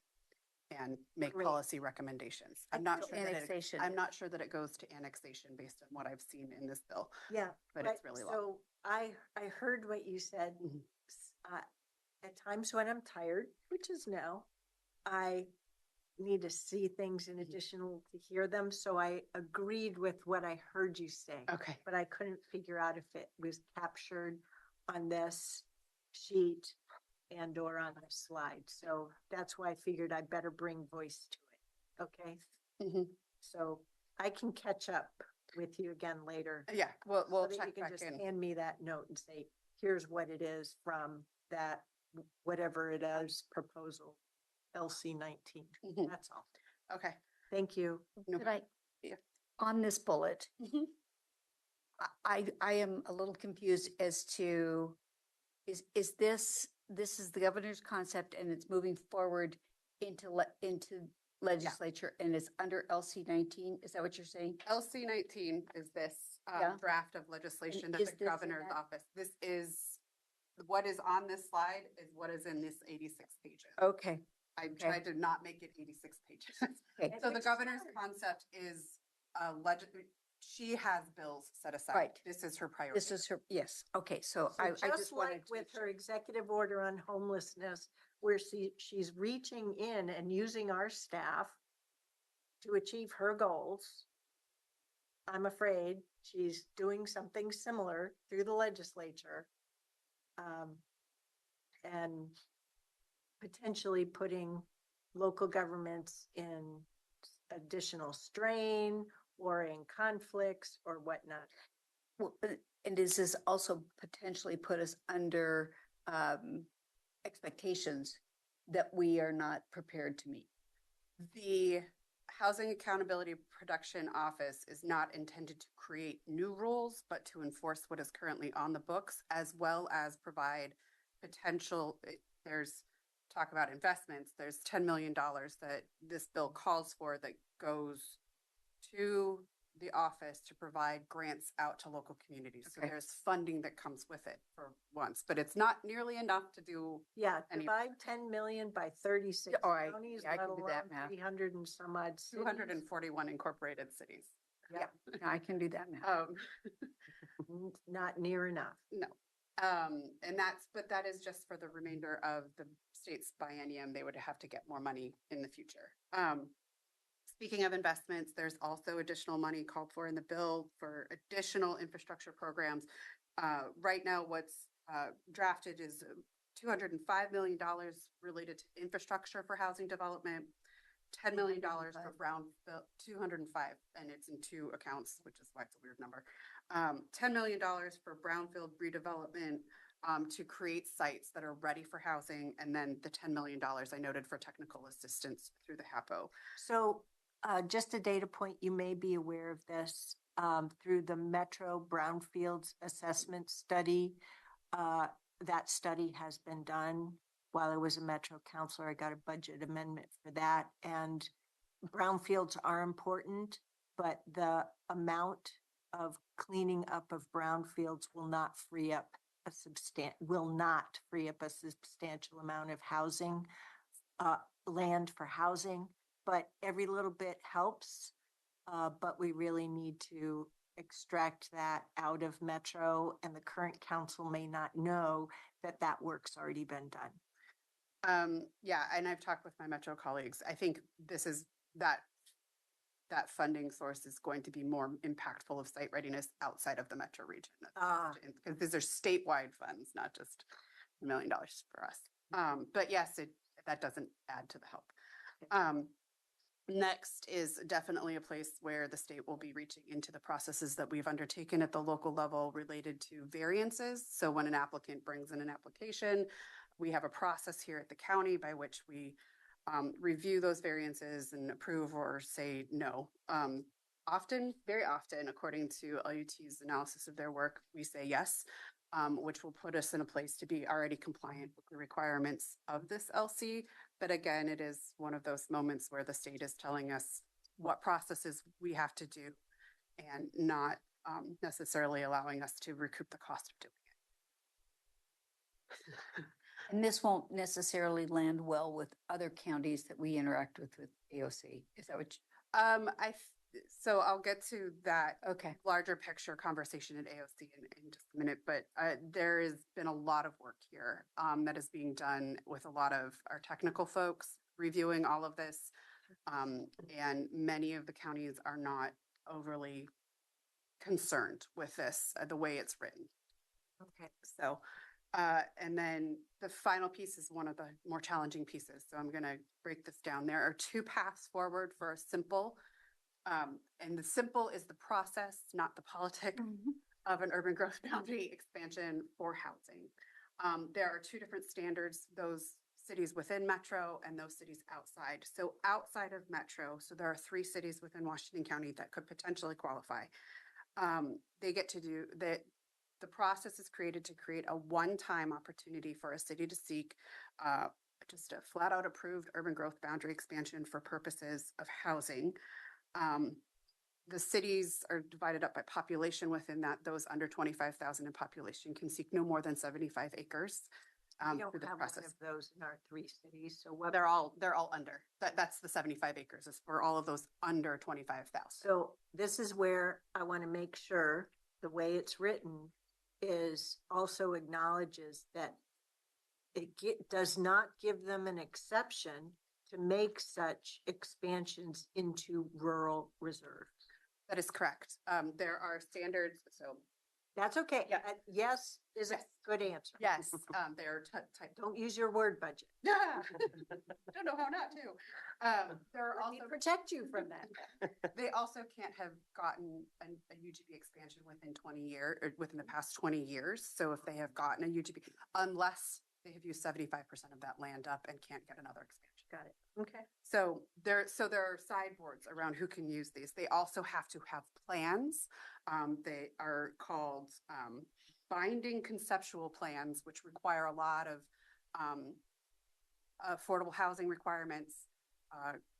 [SPEAKER 11] and make
[SPEAKER 2] Great.
[SPEAKER 11] policy recommendations. I'm
[SPEAKER 6] Like
[SPEAKER 11] not sure
[SPEAKER 6] annexation.
[SPEAKER 11] I'm not sure that it goes to annexation based on what I've seen in this bill.
[SPEAKER 2] Yeah,
[SPEAKER 11] But it's really long.
[SPEAKER 2] so I heard what you said.
[SPEAKER 11] Mhm.
[SPEAKER 2] At times when I'm tired, which is now, I need to see things in addition to hear them. So I agreed with what I heard you say.
[SPEAKER 11] Okay.
[SPEAKER 2] But I couldn't figure out if it was captured on this sheet and or on the slide. So that's why I figured I better bring voice to it. Okay.
[SPEAKER 11] Mhm.
[SPEAKER 2] So I can catch up with you again later.
[SPEAKER 11] Yeah, we'll
[SPEAKER 2] So that you
[SPEAKER 11] check
[SPEAKER 2] can
[SPEAKER 11] back
[SPEAKER 2] just
[SPEAKER 11] in.
[SPEAKER 2] hand me that note and say, here's what it is from that, whatever it is, proposal, LC 19.
[SPEAKER 11] Mhm.
[SPEAKER 2] That's all.
[SPEAKER 11] Okay.
[SPEAKER 2] Thank you.
[SPEAKER 11] No.
[SPEAKER 6] Could I,
[SPEAKER 11] Yeah.
[SPEAKER 6] on this bullet,
[SPEAKER 11] Mhm.
[SPEAKER 6] I am a little confused as to, is this is the governor's concept and it's moving forward into legislature and it's under LC 19? Is that what you're saying?
[SPEAKER 11] LC 19 is this
[SPEAKER 6] Yeah.
[SPEAKER 11] draft of legislation
[SPEAKER 6] And
[SPEAKER 11] that
[SPEAKER 6] is
[SPEAKER 11] the
[SPEAKER 6] this in
[SPEAKER 11] governor's
[SPEAKER 6] that?
[SPEAKER 11] office. This is what is on this slide is what is in this 86 pages.
[SPEAKER 6] Okay.
[SPEAKER 11] I
[SPEAKER 6] Okay.
[SPEAKER 11] tried to not make it 86 pages.
[SPEAKER 6] Okay.
[SPEAKER 11] So the governor's concept is she has bills set aside.
[SPEAKER 6] Right.
[SPEAKER 11] This is her priority.
[SPEAKER 6] This is her, yes. Okay. So
[SPEAKER 2] So
[SPEAKER 6] I
[SPEAKER 2] just
[SPEAKER 6] just wanted
[SPEAKER 2] like
[SPEAKER 6] to
[SPEAKER 2] with
[SPEAKER 6] make
[SPEAKER 2] her
[SPEAKER 6] sure.
[SPEAKER 2] executive order on homelessness, where she's reaching in and using our staff to achieve her goals. I'm afraid she's doing something similar through the legislature. And potentially putting local governments in additional strain or in conflicts or whatnot.
[SPEAKER 6] Well, and does this also potentially put us under expectations that we are not prepared to meet?
[SPEAKER 11] The Housing Accountability Production Office is not intended to create new rules, but to enforce what is currently on the books, as well as provide potential, there's talk about investments. There's $10 million that this bill calls for that goes to the office to provide grants out to local communities. So
[SPEAKER 6] Okay.
[SPEAKER 11] there's funding that comes with it for once, but it's not nearly enough to do.
[SPEAKER 2] Yeah,
[SPEAKER 11] Any-
[SPEAKER 2] divide 10 million by 36
[SPEAKER 6] Yeah, all right.
[SPEAKER 2] counties,
[SPEAKER 6] Yeah, I
[SPEAKER 2] let
[SPEAKER 6] can do that
[SPEAKER 2] alone
[SPEAKER 6] math.
[SPEAKER 2] 300 and some odd cities.
[SPEAKER 11] 241 incorporated cities.
[SPEAKER 6] Yeah, I can do that now.
[SPEAKER 2] Not near enough.
[SPEAKER 11] No. But that is just for the remainder of the state's biennium. They would have to get more money in the future. Speaking of investments, there's also additional money called for in the bill for additional infrastructure programs. Right now, what's drafted is $205 million related to infrastructure for housing development, $10 million for brownfield, 205, and it's in two accounts, which is why it's a weird number. $10 million for brownfield redevelopment to create sites that are ready for housing, and then the $10 million I noted for technical assistance through the HAPO.
[SPEAKER 2] So just a data point, you may be aware of this through the Metro Brownfields Assessment Study. That study has been done. While I was a Metro counselor, I got a budget amendment for that. And brownfields are important, but the amount of cleaning up of brownfields will not free up a substantial amount of housing, land for housing. But every little bit helps. But we really need to extract that out of Metro, and the current council may not know that that work's already been done.
[SPEAKER 11] Yeah, and I've talked with my Metro colleagues. I think this is that funding source is going to be more impactful of site readiness outside of the Metro region. Because these are statewide funds, not just $1 million for us. But yes, that doesn't add to the help. Next is definitely a place where the state will be reaching into the processes that we've undertaken at the local level related to variances. So when an applicant brings in an application, we have a process here at the county by which we review those variances and approve or say no. Often, very often, according to LUT's analysis of their work, we say yes, which will put us in a place to be already compliant with the requirements of this LC. But again, it is one of those moments where the state is telling us what processes we have to do and not necessarily allowing us to recoup the cost of doing it.
[SPEAKER 6] And this won't necessarily land well with other counties that we interact with AOC. Is that what
[SPEAKER 11] so I'll get to that
[SPEAKER 6] okay.
[SPEAKER 11] larger picture conversation at AOC in just a minute, but there has been a lot of work here that is being done with a lot of our technical folks reviewing all of this. And many of the counties are not overly concerned with this, the way it's written.
[SPEAKER 2] Okay.
[SPEAKER 11] So, and then the final piece is one of the more challenging pieces. So I'm going to break this down. There are two paths forward for a simple, and the simple is the process, not the politics of an urban growth boundary expansion for housing. There are two different standards, those cities within Metro and those cities outside. So outside of Metro, so there are 3 cities within Washington County that could potentially qualify. They get to do that. The process is created to create a one-time opportunity for a city to seek just a flat out approved urban growth boundary expansion for purposes of housing. The cities are divided up by population within that. Those under 25,000 in population can seek no more than 75 acres.
[SPEAKER 2] We don't
[SPEAKER 11] through the
[SPEAKER 2] have
[SPEAKER 11] process.
[SPEAKER 2] one of those in our 3 cities. So what?
[SPEAKER 11] They're all under. That's the 75 acres is for all of those under 25,000.
[SPEAKER 2] So this is where I want to make sure the way it's written is also acknowledges that it does not give them an exception to make such expansions into rural reserves.
[SPEAKER 11] That is correct. There are standards. So
[SPEAKER 2] that's okay.
[SPEAKER 11] Yeah.
[SPEAKER 2] Yes is
[SPEAKER 11] Yes.
[SPEAKER 2] a good answer.
[SPEAKER 11] yes, they're type.
[SPEAKER 2] Don't use your word budget.
[SPEAKER 11] Don't know how not to. There are
[SPEAKER 2] Let me
[SPEAKER 11] also
[SPEAKER 2] protect you from that.
[SPEAKER 11] They also can't have gotten a UGB expansion within 20 years or within the past 20 years. So if they have gotten a UGB, unless they have used 75% of that land up and can't get another expansion.
[SPEAKER 2] Got it. Okay.
[SPEAKER 11] So there are sideboards around who can use these. They also have to have plans. They are called binding conceptual plans, which require a lot of affordable housing requirements,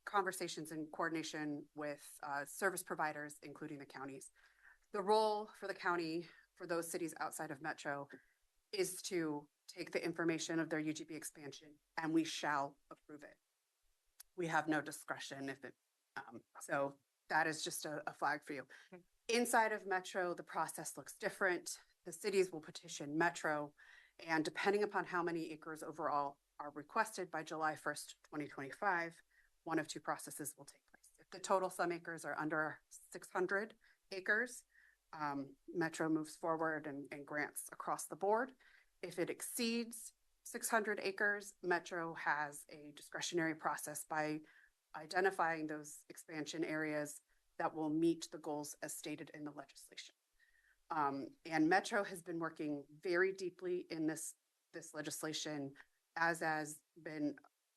[SPEAKER 11] conversations and coordination with service providers, including the counties. The role for the county, for those cities outside of Metro, is to take the information of their UGB expansion and we shall approve it. We have no discretion if it, so that is just a flag for you. Inside of Metro, the process looks different. The cities will petition Metro, and depending upon how many acres overall are requested by July 1st, 2025, one of two processes will take place. If the total sum acres are under 600 acres, Metro moves forward and grants across the board. If it exceeds 600 acres, Metro has a discretionary process by identifying those expansion areas that will meet the goals as stated in the legislation. And Metro has been working very deeply in this legislation, as has been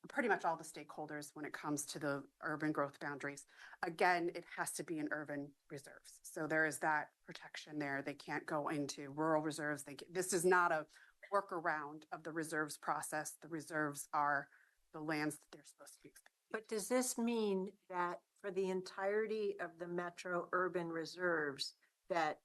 [SPEAKER 11] pretty much all the stakeholders when it comes to the urban growth boundaries. Again, it has to be in urban reserves. So there is that protection there. They can't go into rural reserves. This is not a workaround of the reserves process. The reserves are the lands that they're supposed to be.
[SPEAKER 2] But does this mean that for the entirety of the metro urban reserves, that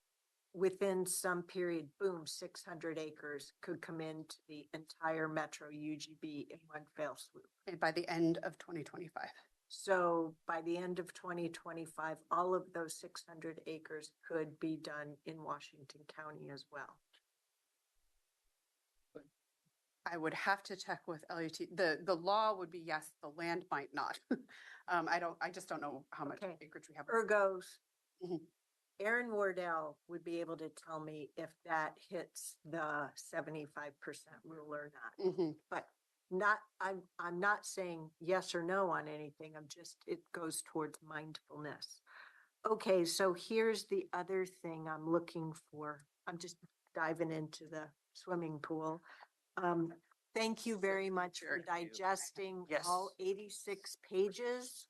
[SPEAKER 2] within some period, boom, 600 acres could come into the entire metro UGB in one fell swoop?
[SPEAKER 11] And by the end of 2025.
[SPEAKER 2] So by the end of 2025, all of those 600 acres could be done in Washington County as well.
[SPEAKER 11] I would have to check with LUT. The law would be yes, the land might not. I just don't know how much acreage we have.
[SPEAKER 2] Ergos,
[SPEAKER 11] Mhm.
[SPEAKER 2] Aaron Wardell would be able to tell me if that hits the 75% rule or not.
[SPEAKER 11] Mhm.
[SPEAKER 2] But I'm not saying yes or no on anything. It goes towards mindfulness. Okay, so here's the other thing I'm looking for. I'm just diving into the swimming pool. Thank you very much for digesting
[SPEAKER 13] Yes.
[SPEAKER 2] all 86 pages,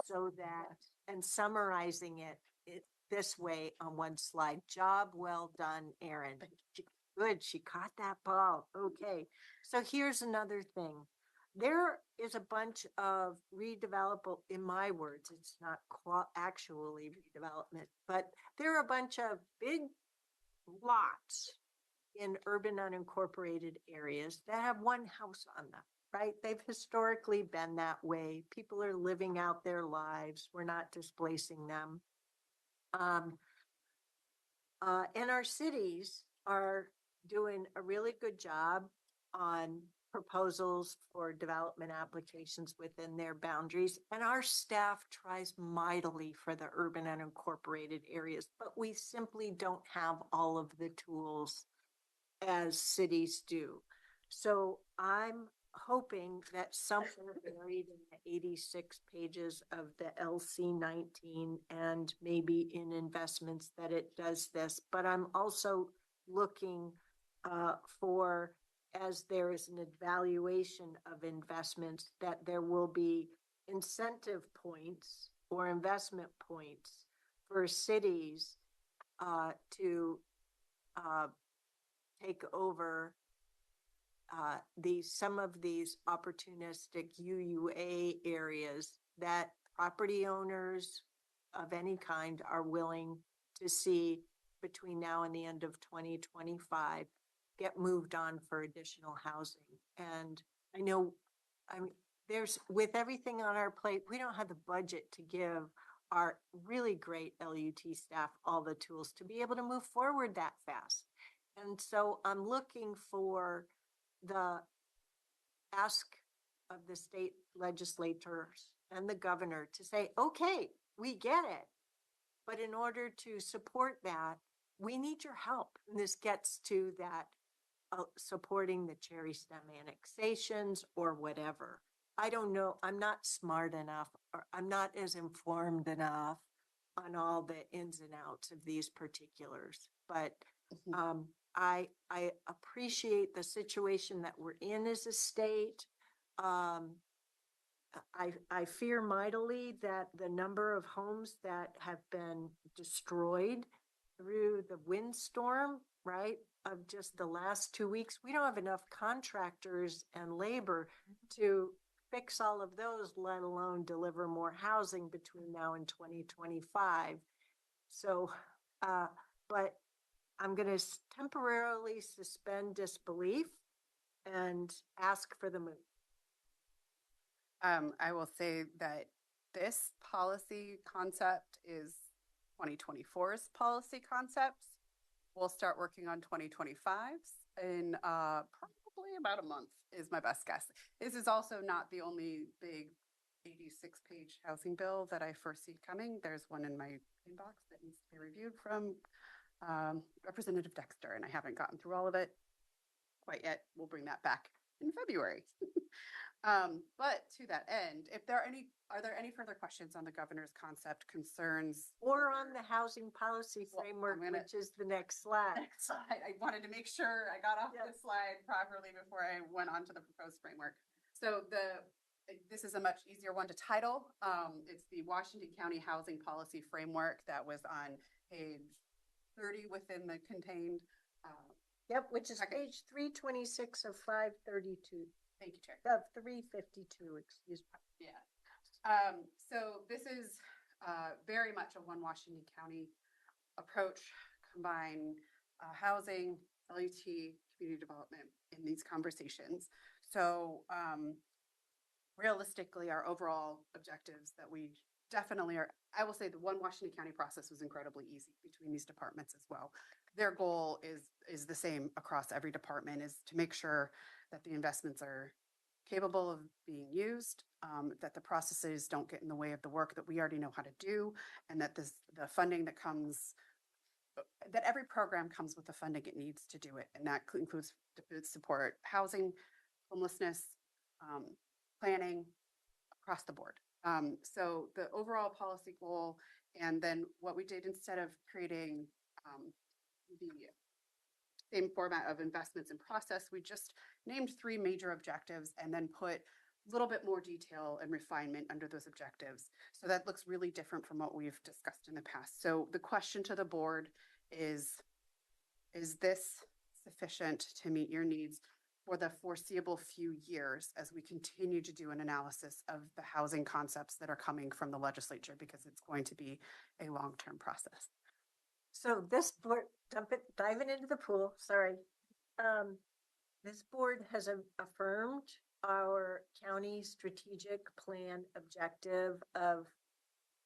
[SPEAKER 2] so that, and summarizing it this way on one slide. Job well done, Erin. Good, she caught that ball. Okay, so here's another thing. There is a bunch of redevelopable, in my words, it's not actually redevelopment, but there are a bunch of big lots in urban unincorporated areas that have one house on them, right? They've historically been that way. People are living out their lives. We're not displacing them. And our cities are doing a really good job on proposals for development applications within their boundaries. And our staff tries mightily for the urban unincorporated areas, but we simply don't have all of the tools as cities do. So I'm hoping that somewhere buried in the 86 pages of the LC19 and maybe in investments that it does this, but I'm also looking for, as there is an evaluation of investments, that there will be incentive points or investment points for cities to take over some of these opportunistic UUA areas that property owners of any kind are willing to see between now and the end of 2025 get moved on for additional housing. And I know, with everything on our plate, we don't have the budget to give our really great LUT staff all the tools to be able to move forward that fast. And so I'm looking for the ask of the state legislators and the governor to say, okay, we get it. But in order to support that, we need your help. And this gets to that supporting the cherry stem annexations or whatever. I don't know. I'm not smart enough, or I'm not as informed enough on all the ins and outs of these particulars. But I appreciate the situation that we're in as a state. I fear mightily that the number of homes that have been destroyed through the windstorm, right, of just the last 2 weeks, we don't have enough contractors and labor to fix all of those, let alone deliver more housing between now and 2025. So, but I'm going to temporarily suspend disbelief and ask for the move.
[SPEAKER 11] I will say that this policy concept is 2024's policy concepts. We'll start working on 2025's in probably about a month is my best guess. This is also not the only big 86-page housing bill that I foresee coming. There's one in my inbox that needs to be reviewed from Representative Dexter, and I haven't gotten through all of it quite yet. We'll bring that back in February. But to that end, if there are there any further questions on the governor's concept, concerns?
[SPEAKER 2] Or on the housing policy
[SPEAKER 11] Well,
[SPEAKER 2] framework,
[SPEAKER 11] I'm gonna-
[SPEAKER 2] which is the next slide.
[SPEAKER 11] Next slide. I wanted to make sure I got off
[SPEAKER 2] Yeah.
[SPEAKER 11] this slide properly before I went on to the proposed framework. So this is a much easier one to title. It's the Washington County Housing Policy Framework that was on page 30 within the contained.
[SPEAKER 2] Yep, which is
[SPEAKER 11] Okay.
[SPEAKER 2] page 326 of 532,
[SPEAKER 11] Thank you, Chair.
[SPEAKER 2] of 352, excuse me.
[SPEAKER 11] Yeah. So this is very much a one Washington County approach, combine housing, LUT, community development in these conversations. So realistically, our overall objectives that we definitely are, I will say the one Washington County process was incredibly easy between these departments as well. Their goal is the same across every department, is to make sure that the investments are capable of being used, that the processes don't get in the way of the work that we already know how to do, and that the funding that comes, that every program comes with the funding it needs to do it. And that includes to support housing, homelessness, planning across the board. So the overall policy goal, and then what we did instead of creating the same format of investments and process, we just named 3 major objectives and then put a little bit more detail and refinement under those objectives. So that looks really different from what we've discussed in the past. So the question to the board is this sufficient to meet your needs for the foreseeable few years as we continue to do an analysis of the housing concepts that are coming from the legislature, because it's going to be a long-term process.
[SPEAKER 2] So this board, diving into the pool, sorry. This board has affirmed our county strategic plan objective of,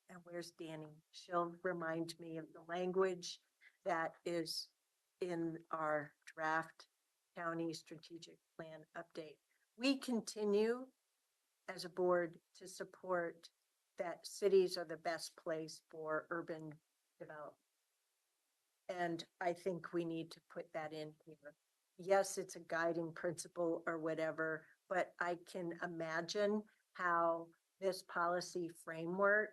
[SPEAKER 2] and where's Danny? She'll remind me of the language that is in our draft county strategic plan update. We continue as a board to support that cities are the best place for urban development. And I think we need to put that in here. Yes, it's a guiding principle or whatever, but I can imagine how this policy framework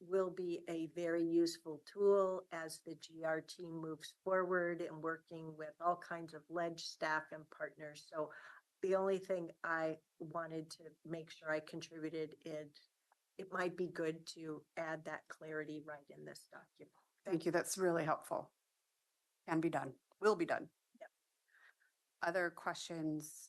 [SPEAKER 2] will be a very useful tool as the GR team moves forward and working with all kinds of ledge staff and partners. So the only thing I wanted to make sure I contributed it might be good to add that clarity right in this document.
[SPEAKER 11] Thank you. That's really helpful. Can be done, will be done.
[SPEAKER 2] Yep.
[SPEAKER 11] Other questions,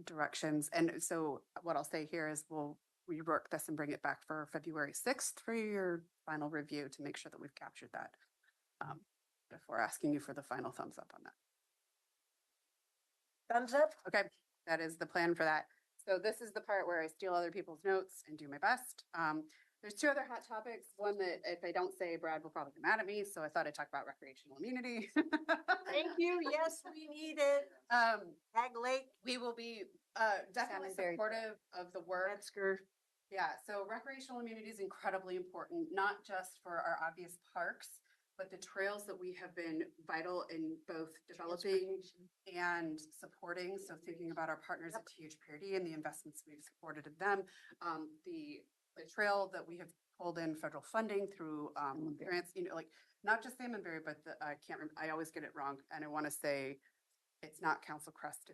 [SPEAKER 11] directions? And so what I'll say here is we'll rework this and bring it back for February 6th for your final review to make sure that we've captured that before asking you for the final thumbs up on that.
[SPEAKER 2] Thumbs up?
[SPEAKER 11] Okay, that is the plan for that. So this is the part where I steal other people's notes and do my best. There's 2 other hot topics. One that if I don't say, Brad will probably get mad at me. So I thought I'd talk about recreational immunity.
[SPEAKER 2] Thank you. Yes, we need it. Ag Lake,
[SPEAKER 11] We will be definitely
[SPEAKER 6] Salmonberry.
[SPEAKER 11] supportive of the work.
[SPEAKER 2] Metzger.
[SPEAKER 11] Yeah, so recreational immunity is incredibly important, not just for our obvious parks, but the trails that we have been vital in both developing and supporting. So thinking about our partners at THPRD and the investments we've supported in them, the trail that we have pulled in federal funding through grants, like not just Salmonberry, but I always get it wrong. And I want to say it's not Council Crest,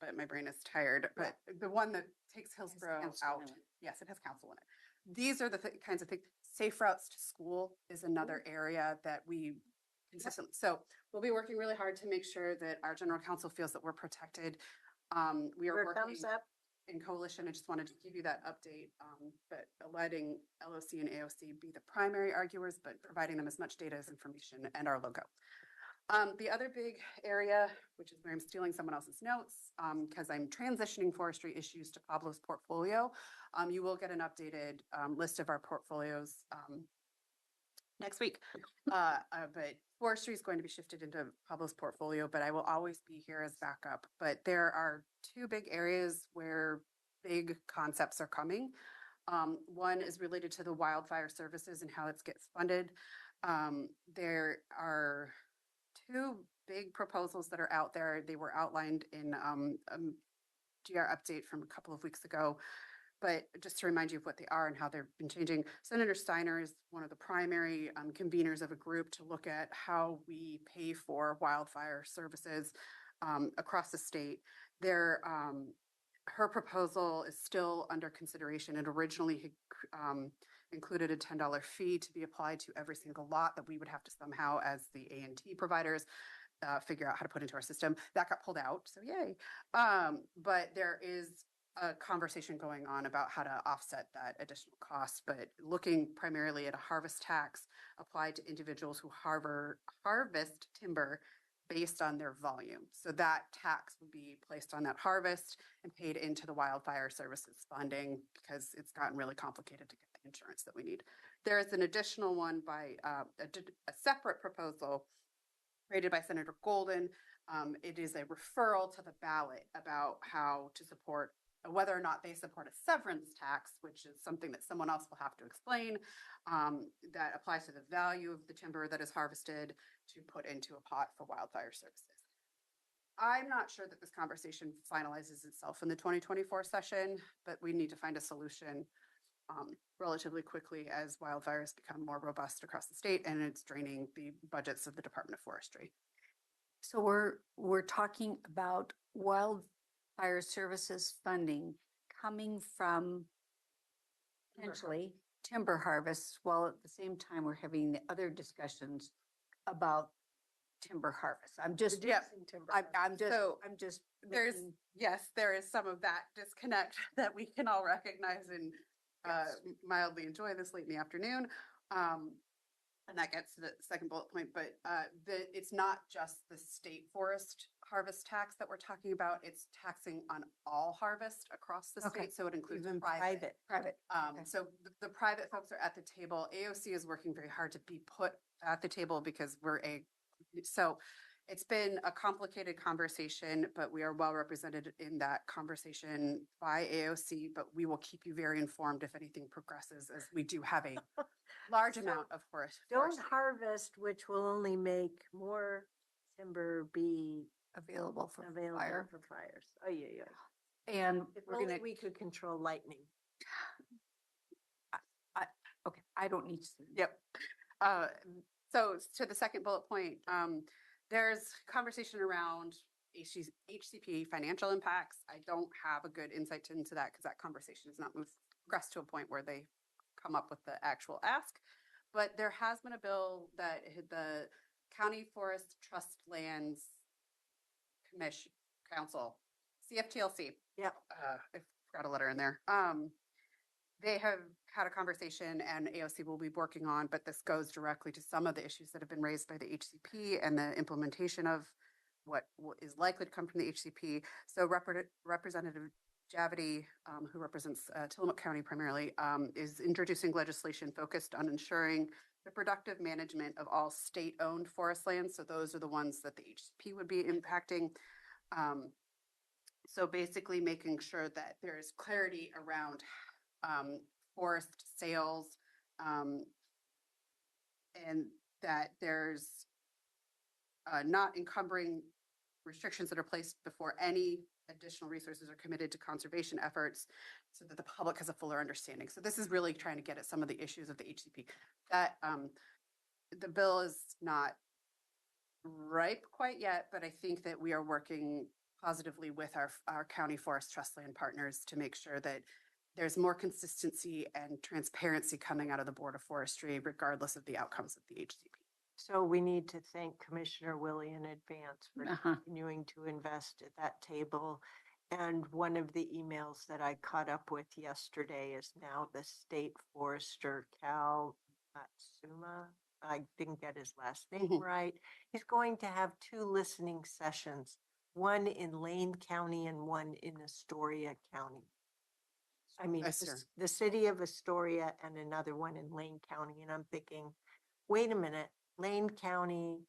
[SPEAKER 11] but my brain is tired, but the one that takes Hillsboro
[SPEAKER 6] council
[SPEAKER 11] out.
[SPEAKER 6] in it.
[SPEAKER 11] Yes, it has council in it. These are the kinds of things. Safe routes to school is another area that we consistently, so we'll be working really hard to make sure that our general counsel feels that we're protected. We are working
[SPEAKER 2] Thumbs up.
[SPEAKER 11] in coalition. I just wanted to give you that update, but letting LOC and AOC be the primary arguers, but providing them as much data as information and our logo. The other big area, which is where I'm stealing someone else's notes, because I'm transitioning forestry issues to Pablo's portfolio. You will get an updated list of our portfolios next week. But forestry is going to be shifted into Pablo's portfolio, but I will always be here as backup. But there are two big areas where big concepts are coming. One is related to the wildfire services and how it gets funded. There are two big proposals that are out there. They were outlined in a GR update from a couple of weeks ago. But just to remind you of what they are and how they've been changing, Senator Steiner is one of the primary conveners of a group to look at how we pay for wildfire services across the state. Her proposal is still under consideration. It originally included a $10 fee to be applied to every single lot that we would have to somehow, as the A&T providers, figure out how to put into our system. That got pulled out, so yay. But there is a conversation going on about how to offset that additional cost, but looking primarily at a harvest tax applied to individuals who harvest timber based on their volume. So that tax would be placed on that harvest and paid into the wildfire services funding, because it's gotten really complicated to get the insurance that we need. There is an additional one by a separate proposal created by Senator Golden. It is a referral to the ballot about how to support whether or not they support a severance tax, which is something that someone else will have to explain, that applies to the value of the timber that is harvested to put into a pot for wildfire services. I'm not sure that this conversation finalizes itself in the 2024 session, but we need to find a solution relatively quickly as wildfires become more robust across the state and it's draining the budgets of the Department of Forestry.
[SPEAKER 6] So we're talking about wildfire services funding coming from potentially timber harvests, while at the same time we're having the other discussions about timber harvest. I'm just
[SPEAKER 11] there is some of that disconnect that we can all recognize and mildly enjoy this late in the afternoon. And that gets to the second bullet point, but it's not just the state forest harvest tax that we're talking about. It's taxing on all harvest across the state. So it includes
[SPEAKER 2] Even
[SPEAKER 11] private.
[SPEAKER 6] Okay.
[SPEAKER 11] So the private folks are at the table. AOC is working very hard to be put at the table because so it's been a complicated conversation, but we are well represented in that conversation by AOC, but we will keep you very informed if anything progresses, as we do have a large amount of forest.
[SPEAKER 2] Don't harvest, which will only make more timber be
[SPEAKER 6] available for
[SPEAKER 2] available
[SPEAKER 6] fire.
[SPEAKER 2] for fires. Oh, yeah.
[SPEAKER 6] And
[SPEAKER 2] If
[SPEAKER 6] we're
[SPEAKER 2] only
[SPEAKER 6] gonna,
[SPEAKER 2] we could control lightning.
[SPEAKER 6] okay, I don't need to.
[SPEAKER 11] Yep. So to the second bullet point, there's conversation around HCP financial impacts. I don't have a good insight into that because that conversation has not progressed to a point where they come up with the actual ask. But there has been a bill that the County Forest Trust Lands Commission Council, CFTLC.
[SPEAKER 2] Yep.
[SPEAKER 11] I forgot a letter in there. They have had a conversation and AOC will be working on, but this goes directly to some of the issues that have been raised by the HCP and the implementation of what is likely to come from the HCP. So Representative Javity, who represents Tillamook County primarily, is introducing legislation focused on ensuring the productive management of all state-owned forest lands. So those are the ones that the HCP would be impacting. So basically making sure that there is clarity around forest sales, and that there's not encumbering restrictions that are placed before any additional resources are committed to conservation efforts, so that the public has a fuller understanding. So this is really trying to get at some of the issues of the HCP. That the bill is not ripe quite yet, but I think that we are working positively with our county forest trust land partners to make sure that there's more consistency and transparency coming out of the Board of Forestry, regardless of the outcomes of the HCP.
[SPEAKER 2] So we need to thank Commissioner Willie in advance for continuing to invest at that table. And one of the emails that I caught up with yesterday is now the state forester, Cal Matsuma. I didn't get his last name
[SPEAKER 11] Mhm.
[SPEAKER 2] right, he's going to have 2 listening sessions, one in Lane County and one in Astoria County. I mean, the city of Astoria and another one in Lane County. And I'm thinking, wait a minute, Lane County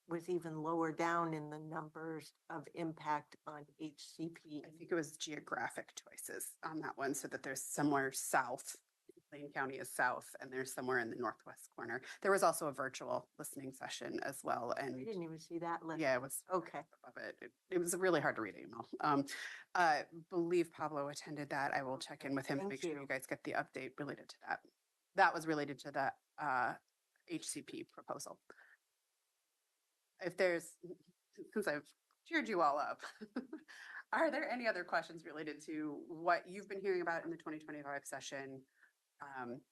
[SPEAKER 2] was even lower down in the numbers of impact on HCP.
[SPEAKER 11] I think it was geographic choices on that one, so that there's somewhere south. Lane County is south, and there's somewhere in the northwest corner. There was also a virtual listening session as well,
[SPEAKER 2] I
[SPEAKER 11] and
[SPEAKER 2] didn't even see that list.
[SPEAKER 11] yeah, it was
[SPEAKER 2] Okay.
[SPEAKER 11] above it. It was a really hard to read email. Believe Pablo attended that. I will check in with him to
[SPEAKER 2] Thank
[SPEAKER 11] make sure
[SPEAKER 2] you.
[SPEAKER 11] you guys get the update related to that. That was related to the HCP proposal. If there's, since I've cheered you all up, are there any other questions related to what you've been hearing about in the 2025 session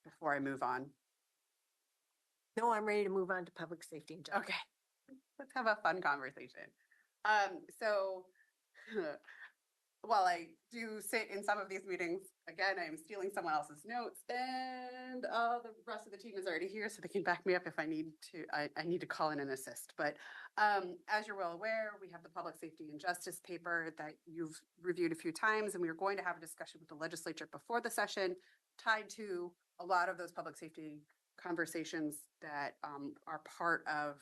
[SPEAKER 11] before I move on?
[SPEAKER 2] No, I'm ready to move on to public safety and justice.
[SPEAKER 11] Okay, let's have a fun conversation. So while I do sit in some of these meetings, again, I am stealing someone else's notes, and the rest of the team is already here, so they can back me up if I need to. I need to call in and assist. But as you're well aware, we have the public safety and justice paper that you've reviewed a few times, and we are going to have a discussion with the legislature before the session, tied to a lot of those public safety conversations that are part of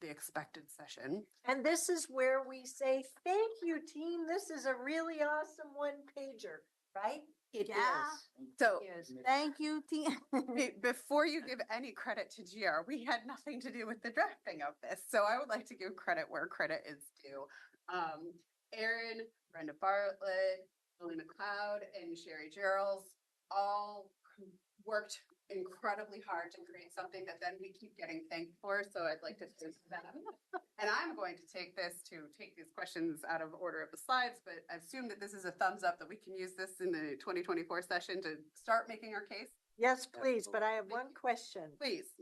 [SPEAKER 11] the expected session.
[SPEAKER 2] And this is where we say, thank you, team. This is a really awesome 1-pager, right?
[SPEAKER 6] It is.
[SPEAKER 11] So
[SPEAKER 2] Yes.
[SPEAKER 8] Thank you, team.
[SPEAKER 11] before you give any credit to GR, we had nothing to do with the drafting of this. So I would like to give credit where credit is due. Aaron, Brenda Bartlett, Lily McLeod, and Sherry Gerald all worked incredibly hard to create something that then we keep getting thanked for. So I'd like to thank them. And I'm going to take these questions out of order of the slides, but I assume that this is a thumbs up that we can use this in the 2024 session to start making our case.
[SPEAKER 2] Yes, please. But I have one question.
[SPEAKER 11] Please.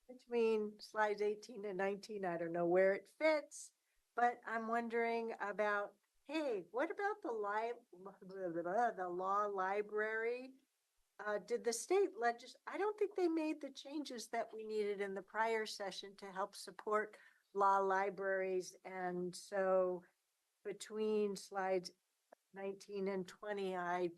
[SPEAKER 2] Between slides 18 and 19, I don't know where it fits, but I'm wondering about, hey, what about the law library? Did the state I don't think they made the changes that we needed in the prior session to help support law libraries. And so between slides 19 and 20, I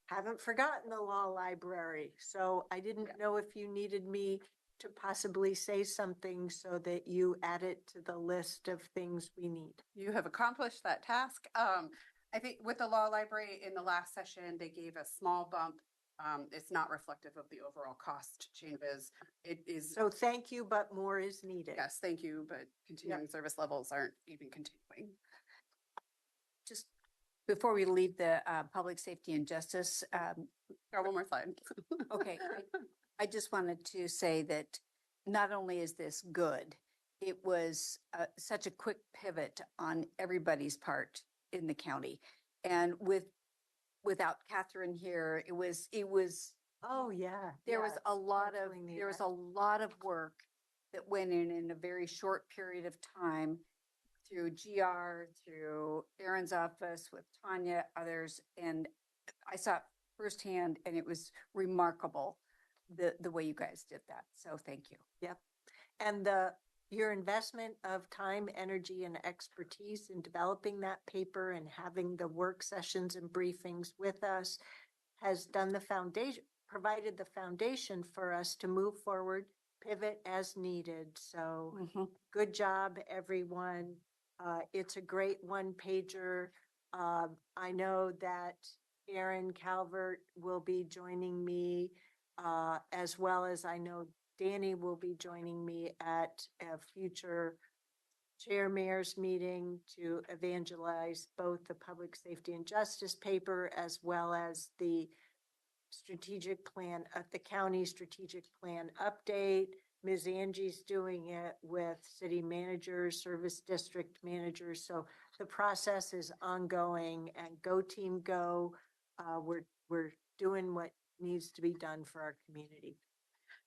[SPEAKER 2] haven't forgotten the law library. So I didn't know if you needed me to possibly say something so that you add it to the list of things we need.
[SPEAKER 11] You have accomplished that task. I think with the law library in the last session, they gave a small bump. It's not reflective of the overall cost changes. It is.
[SPEAKER 2] So thank you, but more is needed.
[SPEAKER 11] Yes, thank you, but continuing service levels aren't even continuing.
[SPEAKER 6] Just before we leave the public safety and justice,
[SPEAKER 11] Got one more slide.
[SPEAKER 6] okay, I just wanted to say that not only is this good, it was such a quick pivot on everybody's part in the county. And without Catherine here, it was,
[SPEAKER 2] Oh, yeah.
[SPEAKER 6] there was a lot of,
[SPEAKER 2] canceling the
[SPEAKER 6] there was a
[SPEAKER 2] election.
[SPEAKER 6] lot of work that went in a very short period of time through GR, through Aaron's office with Tanya, others. And I saw it firsthand, and it was remarkable the way you guys did that. So thank you.
[SPEAKER 2] Yep. And your investment of time, energy, and expertise in developing that paper and having the work sessions and briefings with us has done the foundation, provided the foundation for us to move forward, pivot as needed. So good job, everyone. It's a great 1-pager. I know that Aaron Calvert will be joining me, as well as I know Danny will be joining me at a future chair mayor's meeting to evangelize both the public safety and justice paper as well as the strategic plan, the county strategic plan update. Ms. Angie's doing it with city managers, service district managers. So the process is ongoing, and go team go. We're doing what needs to be done for our community.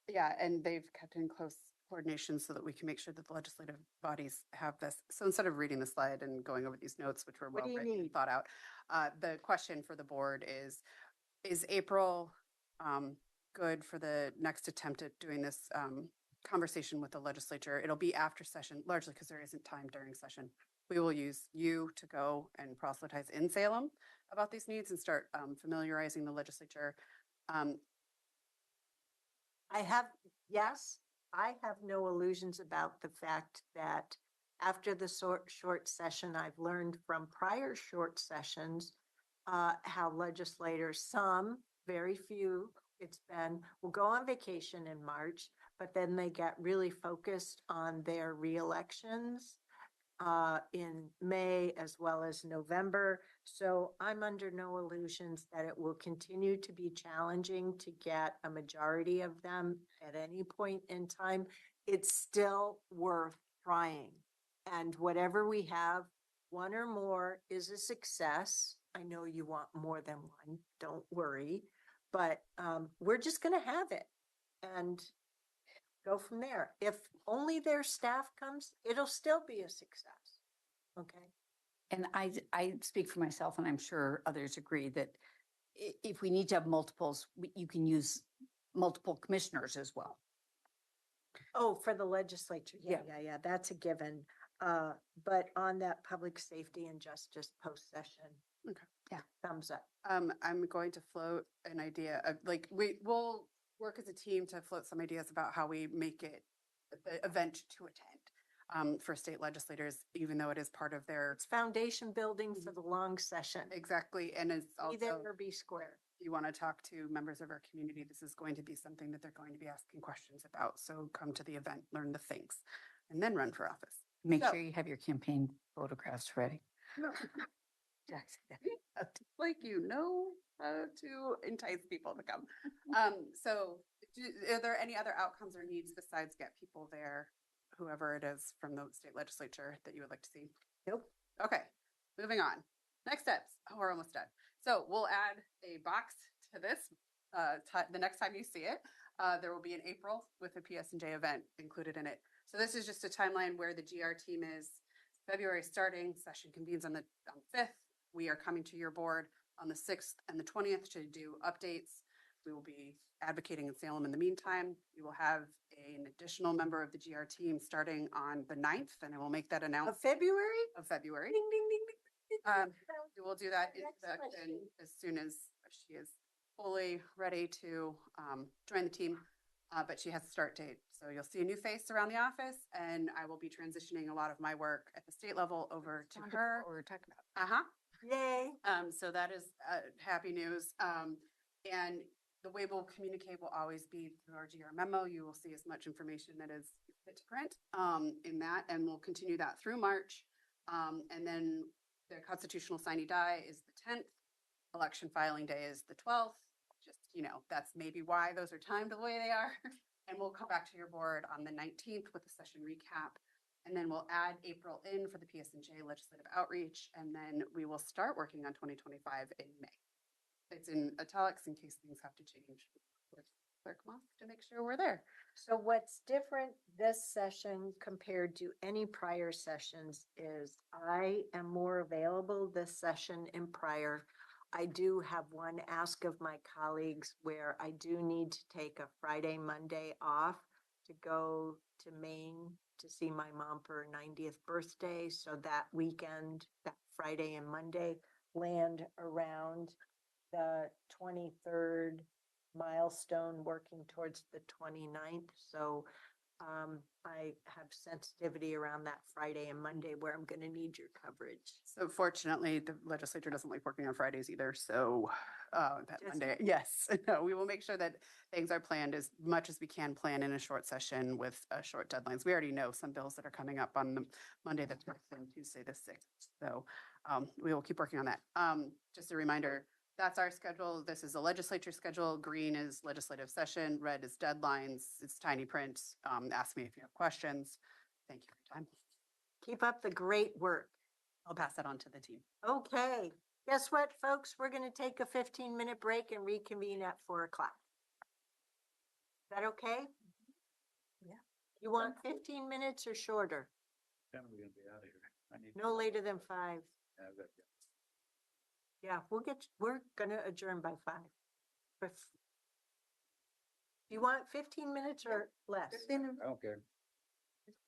[SPEAKER 11] Yeah, and they've kept in close coordination so that we can make sure that the legislative bodies have this. So instead of reading the slide and going over these notes, which were
[SPEAKER 2] What
[SPEAKER 11] well
[SPEAKER 2] do you
[SPEAKER 11] written and
[SPEAKER 2] need?
[SPEAKER 11] thought out, the question for the board is April good for the next attempt at doing this conversation with the legislature. It'll be after session, largely because there isn't time during session. We will use you to go and proselytize in Salem about these needs and start familiarizing the legislature.
[SPEAKER 2] Yes, I have no illusions about the fact that after the short session, I've learned from prior short sessions how legislators, some, very few, will go on vacation in March, but then they get really focused on their reelections in May as well as November. So I'm under no illusions that it will continue to be challenging to get a majority of them at any point in time. It's still worth trying. And whatever we have, one or more is a success. I know you want more than one, don't worry, but we're just going to have it and go from there. If only their staff comes, it'll still be a success. Okay.
[SPEAKER 6] And I speak for myself, and I'm sure others agree that if we need to have multiples, you can use multiple commissioners as well.
[SPEAKER 2] Oh, for the legislature.
[SPEAKER 6] Yeah.
[SPEAKER 2] Yeah. That's a given. But on that public safety and justice post session.
[SPEAKER 11] Okay.
[SPEAKER 6] Yeah.
[SPEAKER 2] Thumbs up.
[SPEAKER 11] I'm going to float an idea of we'll work as a team to float some ideas about how we make it the event to attend for state legislators, even though it is part of their.
[SPEAKER 2] It's foundation building for the long session.
[SPEAKER 11] Exactly. And it's also.
[SPEAKER 2] Be there or be square.
[SPEAKER 11] You want to talk to members of our community, this is going to be something that they're going to be asking questions about. So come to the event, learn the things, and then run for office.
[SPEAKER 6] Make
[SPEAKER 11] So-
[SPEAKER 6] sure you have your campaign photographs ready.
[SPEAKER 11] Like you know how to entice people to come. So are there any other outcomes or needs besides get people there, whoever it is from the state legislature that you would like to see?
[SPEAKER 2] Nope.
[SPEAKER 11] Okay, moving on. Next steps. Oh, we're almost done. So we'll add a box to this the next time you see it. There will be an April with a PS&J event included in it. So this is just a timeline where the GR team is. February starting, session convenes on the 5th. We are coming to your board on the 6th and the 20th to do updates. We will be advocating in Salem in the meantime. We will have an additional member of the GR team starting on the 9th, and I will make that announcement.
[SPEAKER 2] Of February?
[SPEAKER 11] Of February.
[SPEAKER 2] Ding, ding, ding, ding.
[SPEAKER 11] We will do that
[SPEAKER 2] Next
[SPEAKER 11] introduction
[SPEAKER 2] question.
[SPEAKER 11] as soon as she is fully ready to join the team, but she has a start date. So you'll see a new face around the office, and I will be transitioning a lot of my work at the state level over to her.
[SPEAKER 6] What we're talking about.
[SPEAKER 2] Yay.
[SPEAKER 11] So that is happy news. And the way we'll communicate will always be through our GR memo. You will see as much information that is fit to print in that, and we'll continue that through March. And then the constitutional sine die is the 10th. Election filing day is the 12th. Just, that's maybe why those are timed the way they are. And we'll come back to your board on the 19th with a session recap. And then we'll add April in for the PS&J legislative outreach. And then we will start working on 2025 in May. It's in italics in case things have to change with Clerk Moss to make sure we're there.
[SPEAKER 2] So what's different this session compared to any prior sessions is I am more available this session in prior. I do have one ask of my colleagues where I do need to take a Friday, Monday off to go to Maine to see my mom for her 90th birthday. So that weekend, that Friday and Monday, land around the 23rd milestone, working towards the 29th. So I have sensitivity around that Friday and Monday where I'm going to need your coverage.
[SPEAKER 11] So fortunately, the legislature doesn't like working on Fridays either. So that
[SPEAKER 2] Just-
[SPEAKER 11] Monday, yes, no, we will make sure that things are planned as much as we can plan in a short session with short deadlines. We already know some bills that are coming up on the Monday the 5th and Tuesday the 6th. So we will keep working on that. Just a reminder, that's our schedule. This is a legislature schedule. Green is legislative session. Red is deadlines. It's tiny print. Ask me if you have questions. Thank you for your time.
[SPEAKER 2] Keep up the great work.
[SPEAKER 11] I'll pass that on to the team.
[SPEAKER 2] Okay. Guess what, folks? We're going to take a 15-minute break and reconvene at 4 o'clock. Is that okay?
[SPEAKER 8] Yeah.
[SPEAKER 2] You want 15 minutes or shorter?
[SPEAKER 9] When are we gonna be out of here? I need.
[SPEAKER 2] No later than 5.
[SPEAKER 9] Yeah, I've got to go.
[SPEAKER 2] Yeah, we're going to adjourn by 5. Do you want 15 minutes or less?
[SPEAKER 9] I don't care.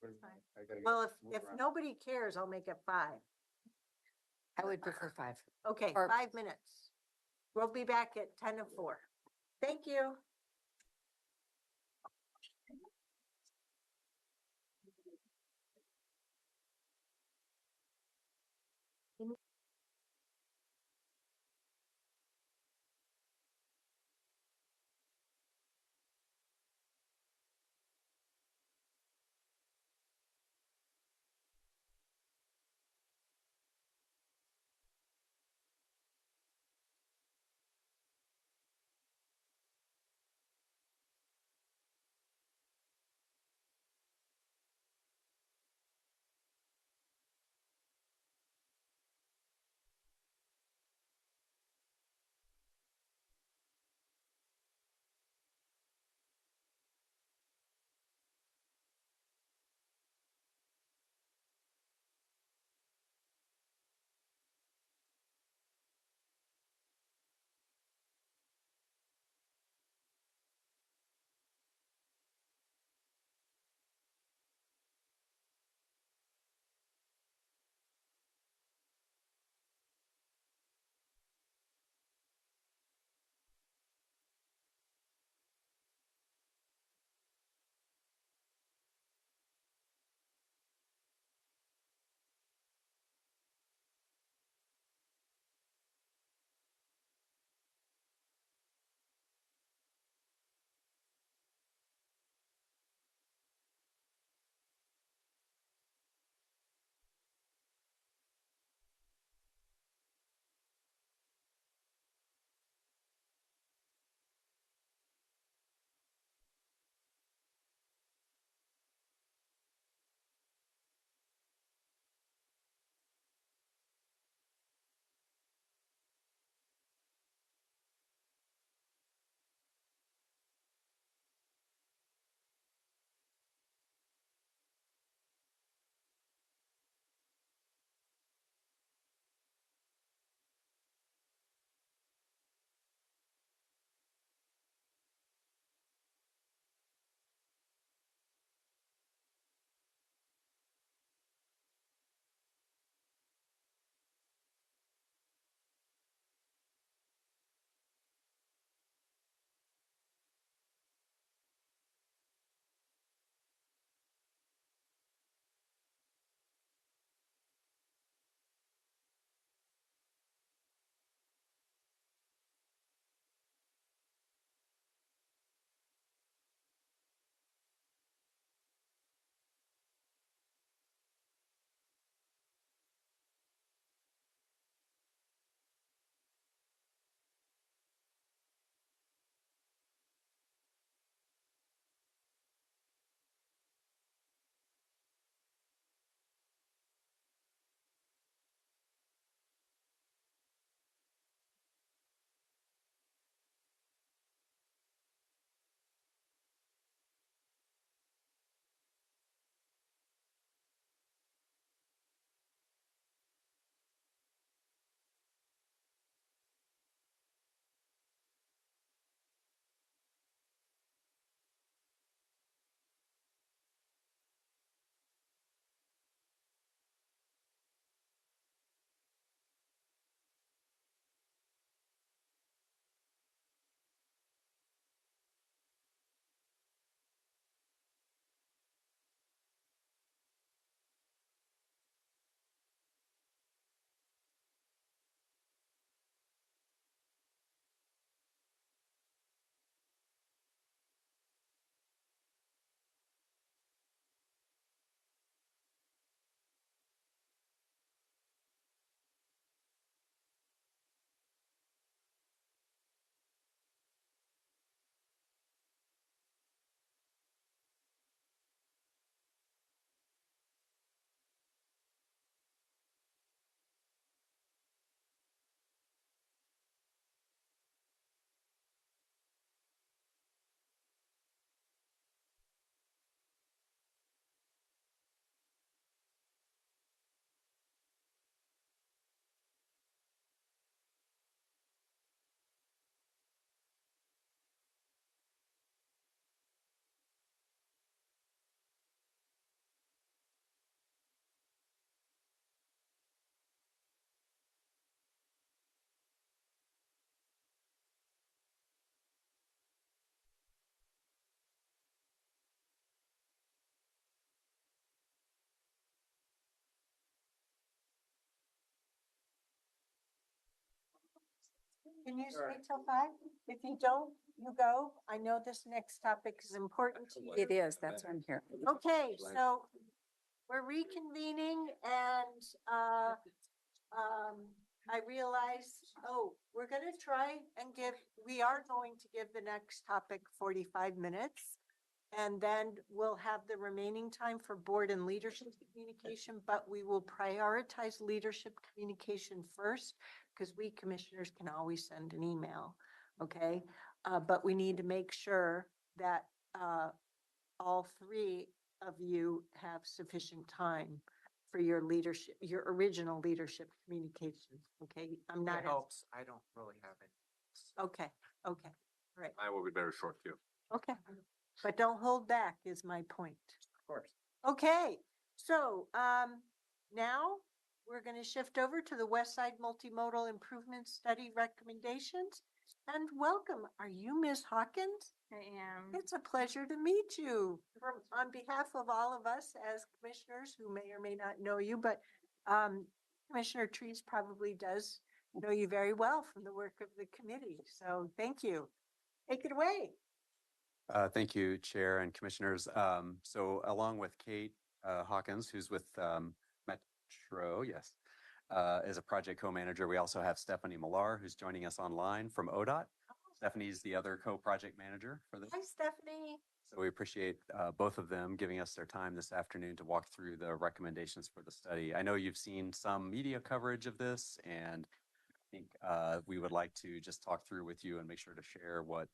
[SPEAKER 9] I gotta get-
[SPEAKER 2] Well,
[SPEAKER 9] move
[SPEAKER 2] if
[SPEAKER 9] around.
[SPEAKER 2] nobody cares, I'll make it 5.
[SPEAKER 6] I would prefer 5.
[SPEAKER 2] Okay,
[SPEAKER 6] Or-
[SPEAKER 2] 5 minutes. We'll be back at 10:04. Thank you. Can you stay till 5? If you don't, you go. I know this next topic is important to you.
[SPEAKER 6] It is, that's why I'm here.
[SPEAKER 2] Okay, so we're reconvening and I realize, we're gonna try and we are going to give the next topic 45 minutes. And then we'll have the remaining time for board and leadership communication, but we will prioritize leadership communication first because we commissioners can always send an email, okay? But we need to make sure that all three of you have sufficient time for your leadership, your original leadership communication, okay? I'm not.
[SPEAKER 14] It helps. I don't really have it.
[SPEAKER 2] Okay, okay, all right,
[SPEAKER 14] I will be very short too.
[SPEAKER 2] okay. But don't hold back is my point.
[SPEAKER 14] Of course.
[SPEAKER 2] Okay, so now we're going to shift over to the Westside Multimodal Improvement Study recommendations. And welcome. Are you Ms. Hawkins?
[SPEAKER 7] I am.
[SPEAKER 2] It's a pleasure to meet you. On behalf of all of us as commissioners who may or may not know you, but Commissioner Trees probably does know you very well from the work of the committee. So thank you. Take it away.
[SPEAKER 15] Thank you, Chair and Commissioners. So along with Kate Hawkins, who's with Metro, yes, as a project co-manager, we also have Stephanie Millar, who's joining us online from ODOT. Stephanie's the other co-project manager for this.
[SPEAKER 2] Hi, Stephanie.
[SPEAKER 15] So we appreciate both of them giving us their time this afternoon to walk through the recommendations for the study. I know you've seen some media coverage of this, and I think we would like to just talk through with you and make sure to share what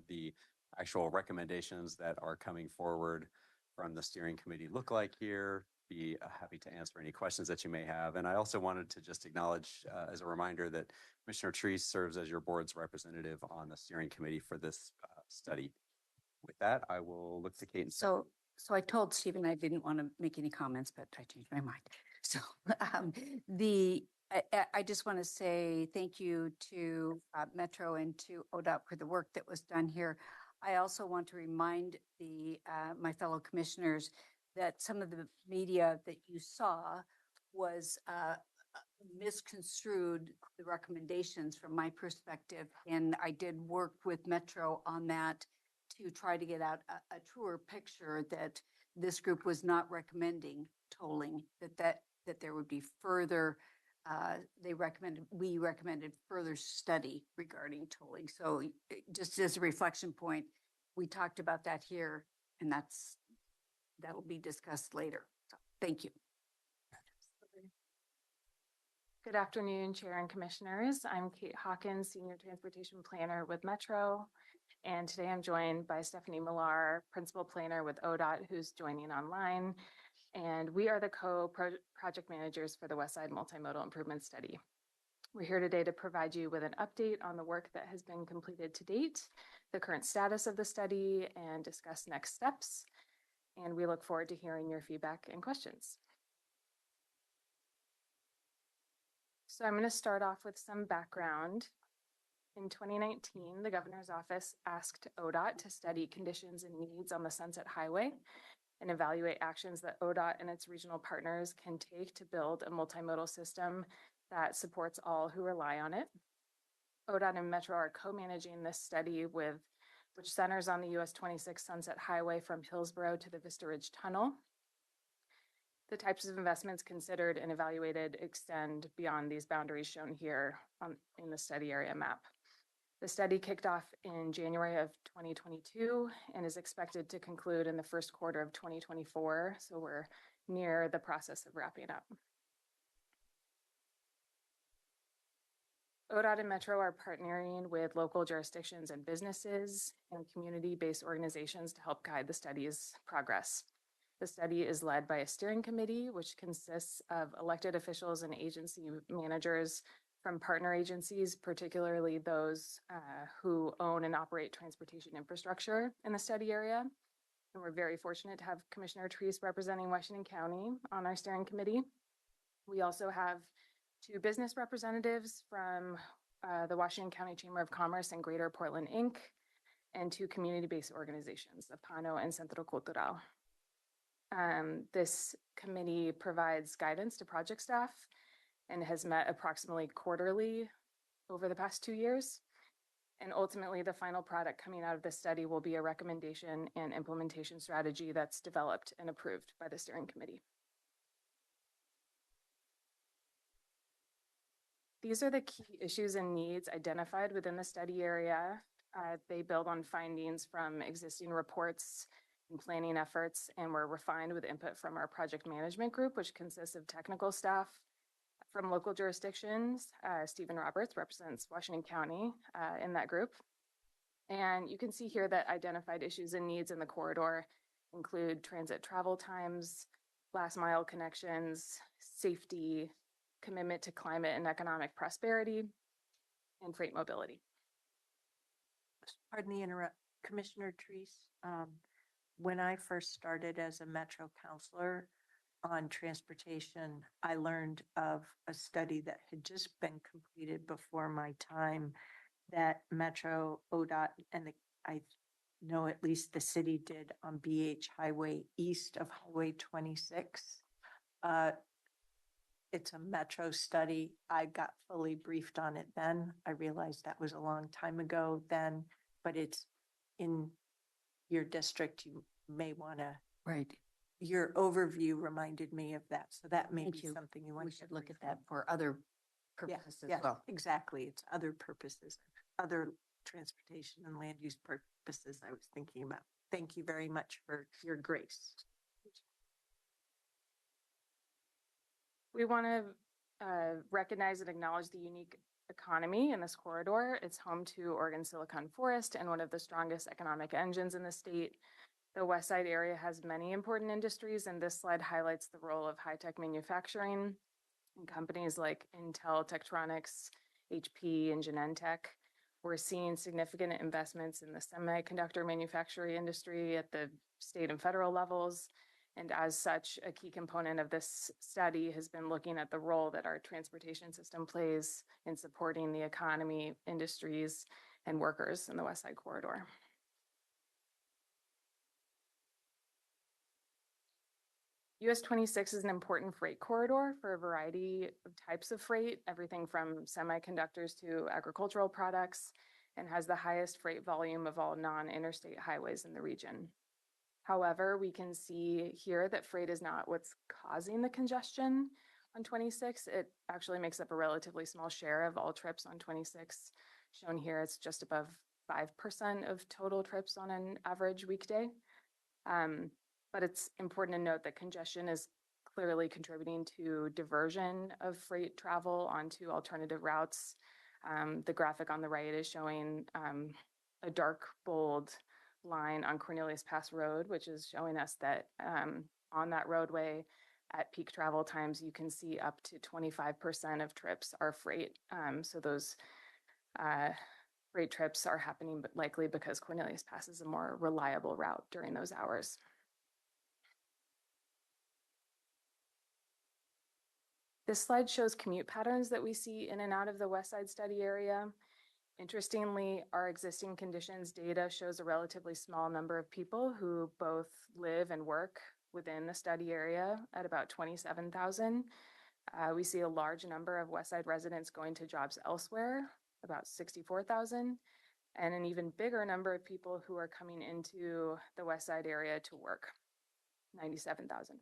[SPEAKER 15] the actual recommendations that are coming forward from the steering committee look like here. Be happy to answer any questions that you may have. And I also wanted to just acknowledge as a reminder that Commissioner Trees serves as your board's representative on the steering committee for this study. With that, I will look to Kate and
[SPEAKER 6] So I told Stephen I didn't want to make any comments, but I changed my mind. So I just want to say thank you to Metro and to ODOT for the work that was done here. I also want to remind my fellow commissioners that some of the media that you saw was misconstrued the recommendations from my perspective. And I did work with Metro on that to try to get out a truer picture that this group was not recommending tolling, that there would be further, we recommended further study regarding tolling. So just as a reflection point, we talked about that here, and that'll be discussed later. So thank you.
[SPEAKER 7] Good afternoon, Chair and Commissioners. I'm Kate Hawkins, Senior Transportation Planner with Metro. And today I'm joined by Stephanie Millar, Principal Planner with ODOT, who's joining online. And we are the co-project managers for the Westside Multimodal Improvement Study. We're here today to provide you with an update on the work that has been completed to date, the current status of the study, and discuss next steps. And we look forward to hearing your feedback and questions. So I'm going to start off with some background. In 2019, the governor's office asked ODOT to study conditions and needs on the Sunset Highway and evaluate actions that ODOT and its regional partners can take to build a multimodal system that supports all who rely on it. ODOT and Metro are co-managing this study which centers on the US 26 Sunset Highway from Hillsboro to the Vista Ridge Tunnel. The types of investments considered and evaluated extend beyond these boundaries shown here in the study area map. The study kicked off in January of 2022 and is expected to conclude in the first quarter of 2024. So we're near the process of wrapping up. ODOT and Metro are partnering with local jurisdictions and businesses and community-based organizations to help guide the study's progress. The study is led by a steering committee, which consists of elected officials and agency managers from partner agencies, particularly those who own and operate transportation infrastructure in the study area. And we're very fortunate to have Commissioner Treese representing Washington County on our steering committee. We also have 2 business representatives from the Washington County Chamber of Commerce and Greater Portland, Inc., and 2 community-based organizations, Apano and Centro Cultural. This committee provides guidance to project staff and has met approximately quarterly
[SPEAKER 16] over the past 2 years. And ultimately, the final product coming out of this study will be a recommendation and implementation strategy that's developed and approved by the steering committee. These are the key issues and needs identified within the study area. They build on findings from existing reports and planning efforts, and were refined with input from our project management group, which consists of technical staff from local jurisdictions. Stephen Roberts represents Washington County in that group. And you can see here that identified issues and needs in the corridor include transit travel times, last mile connections, safety, commitment to climate and economic prosperity, and freight mobility.
[SPEAKER 2] Pardon the interrupt, Commissioner Treese. When I first started as a Metro counselor on transportation, I learned of a study that had just been completed before my time that Metro, ODOT, and I know at least the city did on BH Highway east of Highway 26. It's a Metro study. I got fully briefed on it then. I realized that was a long time ago then, but it's in your district. You may want to.
[SPEAKER 6] Right.
[SPEAKER 2] Your overview reminded me of that. So that may
[SPEAKER 6] Thank
[SPEAKER 2] be
[SPEAKER 6] you.
[SPEAKER 2] something you want
[SPEAKER 6] We
[SPEAKER 2] to
[SPEAKER 6] should look at that for other purposes as
[SPEAKER 2] yeah,
[SPEAKER 6] well.
[SPEAKER 2] exactly. It's other purposes, other transportation and land use purposes I was thinking about. Thank you very much for your grace.
[SPEAKER 16] We want to recognize and acknowledge the unique economy in this corridor. It's home to Oregon Silicon Forest and one of the strongest economic engines in the state. The Westside area has many important industries, and this slide highlights the role of high-tech manufacturing and companies like Intel, Tektronix, HP, and Genentech. We're seeing significant investments in the semiconductor manufacturing industry at the state and federal levels. And as such, a key component of this study has been looking at the role that our transportation system plays in supporting the economy, industries, and workers in the Westside corridor. US 26 is an important freight corridor for a variety of types of freight, everything from semiconductors to agricultural products, and has the highest freight volume of all non-interstate highways in the region. However, we can see here that freight is not what's causing the congestion on 26. It actually makes up a relatively small share of all trips on 26. Shown here, it's just above 5% of total trips on an average weekday. But it's important to note that congestion is clearly contributing to diversion of freight travel onto alternative routes. The graphic on the right is showing a dark, bold line on Cornelius Pass Road, which is showing us that on that roadway at peak travel times, you can see up to 25% of trips are freight. So those freight trips are happening likely because Cornelius Pass is a more reliable route during those hours. This slide shows commute patterns that we see in and out of the Westside study area. Interestingly, our existing conditions data shows a relatively small number of people who both live and work within the study area at about 27,000. We see a large number of Westside residents going to jobs elsewhere, about 64,000, and an even bigger number of people who are coming into the Westside area to work, 97,000.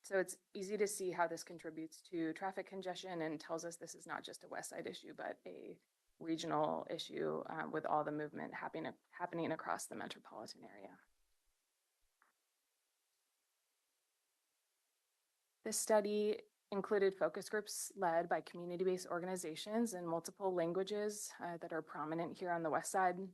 [SPEAKER 16] So it's easy to see how this contributes to traffic congestion and tells us this is not just a Westside issue, but a regional issue with all the movement happening across the metropolitan area. This study included focus groups led by community-based organizations in multiple languages that are prominent here on the Westside.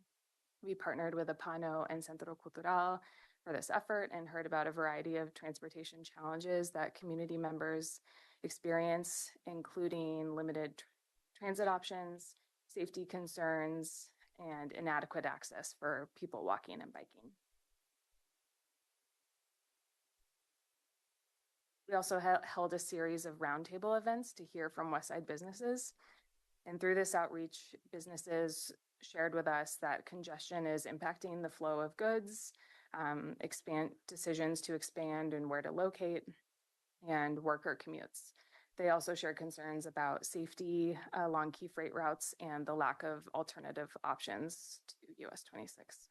[SPEAKER 16] We partnered with Apano and Centro Cultural for this effort and heard about a variety of transportation challenges that community members experience, including limited transit options, safety concerns, and inadequate access for people walking and biking. We also held a series of roundtable events to hear from Westside businesses. And through this outreach, businesses shared with us that congestion is impacting the flow of goods, decisions to expand and where to locate, and worker commutes. They also shared concerns about safety along key freight routes and the lack of alternative options to US 26.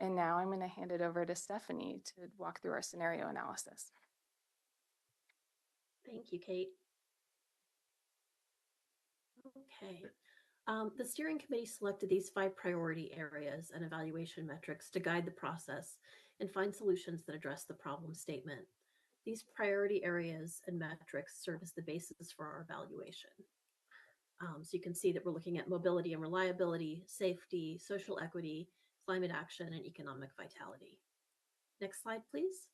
[SPEAKER 16] And now I'm going to hand it over to Stephanie to walk through our scenario analysis.
[SPEAKER 17] Thank you, Kate. Okay. The steering committee selected these 5 priority areas and evaluation metrics to guide the process and find solutions that address the problem statement. These priority areas and metrics serve as the basis for our evaluation. So you can see that we're looking at mobility and reliability, safety, social equity, climate action, and economic vitality. Next slide, please.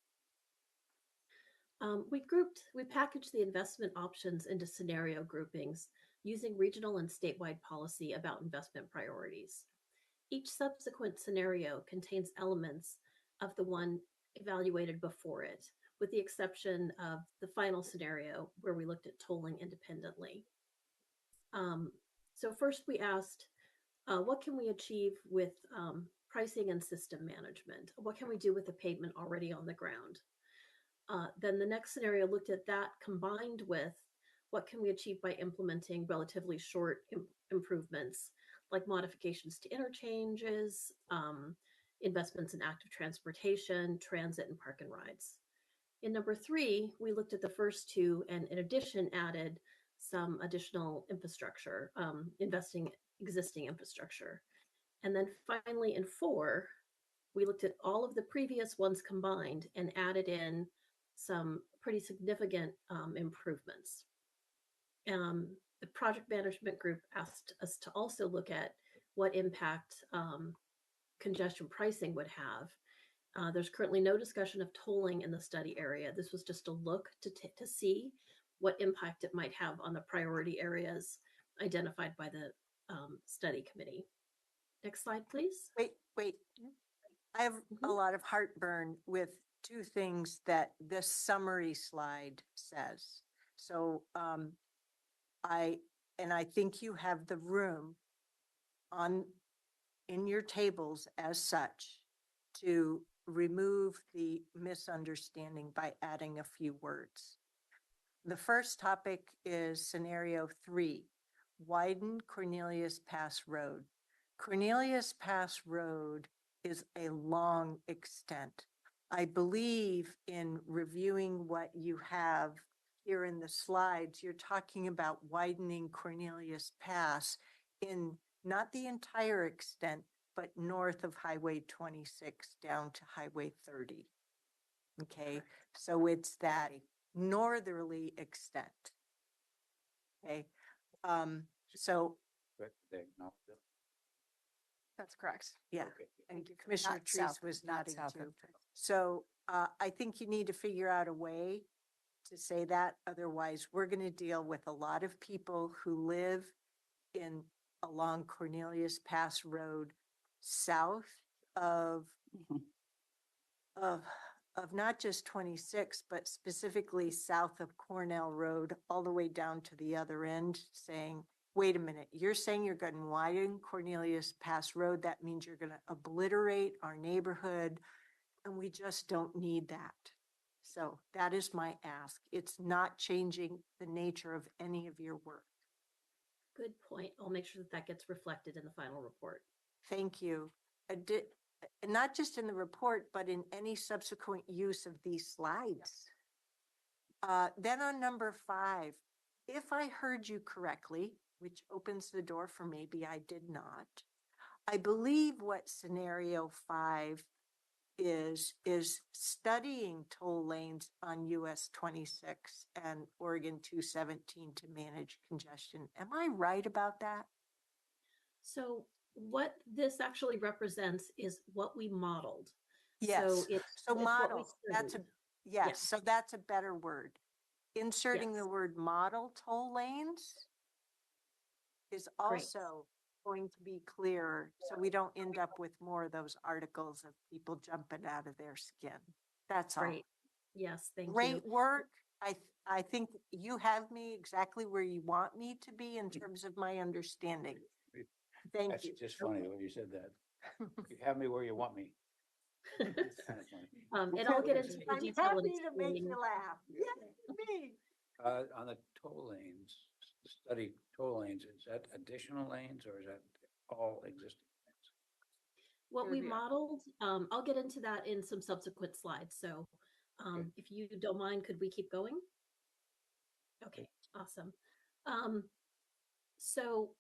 [SPEAKER 17] We packaged the investment options into scenario groupings using regional and statewide policy about investment priorities. Each subsequent scenario contains elements of the one evaluated before it, with the exception of the final scenario where we looked at tolling independently. So first we asked, what can we achieve with pricing and system management? What can we do with the pavement already on the ground? Then the next scenario looked at that combined with what can we achieve by implementing relatively short improvements like modifications to interchanges, investments in active transportation, transit, and park and rides. In number 3, we looked at the first 2 and in addition added some additional infrastructure, investing existing infrastructure. And then finally in 4, we looked at all of the previous ones combined and added in some pretty significant improvements. The project management group asked us to also look at what impact congestion pricing would have. There's currently no discussion of tolling in the study area. This was just a look to see what impact it might have on the priority areas identified by the study committee. Next slide, please.
[SPEAKER 2] Wait. I have a lot of heartburn with 2 things that this summary slide says. So I think you have the room in your tables as such to remove the misunderstanding by adding a few words. The first topic is scenario 3, widen Cornelius Pass Road. Cornelius Pass Road is a long extent. I believe in reviewing what you have here in the slides, you're talking about widening Cornelius Pass in not the entire extent, but north of Highway 26 down to Highway 30. Okay, so it's that northerly extent. Okay, so
[SPEAKER 16] That's correct.
[SPEAKER 2] yeah,
[SPEAKER 6] Okay.
[SPEAKER 2] and Commissioner
[SPEAKER 6] Not
[SPEAKER 2] Treese
[SPEAKER 6] south-
[SPEAKER 2] was
[SPEAKER 6] not
[SPEAKER 2] nodding
[SPEAKER 6] south
[SPEAKER 2] too.
[SPEAKER 6] of-
[SPEAKER 2] So I think you need to figure out a way to say that. Otherwise, we're going to deal with a lot of people who live along Cornelius Pass Road, south of not just 26, but specifically south of Cornell Road, all the way down to the other end, saying, wait a minute, you're saying you're going to widen Cornelius Pass Road. That means you're going to obliterate our neighborhood, and we just don't need that. So that is my ask. It's not changing the nature of any of your work.
[SPEAKER 17] Good point. I'll make sure that that gets reflected in the final report.
[SPEAKER 2] Thank you. And not just in the report, but in any subsequent use of these slides. Then on number 5, if I heard you correctly, which opens the door for maybe I did not, I believe what scenario 5 is studying toll lanes on US 26 and Oregon 217 to manage congestion. Am I right about that?
[SPEAKER 17] So what this actually represents is what we modeled.
[SPEAKER 2] Yes.
[SPEAKER 17] So it's what we
[SPEAKER 2] model, that's
[SPEAKER 17] studied.
[SPEAKER 2] yes,
[SPEAKER 17] Yes.
[SPEAKER 2] so that's a better word. Inserting
[SPEAKER 17] Yes.
[SPEAKER 2] the word model toll lanes is
[SPEAKER 17] Great.
[SPEAKER 2] also going to be clearer, so we don't end up with more of those articles of people jumping out of their skin. That's all.
[SPEAKER 17] Great. Yes, thank you.
[SPEAKER 2] Great work. I think you have me exactly where you want me to be in terms of my understanding. Thank
[SPEAKER 9] That's
[SPEAKER 2] you.
[SPEAKER 9] just funny when you said that. You have me where you want me. It's kind of funny.
[SPEAKER 2] And
[SPEAKER 17] I'll get into the
[SPEAKER 2] I'm
[SPEAKER 17] detail and
[SPEAKER 2] happy to make
[SPEAKER 17] explain.
[SPEAKER 2] you laugh. Yay, me.
[SPEAKER 9] On the toll lanes, study toll lanes, is that additional lanes or is that all existing lanes?
[SPEAKER 17] What
[SPEAKER 16] It
[SPEAKER 17] we
[SPEAKER 16] would be-
[SPEAKER 17] modeled, I'll get into that in some subsequent slides. So if you don't mind, could we keep going? Okay, awesome. So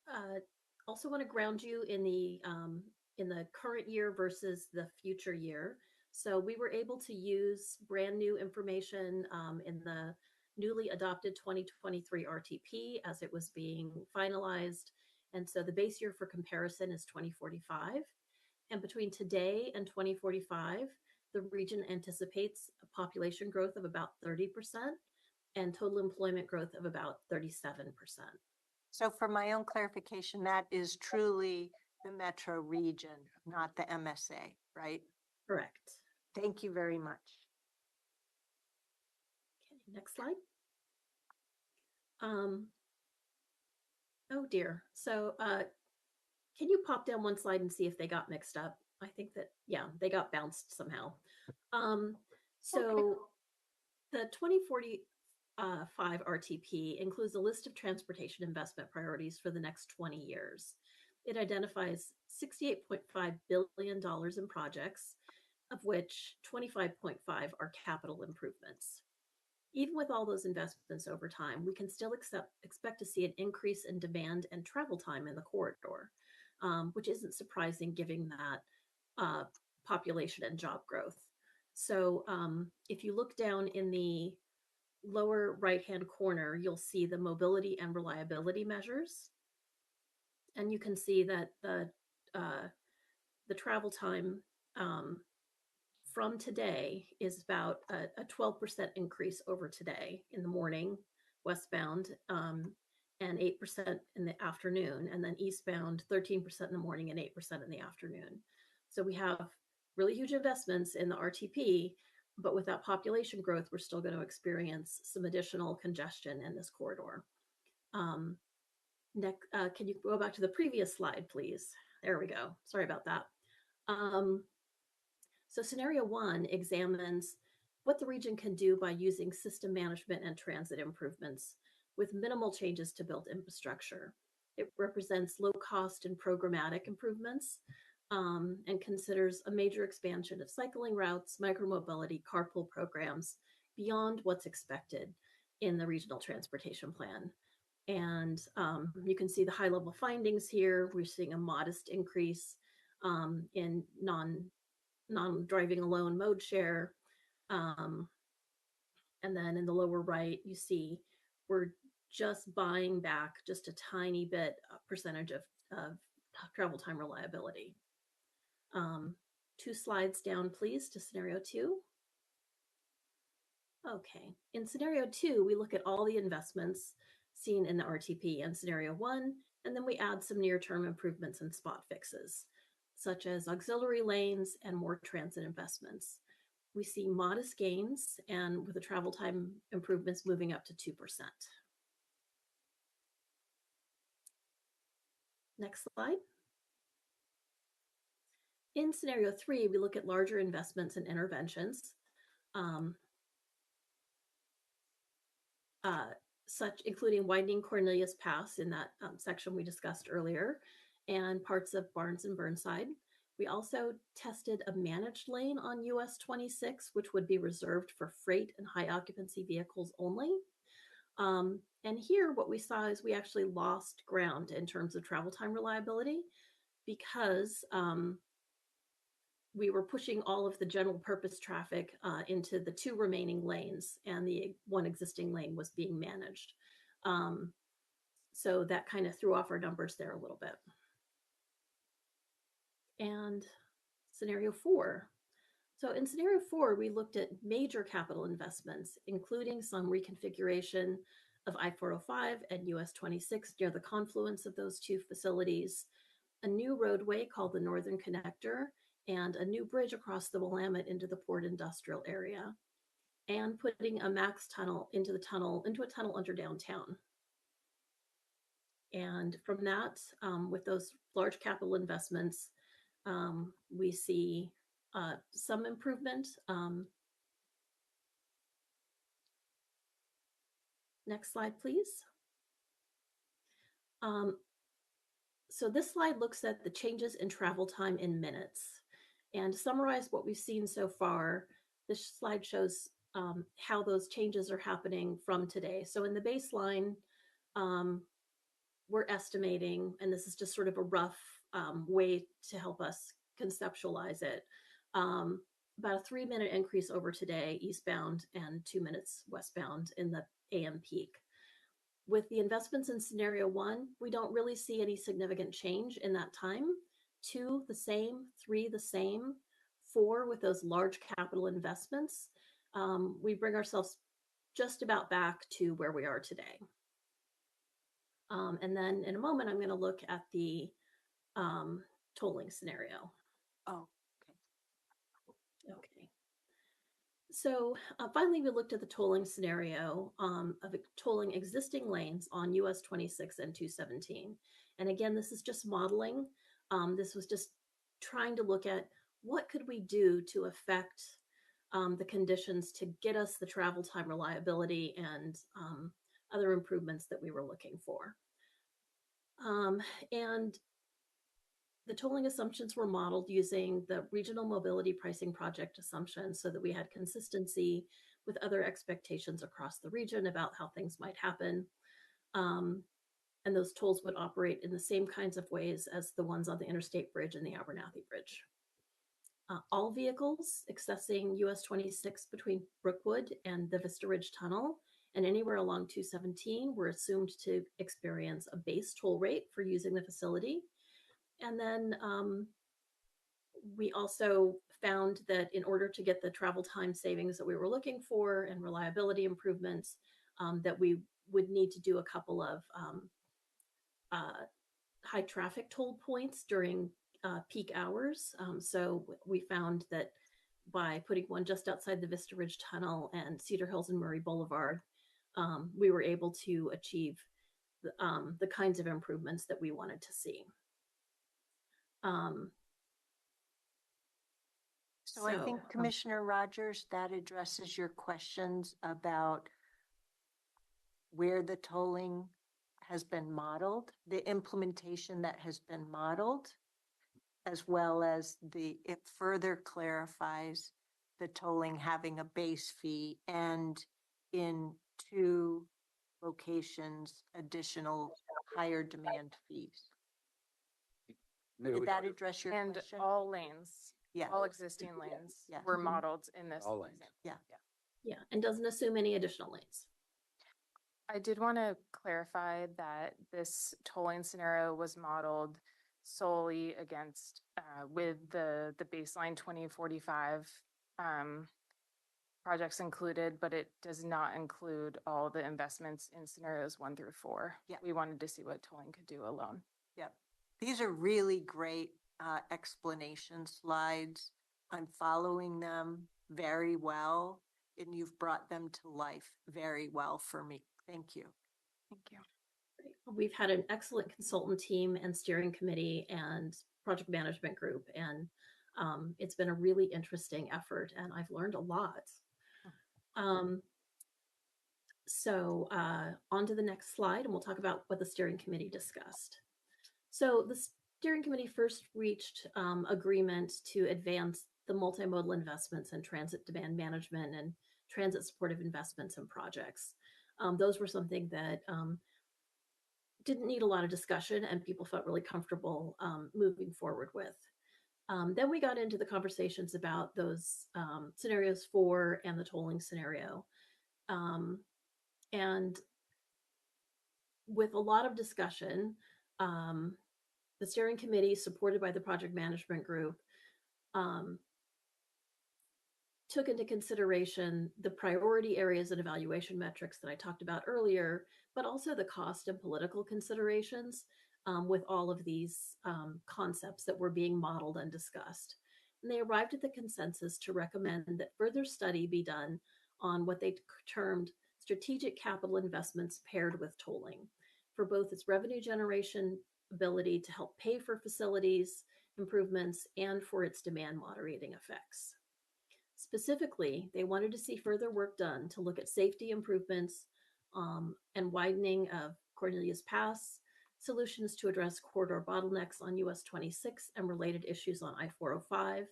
[SPEAKER 17] also want to ground you in the current year versus the future year. So we were able to use brand new information in the newly adopted 2023 RTP as it was being finalized. And so the base year for comparison is 2045. And between today and 2045, the region anticipates a population growth of about 30% and total employment growth of about 37%.
[SPEAKER 2] So for my own clarification, that is truly the metro region, not the MSA, right?
[SPEAKER 17] Correct.
[SPEAKER 2] Thank you very much.
[SPEAKER 17] Okay, next slide. Oh dear. So can you pop down one slide and see if they got mixed up? I think that, yeah, they got bounced somehow. So the 2045 RTP includes a list of transportation investment priorities for the next 20 years. It identifies $68.5 billion in projects, of which 25.5 are capital improvements. Even with all those investments over time, we can still expect to see an increase in demand and travel time in the corridor, which isn't surprising given that population and job growth. So if you look down in the lower right-hand corner, you'll see the mobility and reliability measures. And you can see that the travel time from today is about a 12% increase over today in the morning, westbound, and 8% in the afternoon, and then eastbound, 13% in the morning and 8% in the afternoon. So we have really huge investments in the RTP, but with that population growth, we're still going to experience some additional congestion in this corridor. Next, can you go back to the previous slide, please? There we go. Sorry about that. So scenario 1 examines what the region can do by using system management and transit improvements with minimal changes to built infrastructure. It represents low cost and programmatic improvements and considers a major expansion of cycling routes, micromobility, carpool programs beyond what's expected in the regional transportation plan. And you can see the high level findings here. We're seeing a modest increase in non-driving alone mode share. And then in the lower right, you see we're just buying back just a tiny bit percentage of travel time reliability. 2 slides down, please, to scenario 2. Okay, in scenario 2, we look at all the investments seen in the RTP in scenario 1, and then we add some near-term improvements and spot fixes, such as auxiliary lanes and more transit investments. We see modest gains and with the travel time improvements moving up to 2%. Next slide. In scenario 3, we look at larger investments and interventions, such including widening Cornelius Pass in that section we discussed earlier, and parts of Barnes and Burnside. We also tested a managed lane on US 26, which would be reserved for freight and high occupancy vehicles only. And here what we saw is we actually lost ground in terms of travel time reliability because we were pushing all of the general purpose traffic into the 2 remaining lanes, and the 1 existing lane was being managed. So that kind of threw off our numbers there a little bit. And scenario 4. So in scenario 4, we looked at major capital investments, including some reconfiguration of I-405 and US 26 near the confluence of those 2 facilities, a new roadway called the Northern Connector, and a new bridge across the Willamette into the Port Industrial area, and putting a max tunnel into a tunnel under downtown. And from that, with those large capital investments, we see some improvement. Next slide, please. So this slide looks at the changes in travel time in minutes. And to summarize what we've seen so far, this slide shows how those changes are happening from today. So in the baseline, we're estimating, and this is just sort of a rough way to help us conceptualize it, about a 3-minute increase over today, eastbound, and 2 minutes westbound in the AM peak. With the investments in scenario 1, we don't really see any significant change in that time. 2, the same, 3, the same, 4 with those large capital investments. We bring ourselves just about back to where we are today. And then in a moment, I'm going to look at the tolling scenario.
[SPEAKER 2] Oh,
[SPEAKER 17] okay. So finally, we looked at the tolling scenario of tolling existing lanes on US 26 and 217. And again, this is just modeling. This was just trying to look at what could we do to affect the conditions to get us the travel time reliability and other improvements that we were looking for. And the tolling assumptions were modeled using the regional mobility pricing project assumptions so that we had consistency with other expectations across the region about how things might happen. And those tolls would operate in the same kinds of ways as the ones on the Interstate Bridge and the Abernathy Bridge. All vehicles accessing US 26 between Brookwood and the Vista Ridge Tunnel and anywhere along 217 were assumed to experience a base toll rate for using the facility. And then we also found that in order to get the travel time savings that we were looking for and reliability improvements, that we would need to do a couple of high traffic toll points during peak hours. So we found that by putting one just outside the Vista Ridge Tunnel and Cedar Hills and Murray Boulevard, we were able to achieve the kinds of improvements that we wanted to see.
[SPEAKER 2] So I think Commissioner Rogers, that addresses your questions about where the tolling has been modeled, the implementation that has been modeled, as well as it further clarifies the tolling having a base fee and in 2 locations, additional higher demand fees. Did that address your
[SPEAKER 16] And
[SPEAKER 2] question?
[SPEAKER 16] all lanes,
[SPEAKER 2] Yeah.
[SPEAKER 16] all existing lanes
[SPEAKER 2] Yeah.
[SPEAKER 16] were
[SPEAKER 2] Mhm.
[SPEAKER 16] modeled in this.
[SPEAKER 9] All lanes.
[SPEAKER 2] Yeah.
[SPEAKER 17] Yeah, and doesn't assume any additional lanes.
[SPEAKER 16] I did want to clarify that this tolling scenario was modeled solely against with the baseline 2045 projects included, but it does not include all the investments in scenarios 1 through 4.
[SPEAKER 2] Yeah.
[SPEAKER 16] We wanted to see what tolling could do alone.
[SPEAKER 2] Yep. These are really great explanation slides. I'm following them very well, and you've brought them to life very well for me. Thank you.
[SPEAKER 16] Thank you.
[SPEAKER 17] We've had an excellent consultant team and steering committee and project management group, and it's been a really interesting effort, and I've learned a lot. So on to the next slide, and we'll talk about what the steering committee discussed. So the steering committee first reached agreement to advance the multimodal investments in transit demand management and transit supportive investments and projects. Those were something that didn't need a lot of discussion and people felt really comfortable moving forward with. Then we got into the conversations about those scenarios 4 and the tolling scenario. And with a lot of discussion, the steering committee, supported by the project management group, took into consideration the priority areas and evaluation metrics that I talked about earlier, but also the cost and political considerations with all of these concepts that were being modeled and discussed. And they arrived at the consensus to recommend that further study be done on what they termed strategic capital investments paired with tolling for both its revenue generation ability to help pay for facilities improvements, and for its demand moderating effects. Specifically, they wanted to see further work done to look at safety improvements and widening of Cornelius Pass, solutions to address corridor bottlenecks on US 26 and related issues on I-405,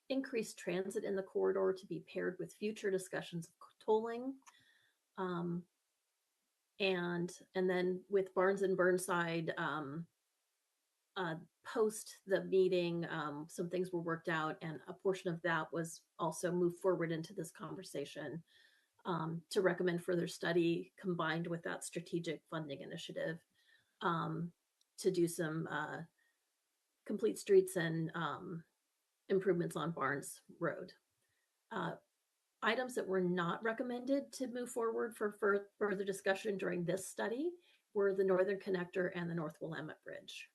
[SPEAKER 17] increased transit in the corridor to be paired with future discussions of tolling, and then with Barnes and Burnside, post the meeting, some things were worked out, and a portion of that was also moved forward into this conversation to recommend further study combined with that strategic funding initiative to do some complete streets and improvements on Barnes Road. Items that were not recommended to move forward for further discussion during this study were the Northern Connector and the North Willamette Bridge.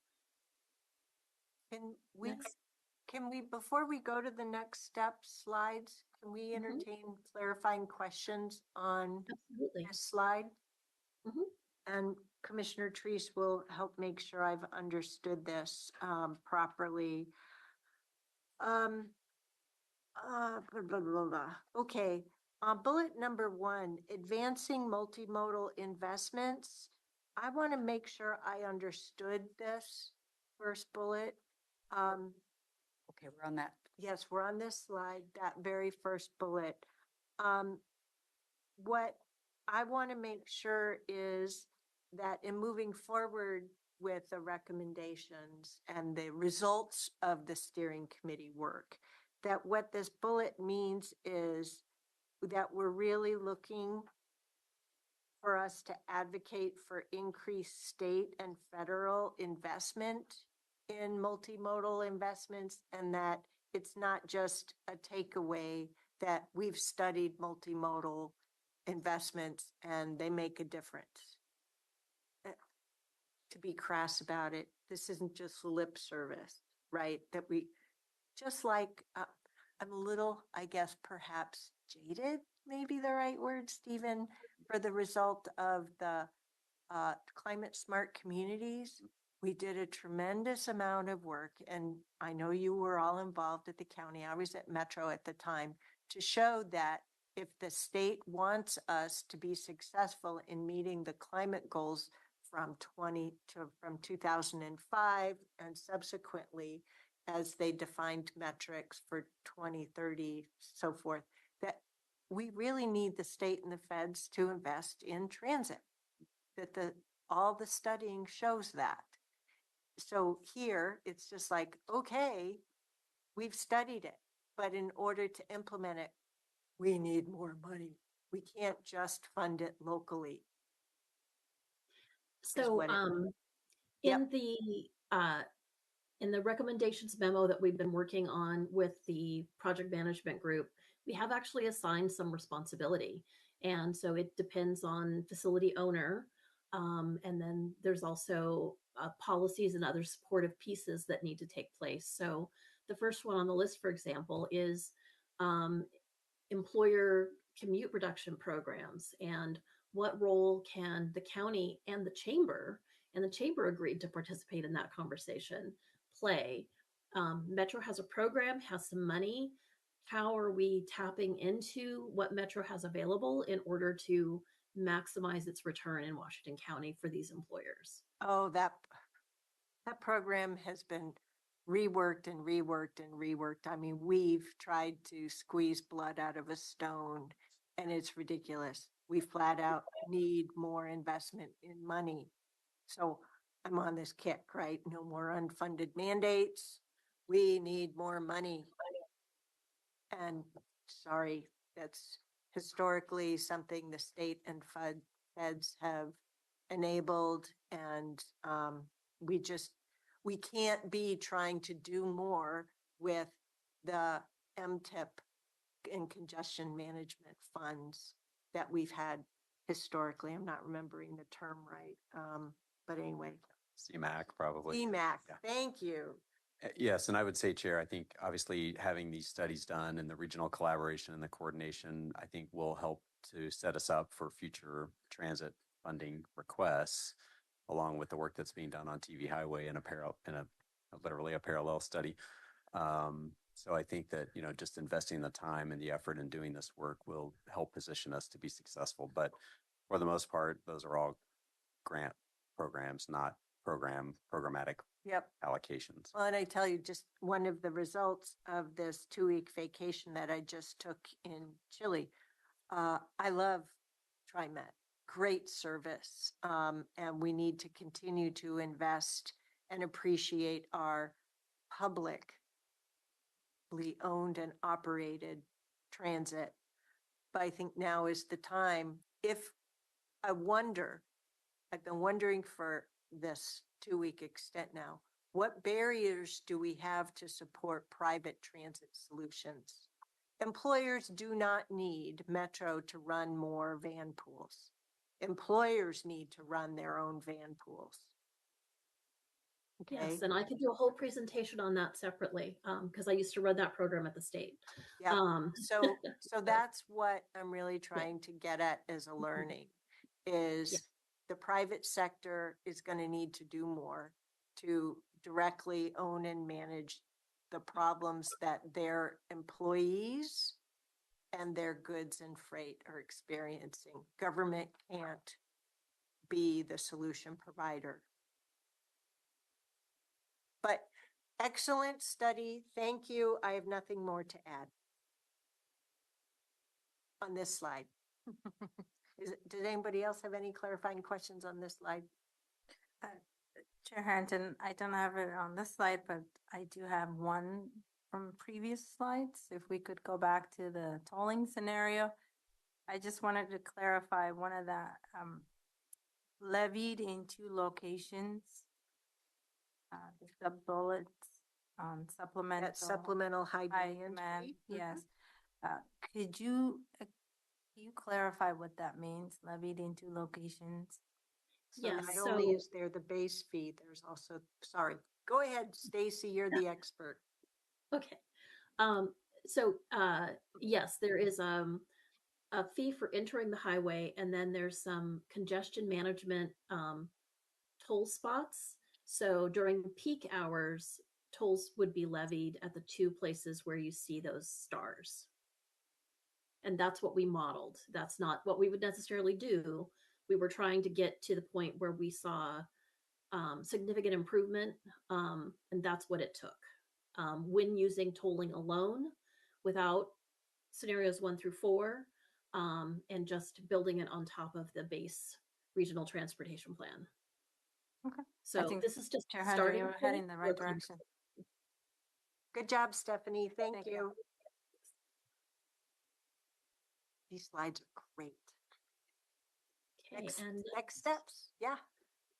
[SPEAKER 2] Can we, before we go to the next step slides, can we entertain clarifying questions on this slide? And Commissioner Treese will help make sure I've understood this properly. Okay, bullet number 1, advancing multimodal investments. I want to make sure I understood this first bullet.
[SPEAKER 6] Okay, we're on that.
[SPEAKER 2] Yes, we're on this slide, that very first bullet. What I want to make sure is that in moving forward with the recommendations and the results of the steering committee work, that what this bullet means is that we're really looking for us to advocate for increased state and federal investment in multimodal investments, and that it's not just a takeaway that we've studied multimodal investments and they make a difference. To be crass about it, this isn't just lip service, right? That we, just like, I'm a little, I guess, perhaps jaded, maybe the right word, Stephen, for the result of the climate smart communities. We did a tremendous amount of work, and I know you were all involved at the county. I was at Metro at the time, to show that if the state wants us to be successful in meeting the climate goals from 2005 and subsequently, as they defined metrics for 2030, so forth, that we really need the state and the feds to invest in transit. That all the studying shows that. So here it's just like, okay, we've studied it, but in order to implement it, we need more money. We can't just fund it locally.
[SPEAKER 17] So in the recommendations memo that we've been working on with the project management group, we have actually assigned some responsibility. And so it depends on facility owner. And then there's also policies and other supportive pieces that need to take place. So the first one on the list, for example, is employer commute reduction programs, and what role can the county and the chamber agreed to participate in that conversation, play. Metro has a program, has some money. How are we tapping into what Metro has available in order to maximize its return in Washington County for these employers?
[SPEAKER 2] Oh, that program has been reworked and reworked and reworked. I mean, we've tried to squeeze blood out of a stone, and it's ridiculous. We flat out need more investment in money. So I'm on this kick, right? No more unfunded mandates. We need more money. And sorry, that's historically something the state and feds have enabled. And we can't be trying to do more with the MTIP and congestion management funds that we've had historically. I'm not remembering the term right. But anyway.
[SPEAKER 15] CMAC, probably.
[SPEAKER 2] CMAC,
[SPEAKER 15] Yeah.
[SPEAKER 2] Thank you.
[SPEAKER 15] Yes, and I would say, Chair, I think obviously having these studies done and the regional collaboration and the coordination, I think will help to set us up for future transit funding requests, along with the work that's being done on TV Highway and a literally a parallel study. So I think that, you know, just investing the time and the effort in doing this work will help position us to be successful. But for the most part, those are all grant programs, not programmatic
[SPEAKER 2] Yep.
[SPEAKER 15] allocations.
[SPEAKER 2] Well, and I tell you, just one of the results of this 2-week vacation that I just took in Chile, I love TriMet, great service. And we need to continue to invest and appreciate our publicly owned and operated transit. But I think now is the time. I've been wondering for this 2-week extent now, what barriers do we have to support private transit solutions? Employers do not need Metro to run more van pools. Employers need to run their own van pools. Okay.
[SPEAKER 17] Yes, and I could do a whole presentation on that separately, because I used to run that program at the state.
[SPEAKER 2] Yeah. So that's what I'm really trying to get at as a learning is the private sector is going to need to do more to directly own and manage the problems that their employees and their goods and freight are experiencing. Government can't be the solution provider. But excellent study. Thank you. I have nothing more to add on this slide. Does anybody else have any clarifying questions on this slide?
[SPEAKER 8] Chair Harrington, I don't have it on this slide, but I do have one from previous slides. If we could go back to the tolling scenario, I just wanted to clarify one of the levied in 2 locations. The sub-bullets on supplemental.
[SPEAKER 2] That supplemental high demand.
[SPEAKER 8] Yes. Could you clarify what that means, levied in 2 locations?
[SPEAKER 2] So
[SPEAKER 17] Yes,
[SPEAKER 2] not only
[SPEAKER 17] so-
[SPEAKER 2] is there the base fee, there's also, sorry, go ahead, Stacy, you're the expert.
[SPEAKER 17] Okay. Yes, there is a fee for entering the highway, and then there's some congestion management toll spots. So during peak hours, tolls would be levied at the 2 places where you see those stars. And that's what we modeled. That's not what we would necessarily do. We were trying to get to the point where we saw significant improvement, and that's what it took. When using tolling alone, without scenarios 1 through 4, and just building it on top of the base regional transportation plan.
[SPEAKER 8] Okay.
[SPEAKER 17] So this is just
[SPEAKER 8] Chair Hunter,
[SPEAKER 17] starting.
[SPEAKER 8] you're heading in the right direction.
[SPEAKER 2] Good job, Stephanie. Thank you. These slides are great.
[SPEAKER 17] Okay, and
[SPEAKER 2] next steps. Yeah.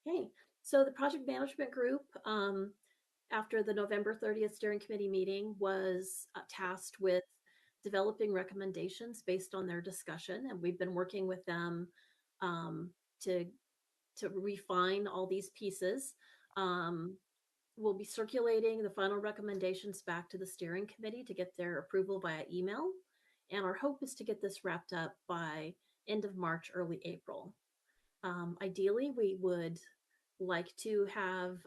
[SPEAKER 17] Okay, so the project management group, after the November 30th steering committee meeting, was tasked with developing recommendations based on their discussion, and we've been working with them to refine all these pieces. We'll be circulating the final recommendations back to the steering committee to get their approval via email, and our hope is to get this wrapped up by end of March, early April. Ideally, we would like to have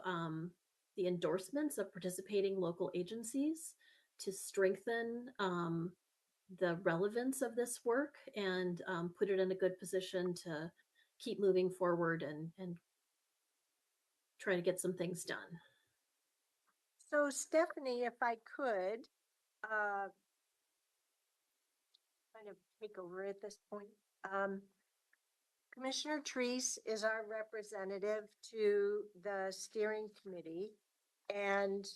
[SPEAKER 17] the endorsements of participating local agencies to strengthen the relevance of this work and put it in a good position to keep moving forward and try to get some things done.
[SPEAKER 2] So Stephanie, if I could kind of take over at this point. Commissioner Treese is our representative to the steering committee. And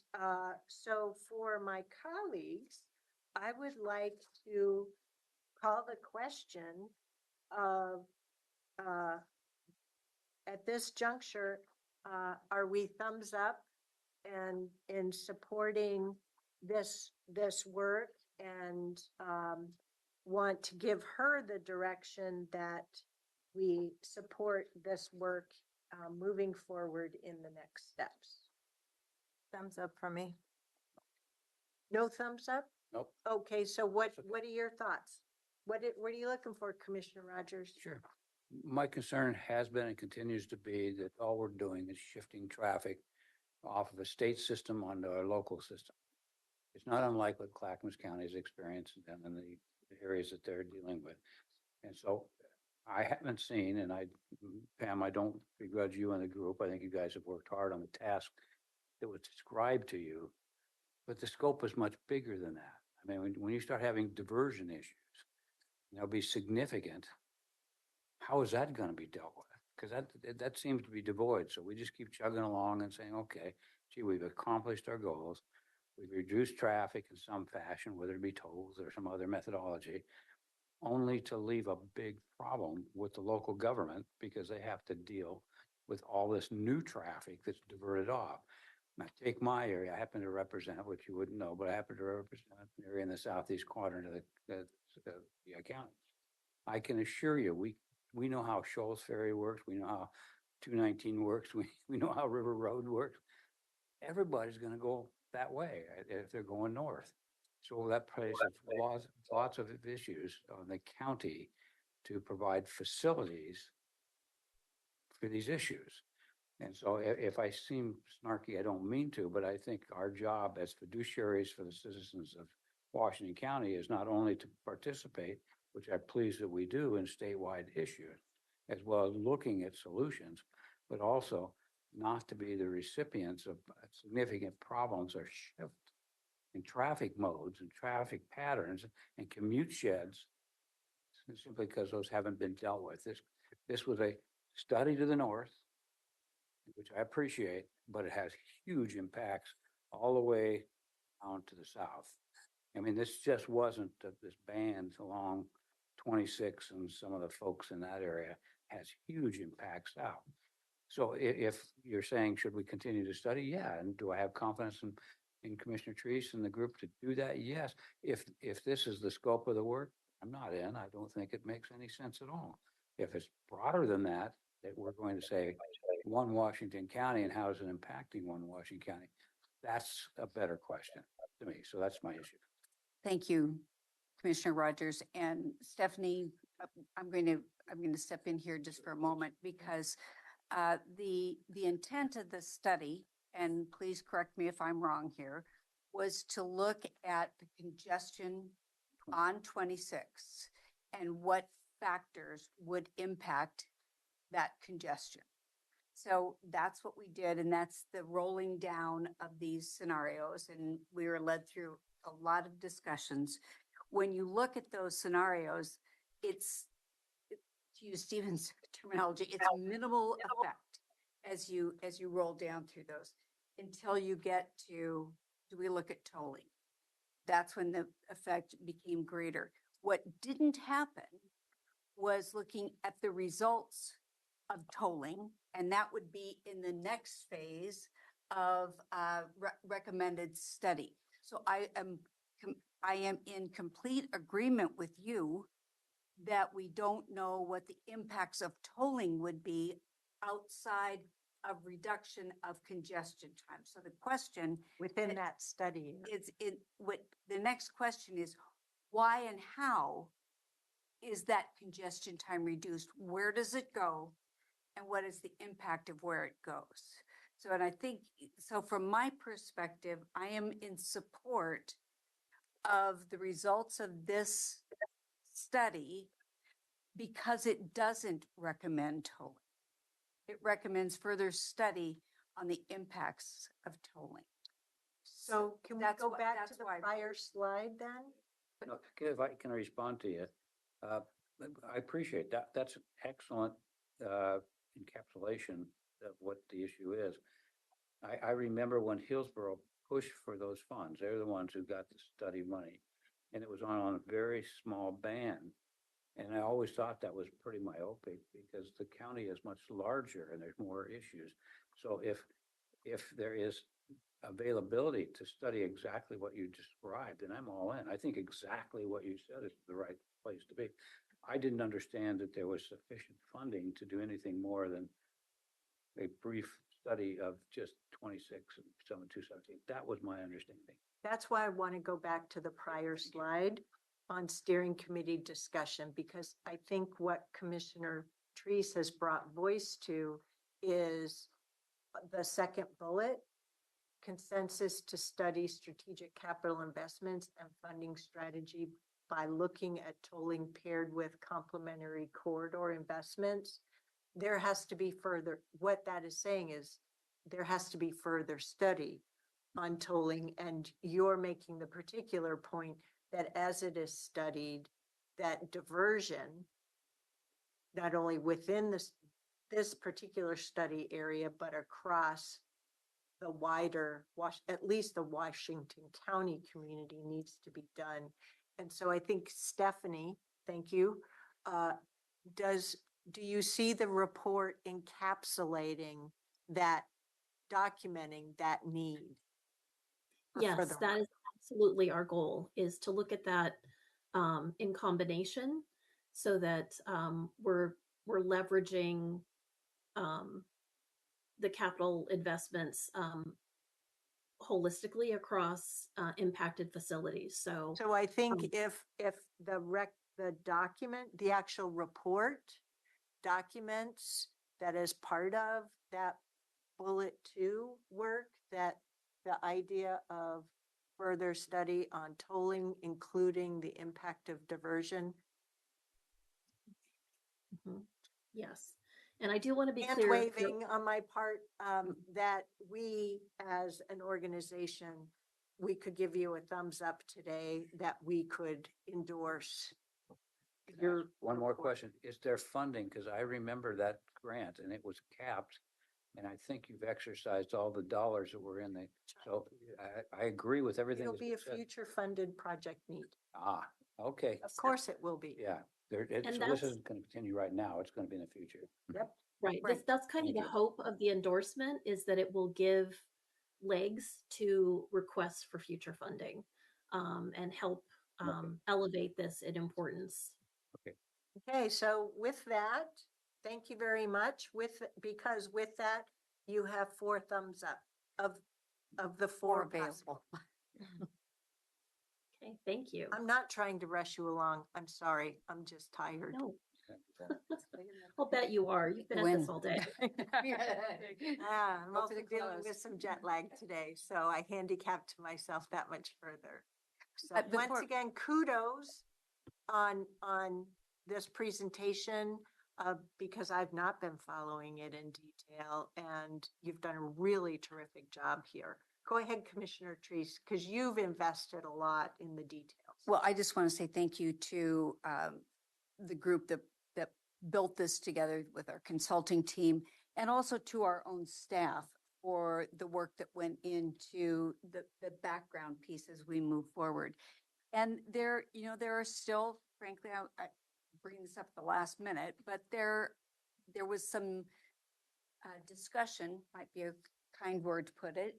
[SPEAKER 2] so for my colleagues, I would like to call the question of, at this juncture, are we thumbs up and in supporting this work and want to give her the direction that we support this work moving forward in the next steps?
[SPEAKER 8] Thumbs up for me.
[SPEAKER 2] No thumbs up?
[SPEAKER 9] Nope.
[SPEAKER 2] Okay, so what are your thoughts? What are you looking for, Commissioner Rogers?
[SPEAKER 9] Sure. My concern has been and continues to be that all we're doing is shifting traffic off of a state system onto a local system. It's not unlike what Clackamas County is experiencing in the areas that they're dealing with. And so I haven't seen, and Pam, I don't begrudge you and the group. I think you guys have worked hard on the task that was described to you, but the scope is much bigger than that. I mean, when you start having diversion issues, they'll be significant. How is that going to be dealt with? Because that seems to be devoid. So we just keep chugging along and saying, okay, gee, we've accomplished our goals. We've reduced traffic in some fashion, whether it be tolls or some other methodology, only to leave a big problem with the local government because they have to deal with all this new traffic that's diverted off. Now, take my area. I happen to represent, which you wouldn't know, but I happen to represent an area in the southeast quadrant of the county. I can assure you, we know how Shoals Ferry works. We know how 219 works. We know how River Road works. Everybody's going to go that way if they're going north. So that places lots of issues on the county to provide facilities for these issues. And so if I seem snarky, I don't mean to, but I think our job as fiduciaries for the citizens of Washington County is not only to participate, which I'm pleased that we do, in statewide issues, as well as looking at solutions, but also not to be the recipients of significant problems or shift in traffic modes and traffic patterns and commute sheds, simply because those haven't been dealt with. This was a study to the north, which I appreciate, but it has huge impacts all the way down to the south. I mean, this just wasn't this band along 26 and some of the folks in that area has huge impacts out. So if you're saying, should we continue to study? Yeah. And do I have confidence in Commissioner Treese and the group to do that? Yes. If this is the scope of the work, I'm not in. I don't think it makes any sense at all. If it's broader than that we're going to say one Washington County and how is it impacting one Washington County? That's a better question to me. So that's my issue.
[SPEAKER 6] Thank you, Commissioner Rogers. And Stephanie, I'm going to step in here just for a moment because the intent of the study, and please correct me if I'm wrong here, was to look at the congestion on 26 and what factors would impact that congestion. So that's what we did, and that's the rolling down of these scenarios, and we were led through a lot of discussions. When you look at those scenarios, it's, to use Stephen's terminology, it's minimal effect as you roll down through those until you get to, do we look at tolling? That's when the effect became greater. What didn't happen was looking at the results of tolling, and that would be in the next phase of recommended study. So I am in complete agreement with you that we don't know what the impacts of tolling would be outside of reduction of congestion time. So the question
[SPEAKER 2] within that study
[SPEAKER 6] is the next question is why and how is that congestion time reduced? Where does it go? And what is the impact of where it goes? So, and I think, so from my perspective, I am in support of the results of this study because it doesn't recommend tolling. It recommends further study on the impacts of tolling.
[SPEAKER 2] So can we go back to the prior slide then?
[SPEAKER 9] No, if I can respond to you, I appreciate that. That's an excellent encapsulation of what the issue is. I remember when Hillsboro pushed for those funds. They're the ones who got the study money, and it was on a very small band. And I always thought that was pretty myopic because the county is much larger and there's more issues. So if there is availability to study exactly what you described, then I'm all in. I think exactly what you said is the right place to be. I didn't understand that there was sufficient funding to do anything more than a brief study of just 26 and 217. That was my understanding.
[SPEAKER 2] That's why I want to go back to the prior slide on steering committee discussion, because I think what Commissioner Treese has brought voice to is the second bullet, consensus to study strategic capital investments and funding strategy by looking at tolling paired with complementary corridor investments. There has to be further, what that is saying is there has to be further study on tolling, and you're making the particular point that as it is studied, that diversion, not only within this particular study area, but across the wider, at least the Washington County community needs to be done. And so I think Stephanie, thank you, do you see the report encapsulating that, documenting that need?
[SPEAKER 17] Yes, that is absolutely our goal, is to look at that in combination so that we're leveraging the capital investments holistically across impacted facilities. So
[SPEAKER 2] I think if the document, the actual report documents that as part of that bullet 2 work, that the idea of further study on tolling, including the impact of diversion.
[SPEAKER 17] Yes. And I do want to be
[SPEAKER 2] hand
[SPEAKER 17] clear.
[SPEAKER 2] waving on my part, that we as an organization, we could give you a thumbs up today that we could endorse.
[SPEAKER 9] One more question. Is there funding? Because I remember that grant and it was capped. And I think you've exercised all the dollars that were in there. So I agree with everything.
[SPEAKER 2] It'll
[SPEAKER 9] that's
[SPEAKER 2] be a
[SPEAKER 9] been said.
[SPEAKER 2] future funded project need.
[SPEAKER 9] Ah, okay.
[SPEAKER 2] Of course it will be.
[SPEAKER 9] Yeah. So this isn't going to continue right now. It's going to be in the future.
[SPEAKER 2] Yep.
[SPEAKER 17] Right. That's kind of
[SPEAKER 9] Thank
[SPEAKER 17] the
[SPEAKER 9] you.
[SPEAKER 17] hope of the endorsement, is that it will give legs to requests for future funding and help elevate this in importance.
[SPEAKER 2] Okay, so with that, thank you very much. Because with that, you have 4 thumbs up of the 4 available.
[SPEAKER 17] Okay, thank you.
[SPEAKER 2] I'm not trying to rush you along. I'm sorry. I'm just tired.
[SPEAKER 17] No. I'll bet you are. You've been at this all day.
[SPEAKER 2] I'm also dealing with some jet lag today, so I handicapped myself that much further. So once again, kudos on this presentation, because I've not been following it in detail, and you've done a really terrific job here. Go ahead, Commissioner Treese, because you've invested a lot in the details.
[SPEAKER 6] Well, I just want to say thank you to the group that built this together with our consulting team, and also to our own staff for the work that went into the background piece as we move forward. And there are still, frankly, I bring this up at the last minute, but there was some discussion, might be a kind word to put it,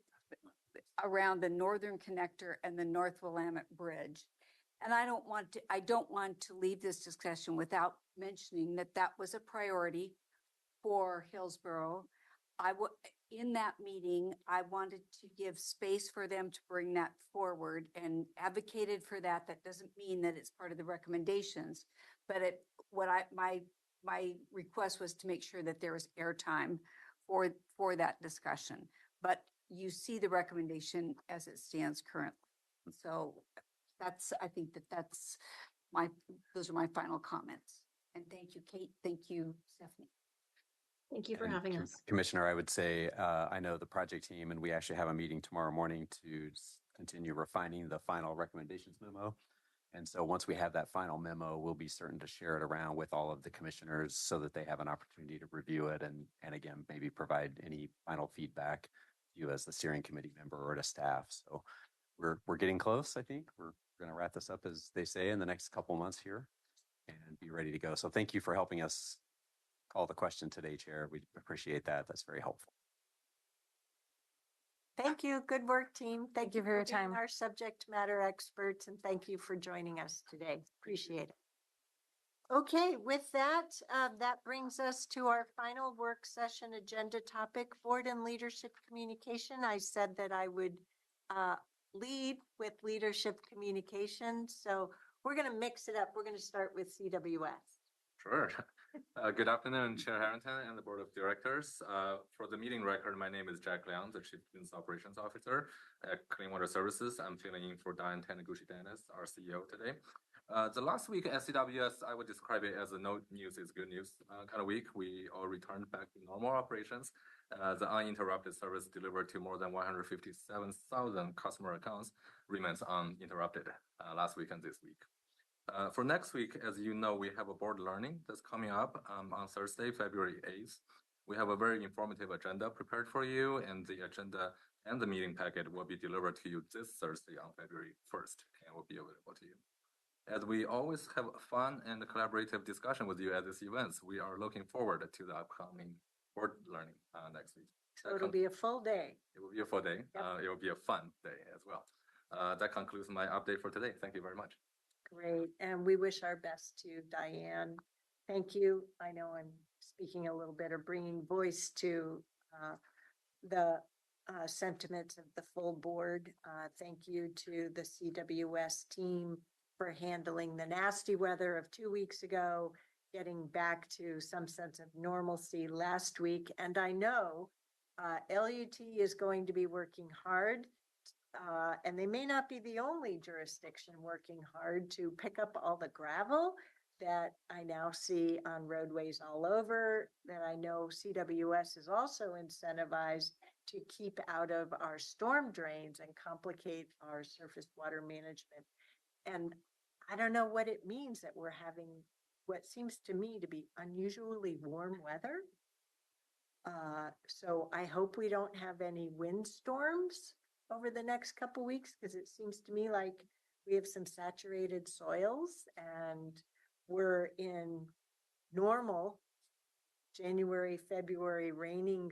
[SPEAKER 6] around the Northern Connector and the North Willamette Bridge. And I don't want to leave this discussion without mentioning that was a priority for Hillsboro. In that meeting, I wanted to give space for them to bring that forward and advocated for that. That doesn't mean that it's part of the recommendations, but my request was to make sure that there was airtime for that discussion. But you see the recommendation as it stands currently. So I think those are my final comments. And thank you, Kate. Thank you, Stephanie.
[SPEAKER 17] Thank you for having us.
[SPEAKER 15] Commissioner, I would say, I know the project team, and we actually have a meeting tomorrow morning to continue refining the final recommendations memo. And so once we have that final memo, we'll be certain to share it around with all of the commissioners so that they have an opportunity to review it and again, maybe provide any final feedback to you as the steering committee member or to staff. So we're getting close, I think. We're going to wrap this up, as they say, in the next couple months here and be ready to go. So thank you for helping us call the question today, Chair. We appreciate that. That's very helpful.
[SPEAKER 2] Thank you. Good work, team.
[SPEAKER 7] Thank you for your time.
[SPEAKER 2] Being our subject matter experts, and thank you for joining us today. Appreciate it. Okay, with that, that brings us to our final work session agenda topic, board and leadership communication. I said that I would lead with leadership communication. So we're going to mix it up. We're going to start with CWS.
[SPEAKER 14] Sure. Good afternoon, Chair Harrington and the Board of Directors. For the meeting record, my name is Jack Liang, the Chief Business Operations Officer at Clean Water Services. I'm filling in for Diane Taniguchi-Dennis, our CEO today. The last week at CWS, I would describe it as a no news is good news kind of week. We all returned back to normal operations. The uninterrupted service delivered to more than 157,000 customer accounts remains uninterrupted last week and this week. For next week, as you know, we have a board learning that's coming up on Thursday, February 8th. We have a very informative agenda prepared for you, and the agenda and the meeting packet will be delivered to you this Thursday on February 1st and will be available to you. As we always have fun and collaborative discussion with you at these events, we are looking forward to the upcoming board learning next week.
[SPEAKER 2] So it'll be a full day.
[SPEAKER 14] It will be a full day. It will be a fun day as well. That concludes my update for today. Thank you very much.
[SPEAKER 2] Great. And we wish our best to Diane. Thank you. I know I'm speaking a little bit or bringing voice to the sentiments of the full board. Thank you to the CWS team for handling the nasty weather of 2 weeks ago, getting back to some sense of normalcy last week. And I know LUT is going to be working hard. And they may not be the only jurisdiction working hard to pick up all the gravel that I now see on roadways all over, that I know CWS is also incentivized to keep out of our storm drains and complicate our surface water management. And I don't know what it means that we're having what seems to me to be unusually warm weather. So I hope we don't have any windstorms over the next couple weeks, because it seems to me like we have some saturated soils and we're in normal January, February rainy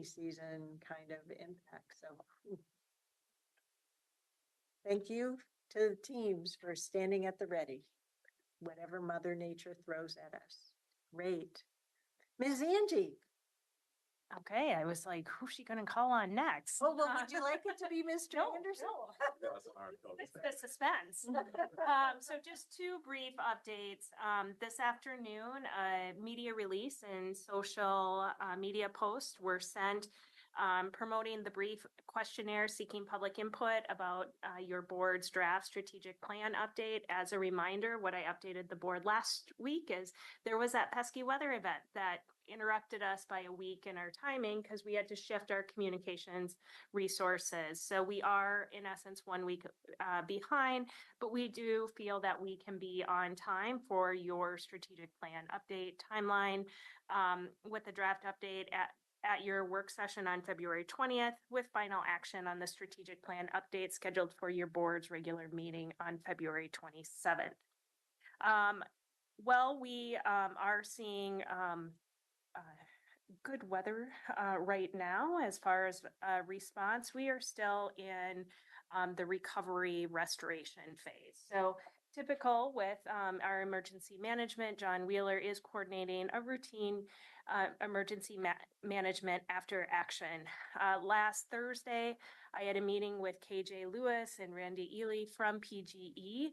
[SPEAKER 2] season kind of impact. So thank you to the teams for standing at the ready, whatever Mother Nature throws at us. Great. Ms. Angie.
[SPEAKER 7] Okay, I was like, who's she gonna call on next?
[SPEAKER 2] Oh, well, would you like it to be Mr. Anderson?
[SPEAKER 7] It's the suspense. So just two brief updates. This afternoon, a media release and social media posts were sent promoting the brief questionnaire seeking public input about your board's draft strategic plan update. As a reminder, what I updated the board last week is there was that pesky weather event that interrupted us by a week in our timing because we had to shift our communications resources. So we are in essence 1 week behind, but we do feel that we can be on time for your strategic plan update timeline with the draft update at your work session on February 20th, with final action on the strategic plan update scheduled for your board's regular meeting on February 27th. Well, we are seeing good weather right now as far as response. We are still in the recovery restoration phase. So typical with our emergency management, John Wheeler is coordinating a routine emergency management after action. Last Thursday, I had a meeting with KJ Lewis and Randy Ely from PGE.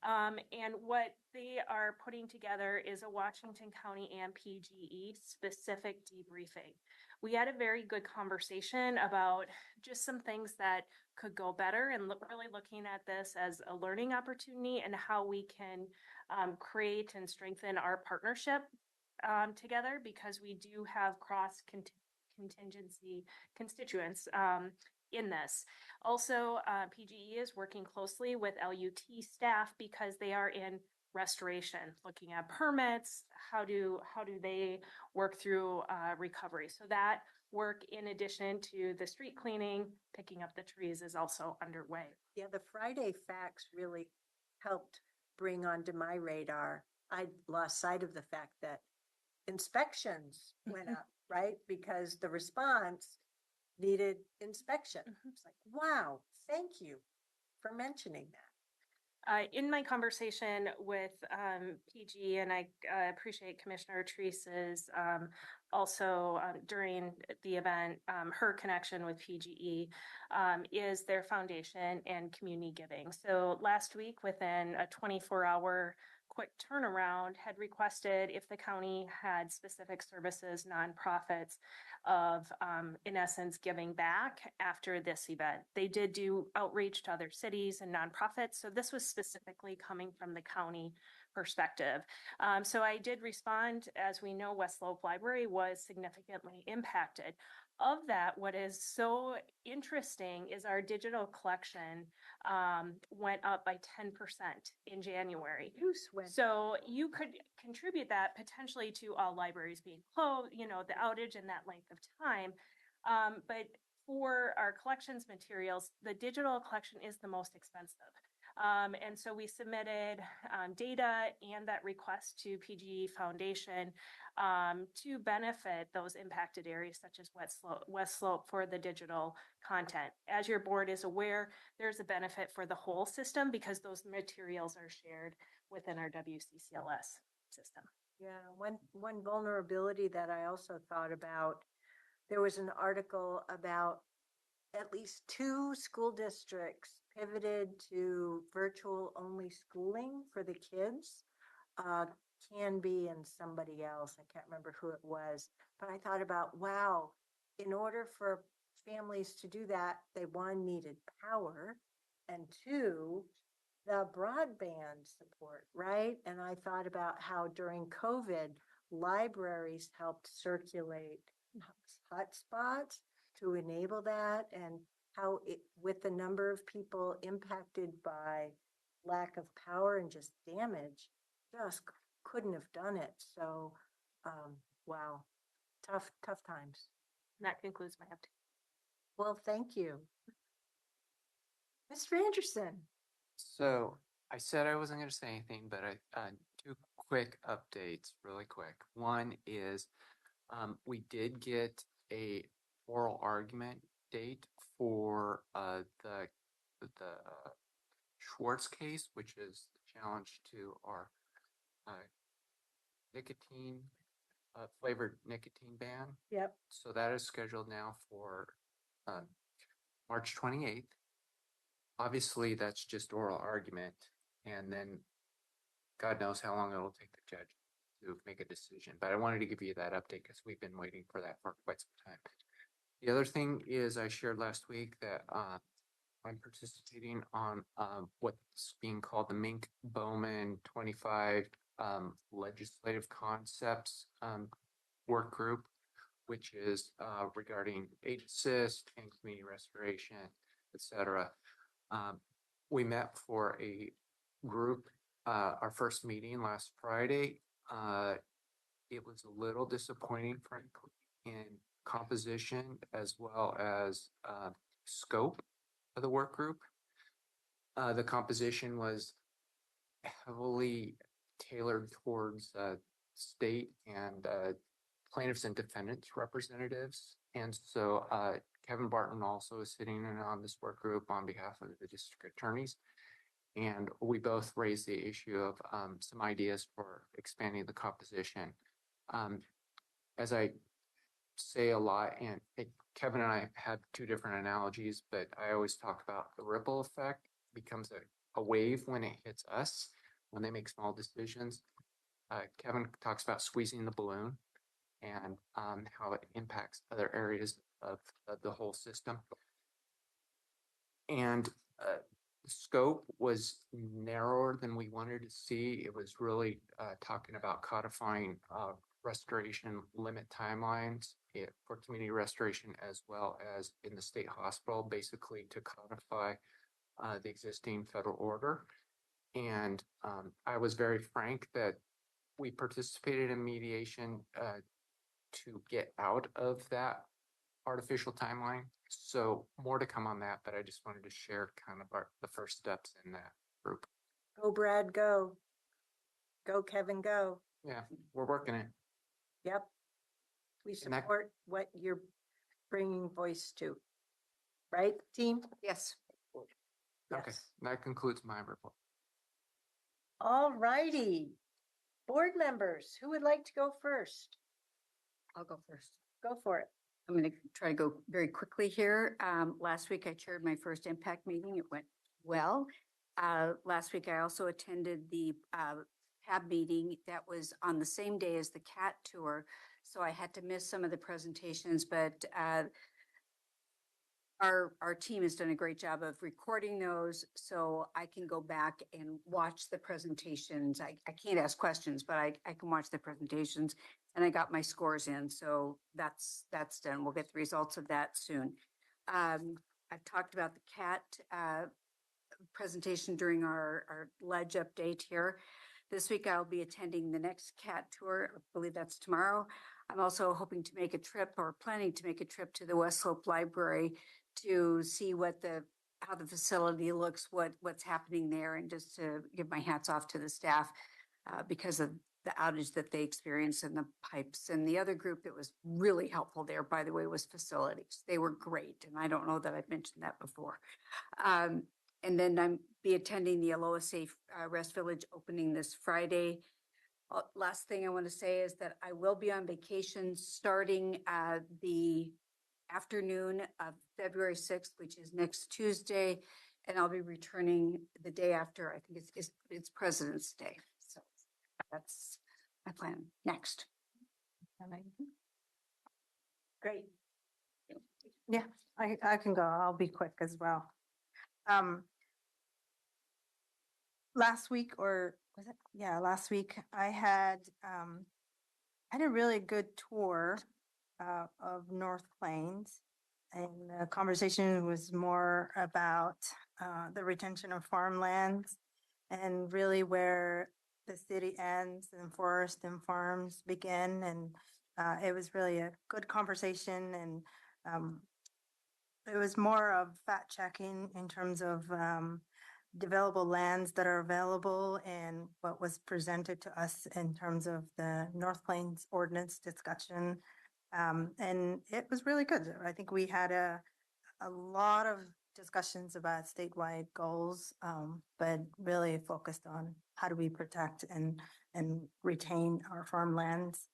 [SPEAKER 7] And what they are putting together is a Washington County and PGE specific debriefing. We had a very good conversation about just some things that could go better and really looking at this as a learning opportunity and how we can create and strengthen our partnership together, because we do have cross contingency constituents in this. Also, PGE is working closely with LUT staff because they are in restoration, looking at permits, how do they work through recovery. So that work, in addition to the street cleaning, picking up the trees, is also underway.
[SPEAKER 2] Yeah, the Friday facts really helped bring onto my radar. I lost sight of the fact that inspections went up, right? Because the response needed inspection. It's like, wow, thank you for mentioning that.
[SPEAKER 7] In my conversation with PG, and I appreciate Commissioner Teresa's also during the event, her connection with PGE is their foundation and community giving. So last week, within a 24-hour quick turnaround, had requested if the county had specific services, nonprofits of, in essence, giving back after this event. They did do outreach to other cities and nonprofits. So this was specifically coming from the county perspective. So I did respond. As we know, West Slope Library was significantly impacted. Of that, what is so interesting is our digital collection went up by 10% in January. So you could contribute that potentially to all libraries being closed, you know, the outage and that length of time. But for our collections materials, the digital collection is the most expensive. And so we submitted data and that request to PGE Foundation to benefit those impacted areas such as West Slope for the digital content. As your board is aware, there's a benefit for the whole system because those materials are shared within our WCCLS system.
[SPEAKER 2] Yeah, one vulnerability that I also thought about, there was an article about at least 2 school districts pivoted to virtual only schooling for the kids. Canby and somebody else, I can't remember who it was, but I thought about, wow, in order for families to do that, they one needed power and 2, the broadband support, right? And I thought about how during COVID, libraries helped circulate hotspots to enable that, and how it, with the number of people impacted by lack of power and just damage, just couldn't have done it. So, wow, tough times.
[SPEAKER 7] And that concludes my update.
[SPEAKER 2] Well, thank you. Mr. Anderson.
[SPEAKER 18] So I said I wasn't going to say anything, but I 2 quick updates, really quick. One is we did get a oral argument date for the Schwartz case, which is the challenge to our nicotine flavored nicotine ban.
[SPEAKER 2] Yep.
[SPEAKER 18] So that is scheduled now for March 28th. Obviously, that's just oral argument, and then God knows how long it'll take the judge to make a decision. But I wanted to give you that update because we've been waiting for that for quite some time. The other thing is I shared last week that I'm participating on what's being called the Mink-Bowman 25 legislative concepts work group, which is regarding aid assist and community restoration, etc. We met for a group, our first meeting last Friday. It was a little disappointing, frankly, in composition as well as scope of the work group. The composition was heavily tailored towards state and plaintiffs and defendants representatives. And so Kevin Barton also is sitting in on this work group on behalf of the district attorneys. And we both raised the issue of some ideas for expanding the composition. As I say a lot, and Kevin and I had 2 different analogies, but I always talk about the ripple effect becomes a wave when it hits us, when they make small decisions. Kevin talks about squeezing the balloon and how it impacts other areas of the whole system. And the scope was narrower than we wanted to see. It was really talking about codifying restoration limit timelines for community restoration as well as in the state hospital, basically to codify the existing federal order. And I was very frank that we participated in mediation to get out of that artificial timeline. So more to come on that, but I just wanted to share kind of the first steps in that group.
[SPEAKER 2] Go, Brad, go. Go, Kevin, go.
[SPEAKER 18] Yeah, we're working it.
[SPEAKER 2] Yep. We
[SPEAKER 18] And that-
[SPEAKER 2] support what you're bringing voice to. Right, team?
[SPEAKER 6] Yes.
[SPEAKER 18] Okay, that concludes my report.
[SPEAKER 2] All righty. Board members, who would like to go first?
[SPEAKER 6] I'll go first.
[SPEAKER 2] Go for it.
[SPEAKER 6] I'm going to try to go very quickly here. Last week I chaired my first impact meeting. It went well. Last week I also attended the CAB meeting that was on the same day as the CAT tour. So I had to miss some of the presentations, but our team has done a great job of recording those, so I can go back and watch the presentations. I can't ask questions, but I can watch the presentations, and I got my scores in, so that's done. We'll get the results of that soon. I've talked about the CAT presentation during our ledge update here. This week I'll be attending the next CAT tour. I believe that's tomorrow. I'm also hoping to make a trip, or planning to make a trip, to the West Slope Library to see how the facility looks, what's happening there, and just to give my hats off to the staff because of the outage that they experienced in the pipes. And the other group that was really helpful there, by the way, was facilities. They were great, and I don't know that I've mentioned that before. And then I'm be attending the Aloha Safe Rest Village opening this Friday. Last thing I want to say is that I will be on vacation starting the afternoon of February 6th, which is next Tuesday, and I'll be returning the day after. I think it's President's Day. So that's my plan. Next.
[SPEAKER 8] Great. Yeah, I can go. I'll be quick as well. Last week, or was it? Yeah, last week I had a really good tour of North Plains, and the conversation was more about the retention of farmlands and really where the city ends and forest and farms begin. And it was really a good conversation, and it was more of fact checking in terms of developable lands that are available and what was presented to us in terms of the North Plains ordinance discussion. And it was really good. I think we had a lot of discussions about statewide goals, but really focused on how do we protect and retain our farmlands.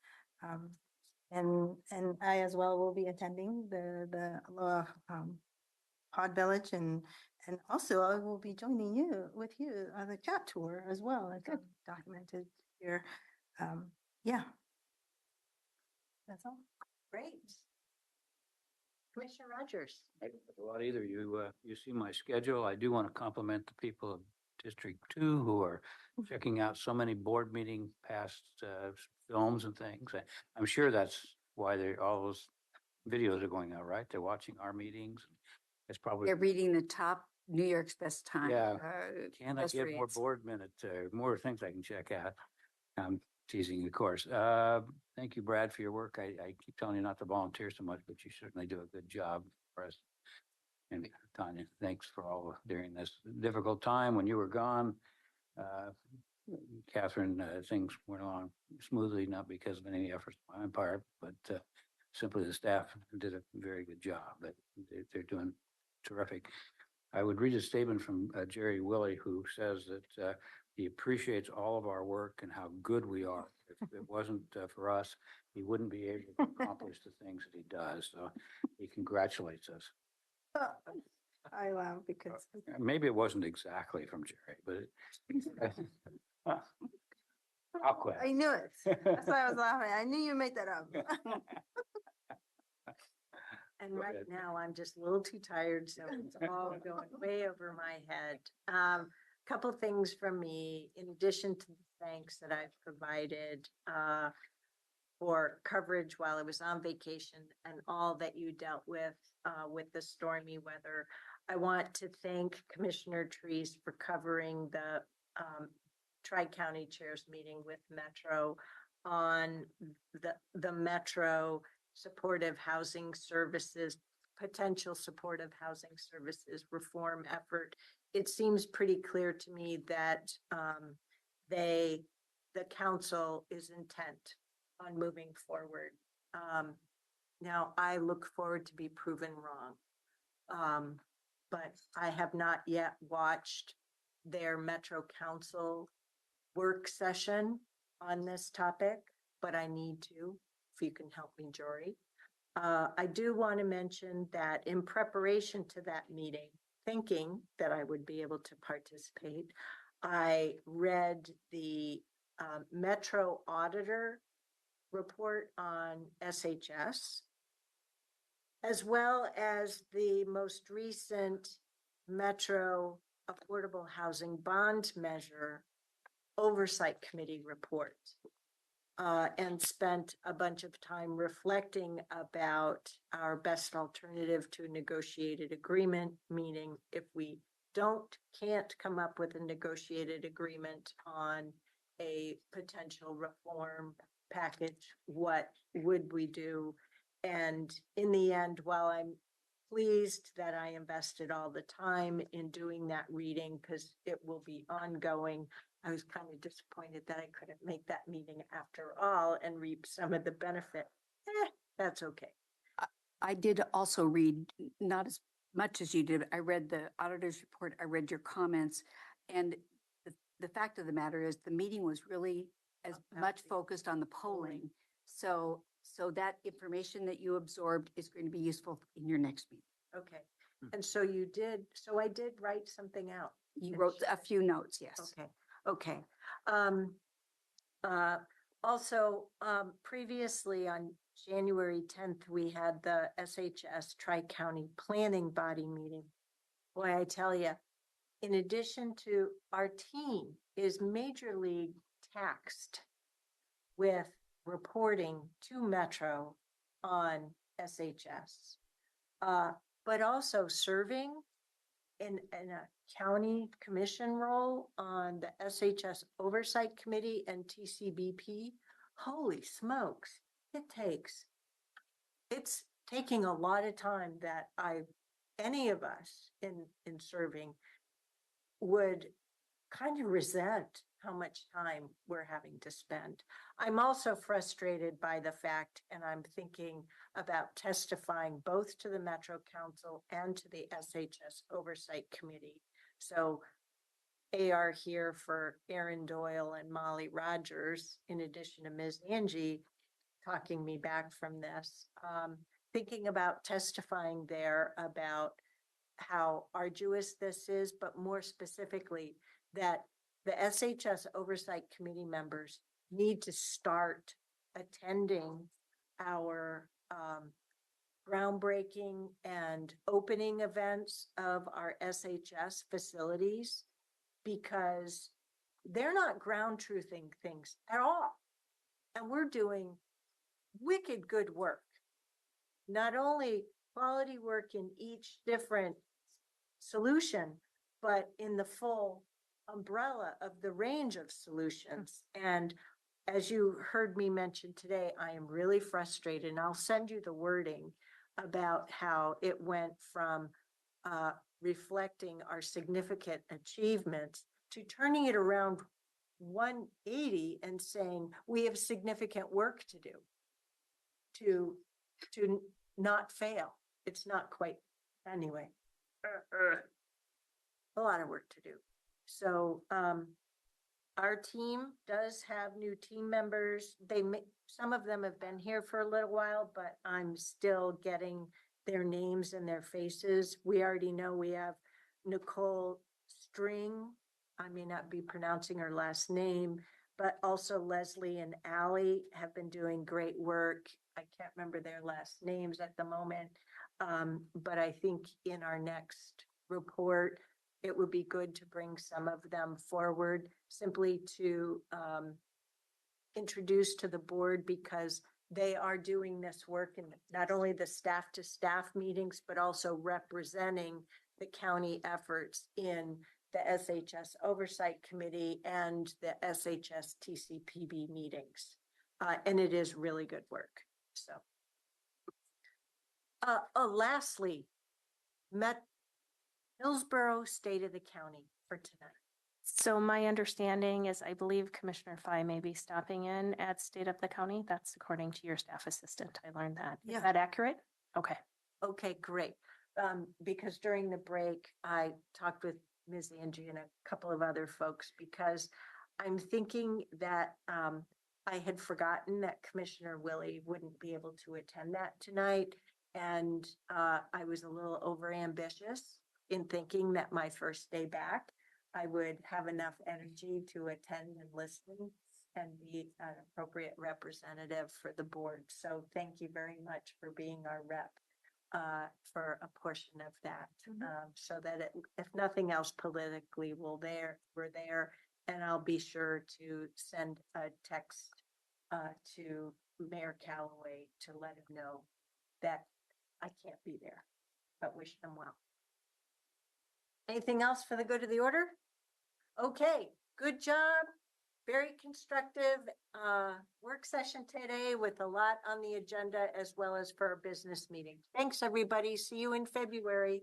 [SPEAKER 8] And I as well will be attending the Aloha Pod Village, and also I will be joining you on the chat tour as well. It's documented here. Yeah, that's all.
[SPEAKER 2] Great. Commissioner Rogers.
[SPEAKER 9] A lot either. You see my schedule. I do want to compliment the people of District 2 who are checking out so many board meeting past films and things. I'm sure that's why all those videos are going out, right? They're watching our meetings. It's probably
[SPEAKER 6] They're reading the top New York's best time.
[SPEAKER 9] Yeah. Can I
[SPEAKER 6] best
[SPEAKER 9] get more
[SPEAKER 6] reads.
[SPEAKER 9] board minutes, more things I can check out? I'm teasing, of course. Thank you, Brad, for your work. I keep telling you not to volunteer so much, but you certainly do a good job for us. And Tanya, thanks for all during this difficult time when you were gone. Catherine, things went along smoothly, not because of any efforts on my part, but simply the staff did a very good job. But they're doing terrific. I would read a statement from Jerry Willey, who says that he appreciates all of our work and how good we are. If it wasn't for us, he wouldn't be able to accomplish the things that he does. So he congratulates us.
[SPEAKER 8] I laugh because
[SPEAKER 9] Maybe it wasn't exactly from Jerry, but I'll quit.
[SPEAKER 8] I knew it. That's why I was laughing. I knew you made that up.
[SPEAKER 2] And right now, I'm just a little too tired, so it's all going way over my head. Couple things from me, in addition to the thanks that I've provided for coverage while I was on vacation and all that you dealt with the stormy weather. I want to thank Commissioner Trees for covering the Tri-County Chairs meeting with Metro on the Metro supportive housing services, potential supportive housing services reform effort. It seems pretty clear to me that the council is intent on moving forward. Now I look forward to be proven wrong. But I have not yet watched their Metro Council work session on this topic, but I need to, if you can help me, Jory. I do want to mention that in preparation to that meeting, thinking that I would be able to participate, I read the Metro Auditor report on SHS, as well as the most recent Metro Affordable Housing Bond Measure Oversight Committee report. And spent a bunch of time reflecting about our best alternative to a negotiated agreement, meaning if we can't come up with a negotiated agreement on a potential reform package, what would we do? And in the end, while I'm pleased that I invested all the time in doing that reading, because it will be ongoing, I was kind of disappointed that I couldn't make that meeting after all and reap some of the benefit. That's okay.
[SPEAKER 6] I did also read, not as much as you did. I read the auditor's report. I read your comments. And the fact of the matter is the meeting was really as much focused on the polling. So that information that you absorbed is going to be useful in your next meeting.
[SPEAKER 2] Okay. And so I did write something out.
[SPEAKER 6] You wrote a few notes, yes.
[SPEAKER 2] Okay. Also, previously on January 10th, we had the SHS Tri-County Planning Body meeting. Boy, I tell you, in addition to our team is Major League taxed with reporting to Metro on SHS, but also serving in a county commission role on the SHS Oversight Committee and TCBP. Holy smokes, it's taking a lot of time that any of us in serving would kind of resent how much time we're having to spend. I'm also frustrated by the fact, and I'm thinking about testifying both to the Metro Council and to the SHS Oversight Committee. So AR here for Aaron Doyle and Molly Rogers, in addition to Ms. Angie, talking me back from this, thinking about testifying there about how arduous this is, but more specifically that the SHS Oversight Committee members need to start attending our groundbreaking and opening events of our SHS facilities, because they're not ground truthing things at all. And we're doing wicked good work. Not only quality work in each different solution, but in the full umbrella of the range of solutions. And as you heard me mention today, I am really frustrated, and I'll send you the wording about how it went from reflecting our significant achievements to turning it around 180 and saying we have significant work to do to not fail. It's not quite, anyway, a lot of work to do. So our team does have new team members. Some of them have been here for a little while, but I'm still getting their names and their faces. We already know we have Nicole String. I may not be pronouncing her last name, but also Leslie and Allie have been doing great work. I can't remember their last names at the moment, but I think in our next report, it would be good to bring some of them forward simply to introduce to the board, because they are doing this work in not only the staff to staff meetings, but also representing the county efforts in the SHS Oversight Committee and the SHS TCPB meetings. And it is really good work. So, lastly, Hillsboro State of the County for tonight.
[SPEAKER 7] So my understanding is I believe Commissioner Fye may be stopping in at State of the County. That's according to your staff assistant. I learned that.
[SPEAKER 2] Yeah.
[SPEAKER 7] Is that accurate? Okay.
[SPEAKER 2] Okay, great. Because during the break, I talked with Ms. Angie and a couple of other folks, because I'm thinking that I had forgotten that Commissioner Willie wouldn't be able to attend that tonight. And I was a little overambitious in thinking that my first day back, I would have enough energy to attend and listen. and be an appropriate representative for the board. So thank you very much for being our rep for a portion of that. So that if nothing else politically, we're there. And I'll be sure to send a text to Mayor Callaway to let him know that I can't be there, but wish him well. Anything else for the good of the order? Okay, good job. Very constructive work session today with a lot on the agenda as well as for our business meeting. Thanks, everybody. See you in February.